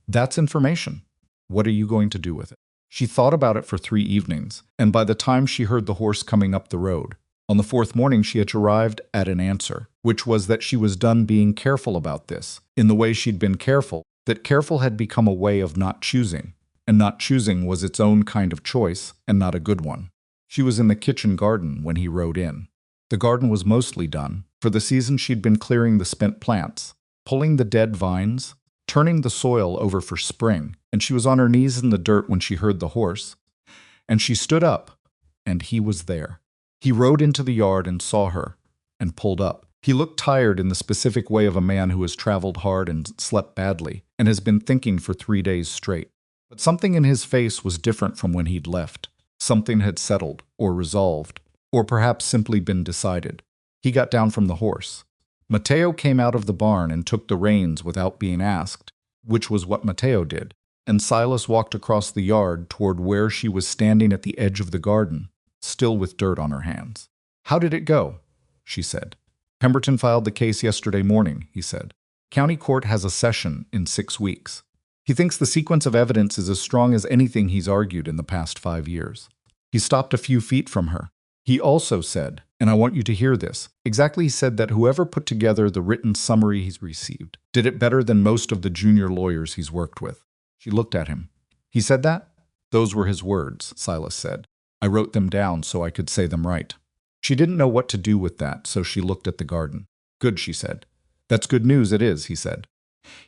Speaker 1: that's information. What are you going to do with it? She thought about it for 3 evenings, and by the time she heard the horse coming up the road, on the 4th morning she had arrived at an answer, which was that she was done being careful about this, in the way she'd been careful, that careful had become a way of not choosing, and not choosing was its own kind of choice, and not a good one. She was in the kitchen garden when he rode in. The garden was mostly done. For the season she'd been clearing the spent plants, pulling the dead vines, turning the soil over for spring, and she was on her knees in the dirt when she heard the horse. And she stood up, and he was there. He rode into the yard and saw her, and pulled up. He looked tired in the specific way of a man who has traveled hard and slept badly, and has been thinking for 3 days straight. But something in his face was different from when he'd left. Something had settled, or resolved, or perhaps simply been decided. He got down from the horse. Matteo came out of the barn and took the reins without being asked, which was what Matteo did, and Silas walked across the yard toward where she was standing at the edge of the garden, still with dirt on her hands. "How did it go?" she said. "Pemberton filed the case yesterday morning," he said. "County court has a session in 6 weeks. He thinks the sequence of evidence is as strong as anything he's argued in the past 5 years." He stopped a few feet from her. He also said, and I want you to hear this, exactly he said that whoever put together the written summary he's received did it better than most of the junior lawyers he's worked with. She looked at him. "He said that?" "Those were his words," Silas said. "I wrote them down so I could say them right." She didn't know what to do with that, so she looked at the garden. "Good," she said. "That's good news, it is," he said.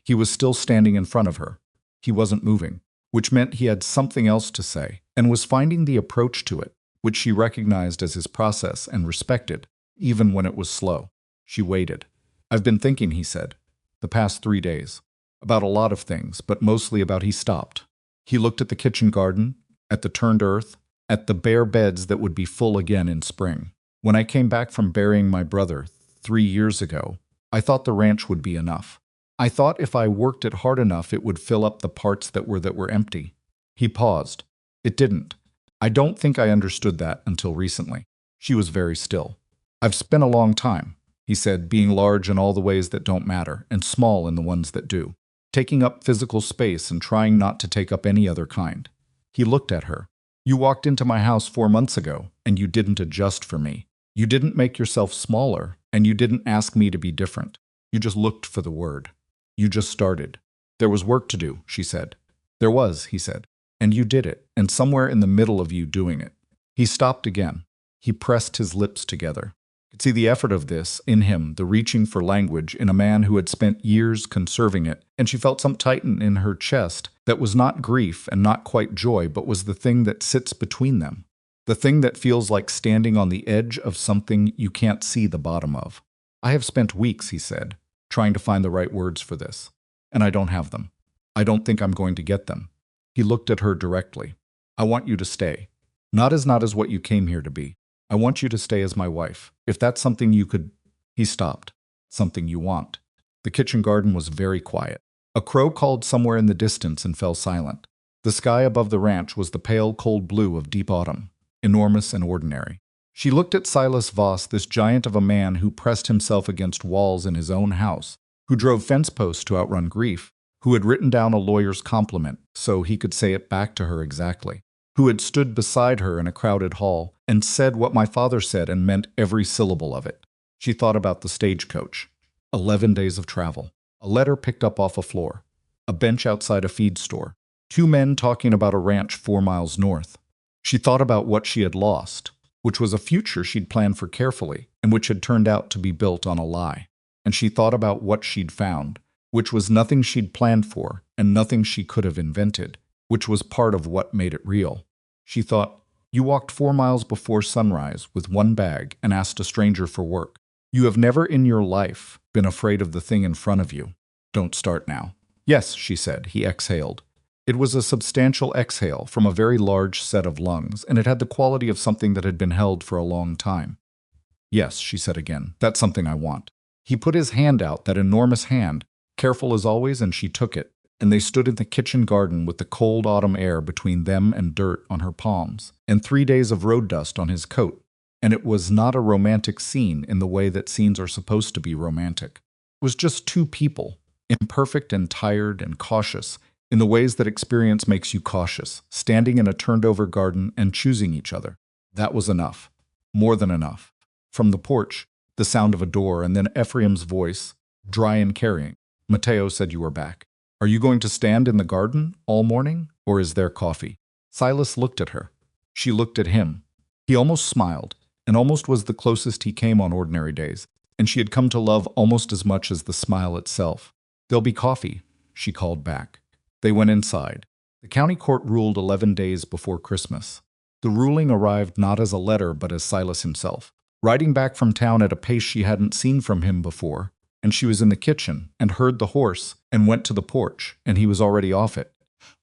Speaker 1: He was still standing in front of her. He wasn't moving, which meant he had something else to say, and was finding the approach to it, which she recognized as his process and respected, even when it was slow. She waited. "I've been thinking," he said, "the past 3 days. About a lot of things, but mostly about." He stopped. He looked at the kitchen garden, at the turned earth, at the bare beds that would be full again in spring. "When I came back from burying my brother 3 years ago, I thought the ranch would be enough. I thought if I worked it hard enough it would fill up the parts that were empty." He paused. "It didn't. I don't think I understood that until recently." She was very still. "I've spent a long time," he said, "being large in all the ways that don't matter, and small in the ones that do. Taking up physical space and trying not to take up any other kind." He looked at her. "You walked into my house 4 months ago, and you didn't adjust for me. You didn't make yourself smaller, and you didn't ask me to be different. You just looked for the word. You just started. There was work to do," she said. "There was," he said. "And you did it, and somewhere in the middle of you doing it." He stopped again. He pressed his lips together. Could see the effort of this in him, the reaching for language in a man who had spent years conserving it, and she felt some tighten in her chest that was not grief and not quite joy, but was the thing that sits between them, the thing that feels like standing on the edge of something you can't see the bottom of. "I have spent weeks," he said, "trying to find the right words for this, and I don't have them. I don't think I'm going to get them." He looked at her directly. "I want you to stay. Not as what you came here to be. I want you to stay as my wife. If that's something you could..." He stopped. "Something you want." The kitchen garden was very quiet. A crow called somewhere in the distance and fell silent. The sky above the ranch was the pale, cold blue of deep autumn, enormous and ordinary. She looked at Silas Voss, this giant of a man who pressed himself against walls in his own house, who drove fence posts to outrun grief, who had written down a lawyer's compliment so he could say it back to her exactly, who had stood beside her in a crowded hall and said what my father said and meant every syllable of it. She thought about the stagecoach. 11 days of travel. A letter picked up off a floor. A bench outside a feed store. 2 men talking about a ranch 4 miles north. She thought about what she had lost, which was a future she'd planned for carefully and which had turned out to be built on a lie. And she thought about what she'd found, which was nothing she'd planned for and nothing she could have invented, which was part of what made it real. She thought, "You walked 4 miles before sunrise with 1 bag and asked a stranger for work. You have never in your life been afraid of the thing in front of you. Don't start now." "Yes," she said. He exhaled. It was a substantial exhale from a very large set of lungs, and it had the quality of something that had been held for a long time. "Yes," she said again. "That's something I want." He put his hand out, that enormous hand, careful as always, and she took it, and they stood in the kitchen garden with the cold autumn air between them and dirt on her palms, and 3 days of road dust on his coat, and it was not a romantic scene in the way that scenes are supposed to be romantic. It was just 2 people, imperfect and tired and cautious, in the ways that experience makes you cautious, standing in a turned-over garden and choosing each other. That was enough. More than enough. From the porch, the sound of a door, and then Ephraim's voice, dry and carrying. "Matteo said you were back. Are you going to stand in the garden all morning, or is there coffee?" Silas looked at her. She looked at him. He almost smiled, and almost was the closest he came on ordinary days, and she had come to love almost as much as the smile itself. "There'll be coffee," she called back. They went inside. The county court ruled 11 days before Christmas. The ruling arrived not as a letter but as Silas himself, riding back from town at a pace she hadn't seen from him before, and she was in the kitchen and heard the horse and went to the porch, and he was already off it,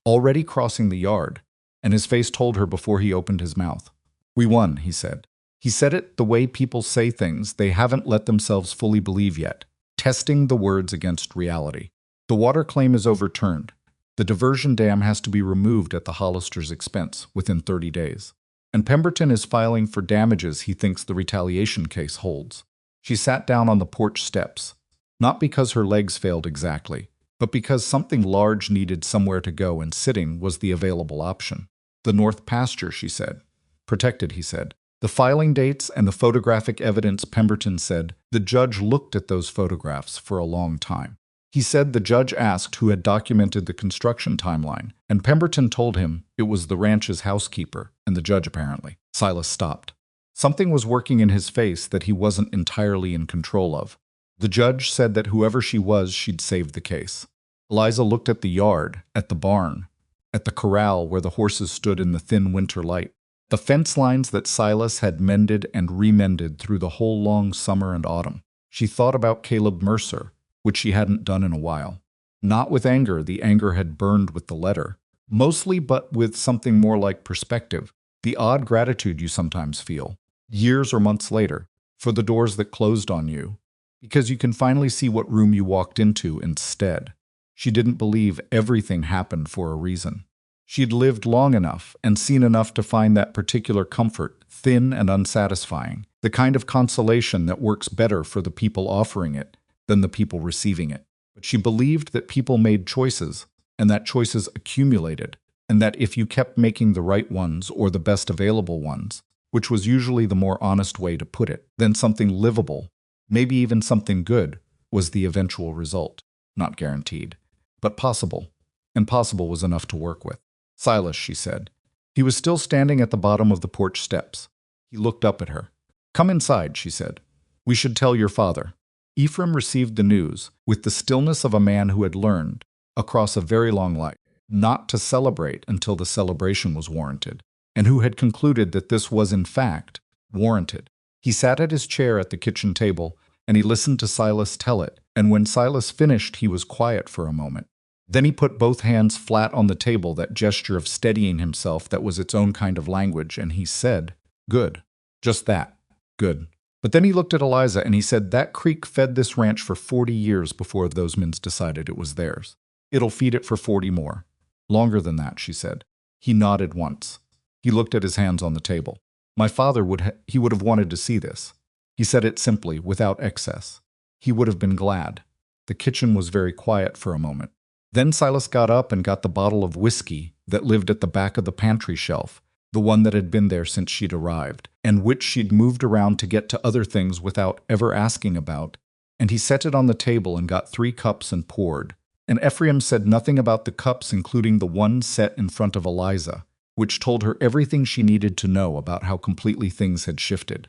Speaker 1: already crossing the yard, and his face told her before he opened his mouth. "We won," he said. He said it the way people say things they haven't let themselves fully believe yet, testing the words against reality. "The water claim is overturned. The diversion dam has to be removed at the Hollisters' expense within 30 days. And Pemberton is filing for damages he thinks the retaliation case holds." She sat down on the porch steps, not because her legs failed exactly, but because something large needed somewhere to go and sitting was the available option. "The north pasture," she said. "Protected," he said. The filing dates and the photographic evidence, Pemberton said. The judge looked at those photographs for a long time. He said the judge asked who had documented the construction timeline, and Pemberton told him it was the ranch's housekeeper, and the judge apparently. Silas stopped. Something was working in his face that he wasn't entirely in control of. The judge said that whoever she was, she'd saved the case. Eliza looked at the yard, at the barn, at the corral where the horses stood in the thin winter light, the fence lines that Silas had mended and remended through the whole long summer and autumn. She thought about Caleb Mercer, which she hadn't done in a while. Not with anger, the anger had burned with the letter. Mostly, but with something more like perspective, the odd gratitude you sometimes feel, years or months later, for the doors that closed on you, because you can finally see what room you walked into instead. She didn't believe everything happened for a reason. She'd lived long enough and seen enough to find that particular comfort thin and unsatisfying, the kind of consolation that works better for the people offering it than the people receiving it. But she believed that people made choices, and that choices accumulated, and that if you kept making the right ones or the best available ones, which was usually the more honest way to put it, then something livable, maybe even something good, was the eventual result. Not guaranteed, but possible. And possible was enough to work with. "Silas," she said. He was still standing at the bottom of the porch steps. He looked up at her. "Come inside," she said. "We should tell your father." Ephraim received the news with the stillness of a man who had learned, across a very long life, not to celebrate until the celebration was warranted, and who had concluded that this was, in fact, warranted. He sat at his chair at the kitchen table, and he listened to Silas tell it, and when Silas finished, he was quiet for a moment. Then he put both hands flat on the table, that gesture of steadying himself that was its own kind of language, and he said, "Good. Just that. Good." But then he looked at Eliza and he said, "That creek fed this ranch for 40 years before those men decided it was theirs. It'll feed it for 40 more. Longer than that," she said. He nodded once. He looked at his hands on the table. "My father would have wanted to see this." He said it simply, without excess. He would have been glad. The kitchen was very quiet for a moment. Then Silas got up and got the bottle of whiskey that lived at the back of the pantry shelf, the one that had been there since she'd arrived, and which she'd moved around to get to other things without ever asking about, and he set it on the table and got 3 cups and poured. And Ephraim said nothing about the cups, including the one set in front of Eliza, which told her everything she needed to know about how completely things had shifted.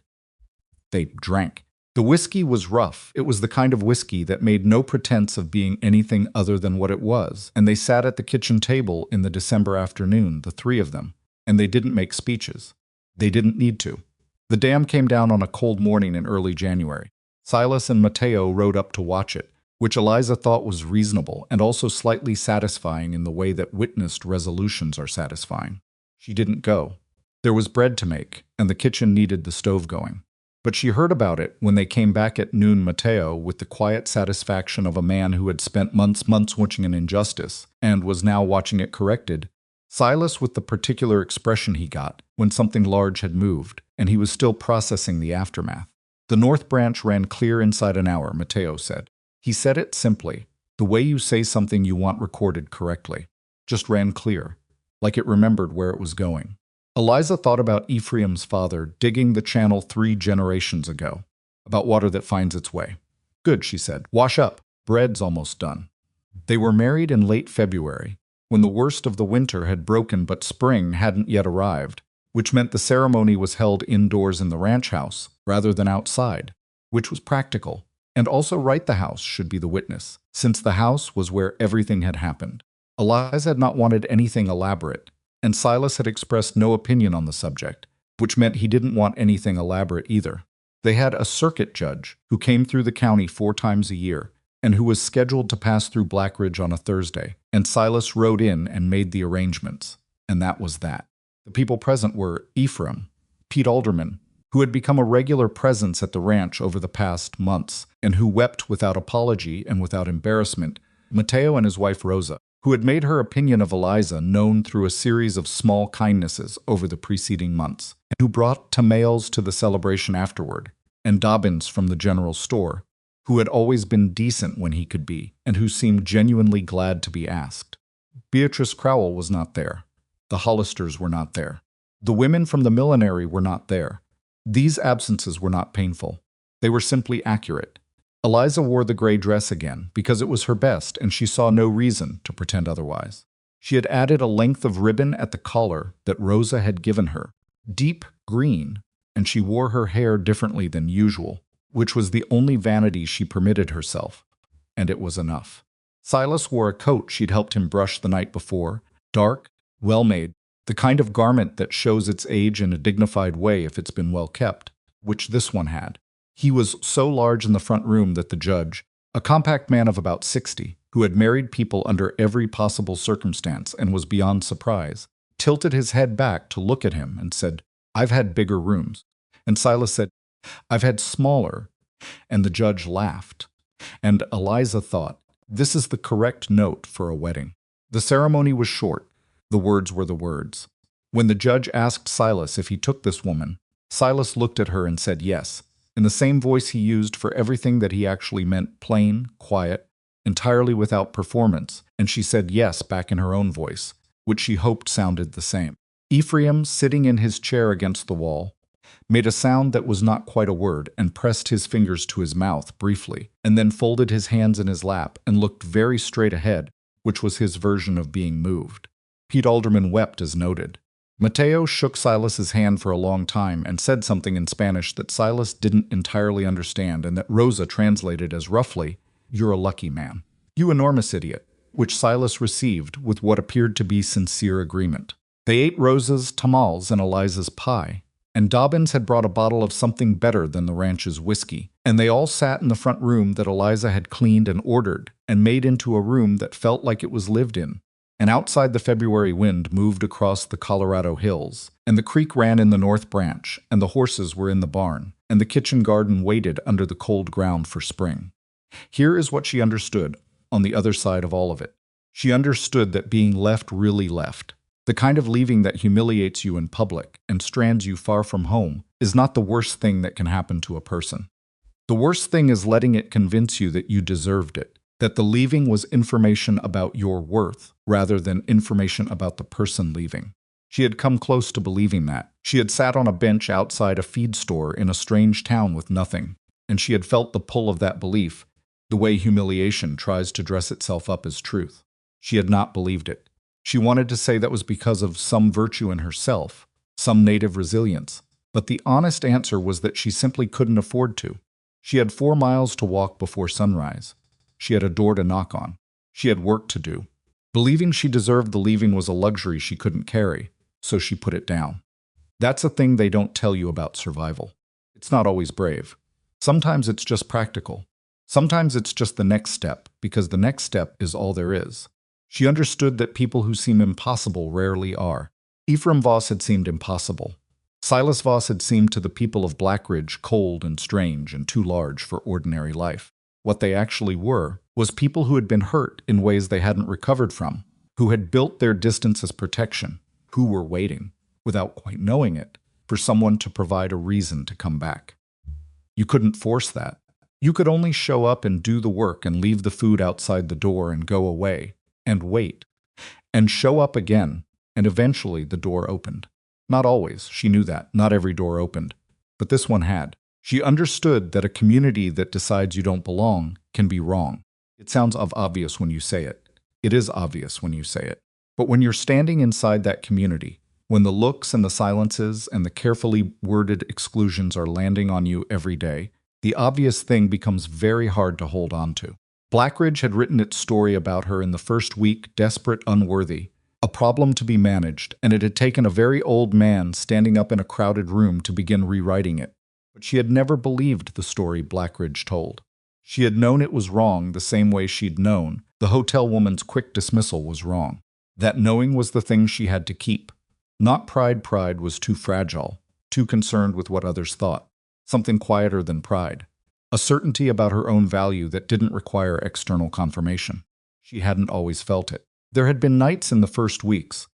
Speaker 1: They drank. The whiskey was rough. It was the kind of whiskey that made no pretense of being anything other than what it was, and they sat at the kitchen table in the December afternoon, the 3 of them, and they didn't make speeches. They didn't need to. The dam came down on a cold morning in early January. Silas and Mateo rode up to watch it, which Eliza thought was reasonable and also slightly satisfying in the way that witnessed resolutions are satisfying. She didn't go. There was bread to make, and the kitchen needed the stove going. But she heard about it when they came back at noon, Mateo, with the quiet satisfaction of a man who had spent months watching an injustice and was now watching it corrected. Silas with the particular expression he got when something large had moved, and he was still processing the aftermath. "The North Branch ran clear inside an hour," Mateo said. He said it simply, the way you say something you want recorded correctly. Just ran clear, like it remembered where it was going. Eliza thought about Ephraim's father digging the channel 3 generations ago, about water that finds its way. "Good," she said. "Wash up. Bread's almost done." They were married in late February, when the worst of the winter had broken but spring hadn't yet arrived, which meant the ceremony was held indoors in the ranch house rather than outside, which was practical, and also the house should be the witness, since the house was where everything had happened. Eliza had not wanted anything elaborate, and Silas had expressed no opinion on the subject, which meant he didn't want anything elaborate either. They had a circuit judge who came through the county 4 times a year and who was scheduled to pass through Blackridge on a Thursday, and Silas rode in and made the arrangements, and that was that. The people present were Ephraim, Pete Alderman, who had become a regular presence at the ranch over the past months, and who wept without apology and without embarrassment, Mateo and his wife Rosa, who had made her opinion of Eliza known through a series of small kindnesses over the preceding months, and who brought tamales to the celebration afterward, and Dobbins from the general store, who had always been decent when he could be, and who seemed genuinely glad to be asked. Beatrice Crowell was not there. The Hollisters were not there. The women from the millinery were not there. These absences were not painful. They were simply accurate. Eliza wore the gray dress again because it was her best and she saw no reason to pretend otherwise. She had added a length of ribbon at the collar that Rosa had given her, deep green, and she wore her hair differently than usual, which was the only vanity she permitted herself, and it was enough. Silas wore a coat she'd helped him brush the night before, dark, well-made, the kind of garment that shows its age in a dignified way if it's been well kept, which this one had. He was so large in the front room that the judge, a compact man of about 60, who had married people under every possible circumstance and was beyond surprise, tilted his head back to look at him and said, "I've had bigger rooms." And Silas said, "I've had smaller." And the judge laughed. And Eliza thought, this is the correct note for a wedding. The ceremony was short. The words were the words. When the judge asked Silas if he took this woman, Silas looked at her and said yes, in the same voice he used for everything that he actually meant, plain, quiet, entirely without performance, and she said yes back in her own voice, which she hoped sounded the same. Ephraim, sitting in his chair against the wall, made a sound that was not quite a word and pressed his fingers to his mouth briefly, and then folded his hands in his lap and looked very straight ahead, which was his version of being moved. Pete Alderman wept as noted. Mateo shook Silas's hand for a long time and said something in Spanish that Silas didn't entirely understand and that Rosa translated as roughly, "You're a lucky man. You enormous idiot," which Silas received with what appeared to be sincere agreement. They ate Rosa's tamales and Eliza's pie, and Dobbins had brought a bottle of something better than the ranch's whiskey, and they all sat in the front room that Eliza had cleaned and ordered and made into a room that felt like it was lived in. And outside the February wind moved across the Colorado hills, and the creek ran in the north branch, and the horses were in the barn, and the kitchen garden waited under the cold ground for spring. Here is what she understood on the other side of all of it. She understood that being left really left, the kind of leaving that humiliates you in public and strands you far from home, is not the worst thing that can happen to a person. The worst thing is letting it convince you that you deserved it, that the leaving was information about your worth rather than information about the person leaving. She had come close to believing that. She had sat on a bench outside a feed store in a strange town with nothing, and she had felt the pull of that belief, the way humiliation tries to dress itself up as truth. She had not believed it. She wanted to say that was because of some virtue in herself, some native resilience, but the honest answer was that she simply couldn't afford to. She had 4 miles to walk before sunrise. She had a door to knock on. She had work to do. Believing she deserved the leaving was a luxury she couldn't carry, so she put it down. That's a thing they don't tell you about survival. It's not always brave. Sometimes it's just practical. Sometimes it's just the next step, because the next step is all there is. She understood that people who seem impossible rarely are. Ephraim Voss had seemed impossible. Silas Voss had seemed to the people of Blackridge cold and strange and too large for ordinary life. What they actually were was people who had been hurt in ways they hadn't recovered from, who had built their distance as protection, who were waiting, without quite knowing it, for someone to provide a reason to come back. You couldn't force that. You could only show up and do the work and leave the food outside the door and go away, and wait, and show up again, and eventually the door opened. Not always, she knew that, not every door opened, but this one had. She understood that a community that decides you don't belong can be wrong. It sounds obvious when you say it. It is obvious when you say it. But when you're standing inside that community, when the looks and the silences and the carefully worded exclusions are landing on you every day, the obvious thing becomes very hard to hold on to. Blackridge had written its story about her in the first week, desperate, unworthy, A problem to be managed, and it had taken a very old man standing up in a crowded room to begin rewriting it. But she had never believed the story Blackridge told. She had known it was wrong the same way she'd known the hotel woman's quick dismissal was wrong. That knowing was the thing she had to keep. Not pride. Pride was too fragile, too concerned with what others thought. Something quieter than pride. A certainty about her own value that didn't require external confirmation. She hadn't always felt it. There had been nights in the first weeks,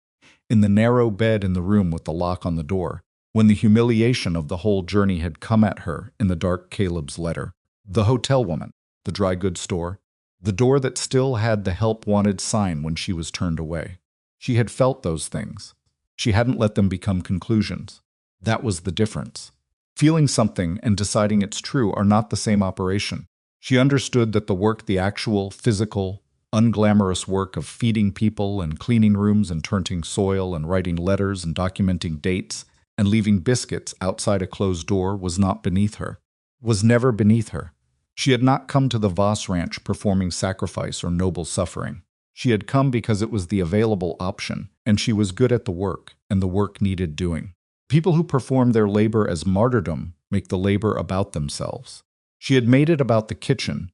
Speaker 1: in the narrow bed in the room with the lock on the door, when the humiliation of the whole journey had come at her in the dark Caleb's letter. The hotel woman, the dry goods store, the door that still had the help wanted sign when she was turned away. She had felt those things. She hadn't let them become conclusions. That was the difference. Feeling something and deciding it's true are not the same operation. She understood that the actual, physical, unglamorous work of feeding people and cleaning rooms and turning soil and writing letters and documenting dates and leaving biscuits outside a closed door was not beneath her, was never beneath her. She had not come to the Voss ranch performing sacrifice or noble suffering. She had come because it was the available option, and she was good at the work, and the work needed doing. People who perform their labor as martyrdom make the labor about themselves. She had made it about the kitchen,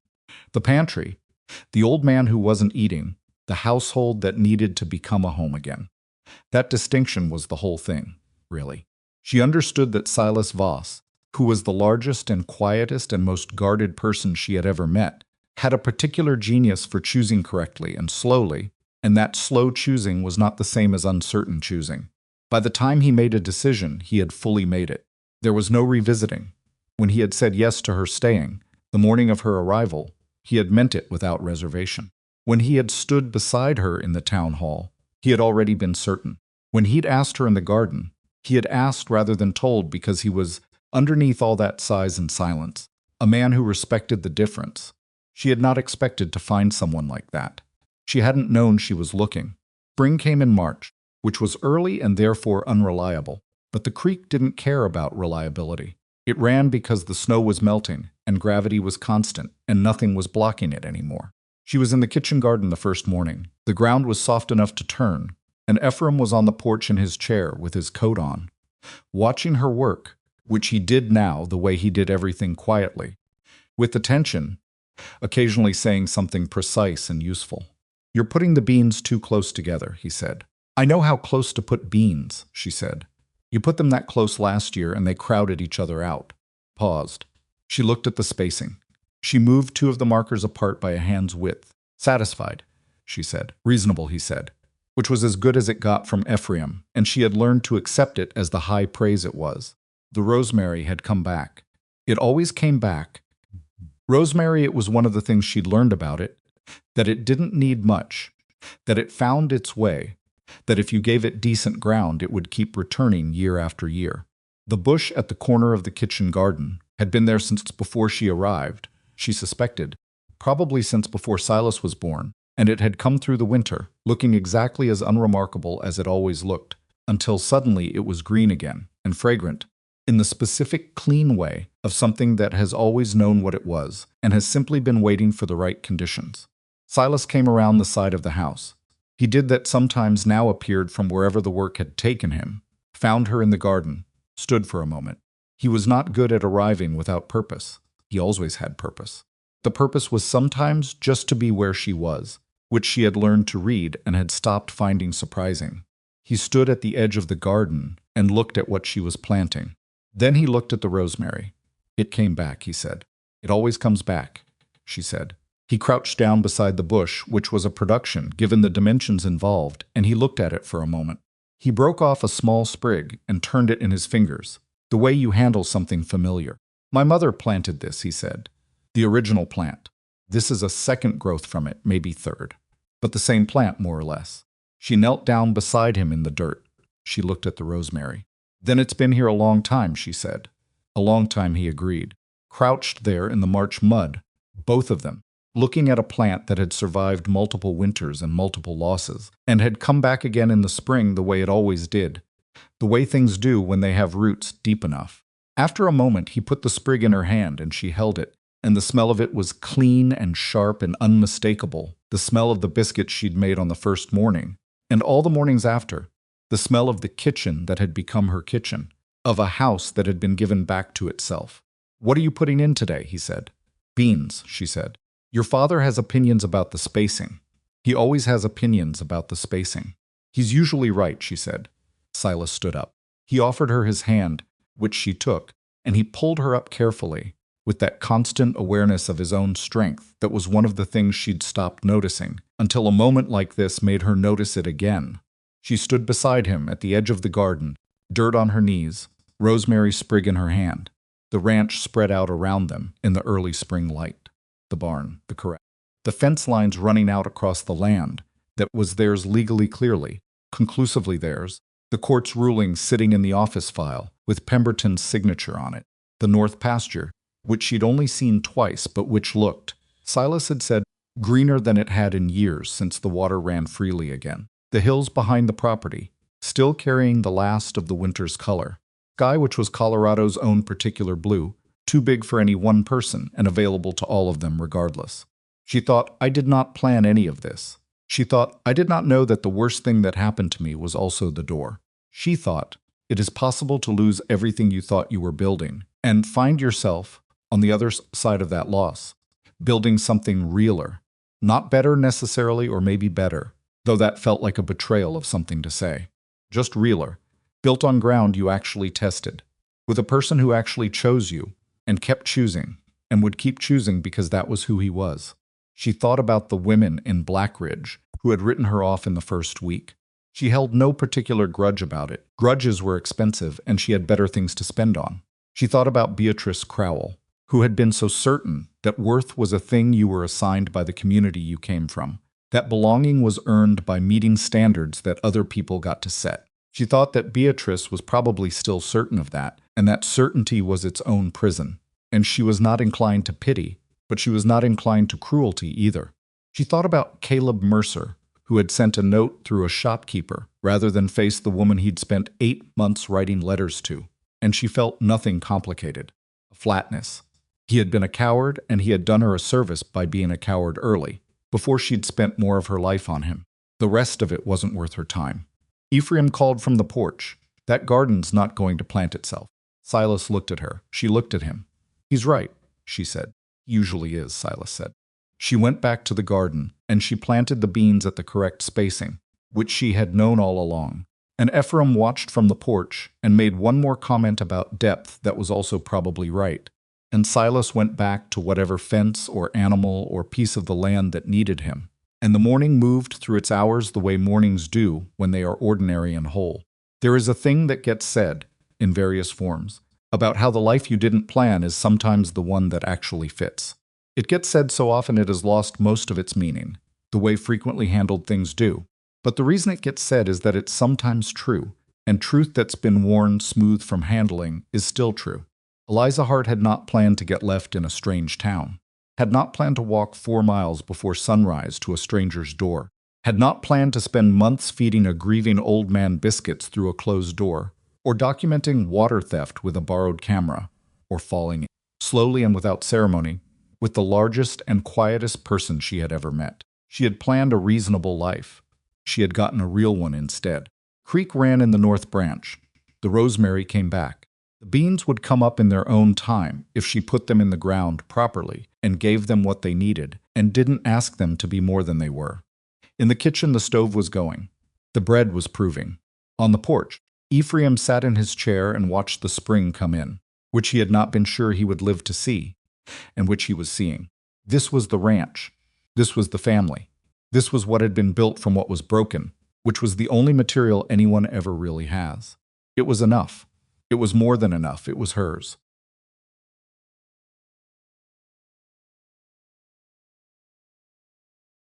Speaker 1: the pantry, the old man who wasn't eating, the household that needed to become a home again. That distinction was the whole thing, really. She understood that Silas Voss, who was the largest and quietest and most guarded person she had ever met, had a particular genius for choosing correctly and slowly, and that slow choosing was not the same as uncertain choosing. By the time he made a decision, he had fully made it. There was no revisiting. When he had said yes to her staying, the morning of her arrival, he had meant it without reservation. When he had stood beside her in the town hall, he had already been certain. When he'd asked her in the garden, he had asked rather than told because he was, underneath all that sighs and silence, a man who respected the difference. She had not expected to find someone like that. She hadn't known she was looking. Spring came in March, which was early and therefore unreliable, but the creek didn't care about reliability. It ran because the snow was melting, and gravity was constant, and nothing was blocking it anymore. She was in the kitchen garden the first morning. The ground was soft enough to turn, and Ephraim was on the porch in his chair with his coat on, watching her work, which he did now the way he did everything quietly, with attention, occasionally saying something precise and useful. "You're putting the beans too close together," he said. "I know how close to put beans," she said. "You put them that close last year and they crowded each other out." Paused. She looked at the spacing. She moved two of the markers apart by a hand's width. "Satisfied," she said. "Reasonable," he said, which was as good as it got from Ephraim, and she had learned to accept it as the high praise it was. The rosemary had come back. It always came back. Rosemary, it was one of the things she'd learned about it, that it didn't need much, that it found its way, that if you gave it decent ground, it would keep returning year after year. The bush at the corner of the kitchen garden had been there since before she arrived, she suspected, probably since before Silas was born, and it had come through the winter, looking exactly as unremarkable as it always looked, until suddenly it was green again, and fragrant, in the specific, clean way of something that has always known what it was, and has simply been waiting for the right conditions. Silas came around the side of the house. He did that sometimes now appeared from wherever the work had taken him, found her in the garden, stood for a moment. He was not good at arriving without purpose. He always had purpose. The purpose was sometimes just to be where she was, which she had learned to read and had stopped finding surprising. He stood at the edge of the garden and looked at what she was planting. Then he looked at the rosemary. "It came back," he said. "It always comes back," she said. He crouched down beside the bush, which was a production, given the dimensions involved, and he looked at it for a moment. He broke off a small sprig and turned it in his fingers, the way you handle something familiar. "My mother planted this," he said. "The original plant. This is a second growth from it, maybe third. But the same plant, more or less." She knelt down beside him in the dirt. She looked at the rosemary. "Then it's been here a long time," she said. "A long time," he agreed. Crouched there in the March mud, both of them, looking at a plant that had survived multiple winters and multiple losses, and had come back again in the spring the way it always did, the way things do when they have roots deep enough. After a moment, he put the sprig in her hand, and she held it, and the smell of it was clean and sharp and unmistakable, the smell of the biscuits she'd made on the first morning, And all the mornings after, the smell of the kitchen that had become her kitchen, of a house that had been given back to itself. "What are you putting in today?" he said. "Beans," she said. "Your father has opinions about the spacing. He always has opinions about the spacing." "He's usually right," she said. Silas stood up. He offered her his hand, which she took, and he pulled her up carefully, with that constant awareness of his own strength that was one of the things she'd stopped noticing, until a moment like this made her notice it again. She stood beside him at the edge of the garden, dirt on her knees, rosemary sprig in her hand. The ranch spread out around them in the early spring light. The barn, the corral, the fence lines running out across the land that was theirs legally clearly, conclusively theirs, the court's ruling sitting in the office file with Pemberton's signature on it, the north pasture, which she'd only seen twice but which looked, Silas had said, greener than it had in years since the water ran freely again. The hills behind the property, still carrying the last of the winter's color. Sky which was Colorado's own particular blue, too big for any one person and available to all of them regardless. She thought, "I did not plan any of this." She thought, "I did not know that the worst thing that happened to me was also the door." She thought, "It is possible to lose everything you thought you were building and find yourself, on the other side of that loss, building something realer. Not better necessarily, or maybe better, though that felt like a betrayal of something to say. Just realer, built on ground you actually tested, with a person who actually chose you and kept choosing, and would keep choosing because that was who he was." She thought about the women in Blackridge who had written her off in the first week. She held no particular grudge about it. Grudges were expensive, and she had better things to spend on. She thought about Beatrice Crowell, who had been so certain that worth was a thing you were assigned by the community you came from, that belonging was earned by meeting standards that other people got to set. She thought that Beatrice was probably still certain of that, and that certainty was its own prison. And she was not inclined to pity, but she was not inclined to cruelty either. She thought about Caleb Mercer, who had sent a note through a shopkeeper rather than face the woman he'd spent 8 months writing letters to, and she felt nothing complicated. A flatness. He had been a coward, and he had done her a service by being a coward early, before she'd spent more of her life on him. The rest of it wasn't worth her time. Ephraim called from the porch, "That garden's not going to plant itself." Silas looked at her. She looked at him. "He's right," she said. "Usually is," Silas said. She went back to the garden, and she planted the beans at the correct spacing, which she had known all along. And Ephraim watched from the porch and made one more comment about depth that was also probably right. And Silas went back to whatever fence or animal or piece of the land that needed him. And the morning moved through its hours the way mornings do when they are ordinary and whole. There is a thing that gets said, in various forms, about how the life you didn't plan is sometimes the one that actually fits. It gets said so often it has lost most of its meaning, the way frequently handled things do. But the reason it gets said is that it's sometimes true, and truth that's been worn smooth from handling is still true. Eliza Hart had not planned to get left in a strange town, had not planned to walk 4 miles before sunrise to a stranger's door, had not planned to spend months feeding a grieving old man biscuits through a closed door, or documenting water theft with a borrowed camera, or falling in, slowly and without ceremony, with the largest and quietest person she had ever met. She had planned a reasonable life. She had gotten a real one instead. Creek ran in the north branch. The rosemary came back. The beans would come up in their own time if she put them in the ground properly and gave them what they needed and didn't ask them to be more than they were. In the kitchen, the stove was going. The bread was proving. On the porch, Ephraim sat in his chair and watched the spring come in, which he had not been sure he would live to see, and which he was seeing. This was the ranch. This was the family. This was what had been built from what was broken, which was the only material anyone ever really has. It was enough. It was more than enough. It was hers.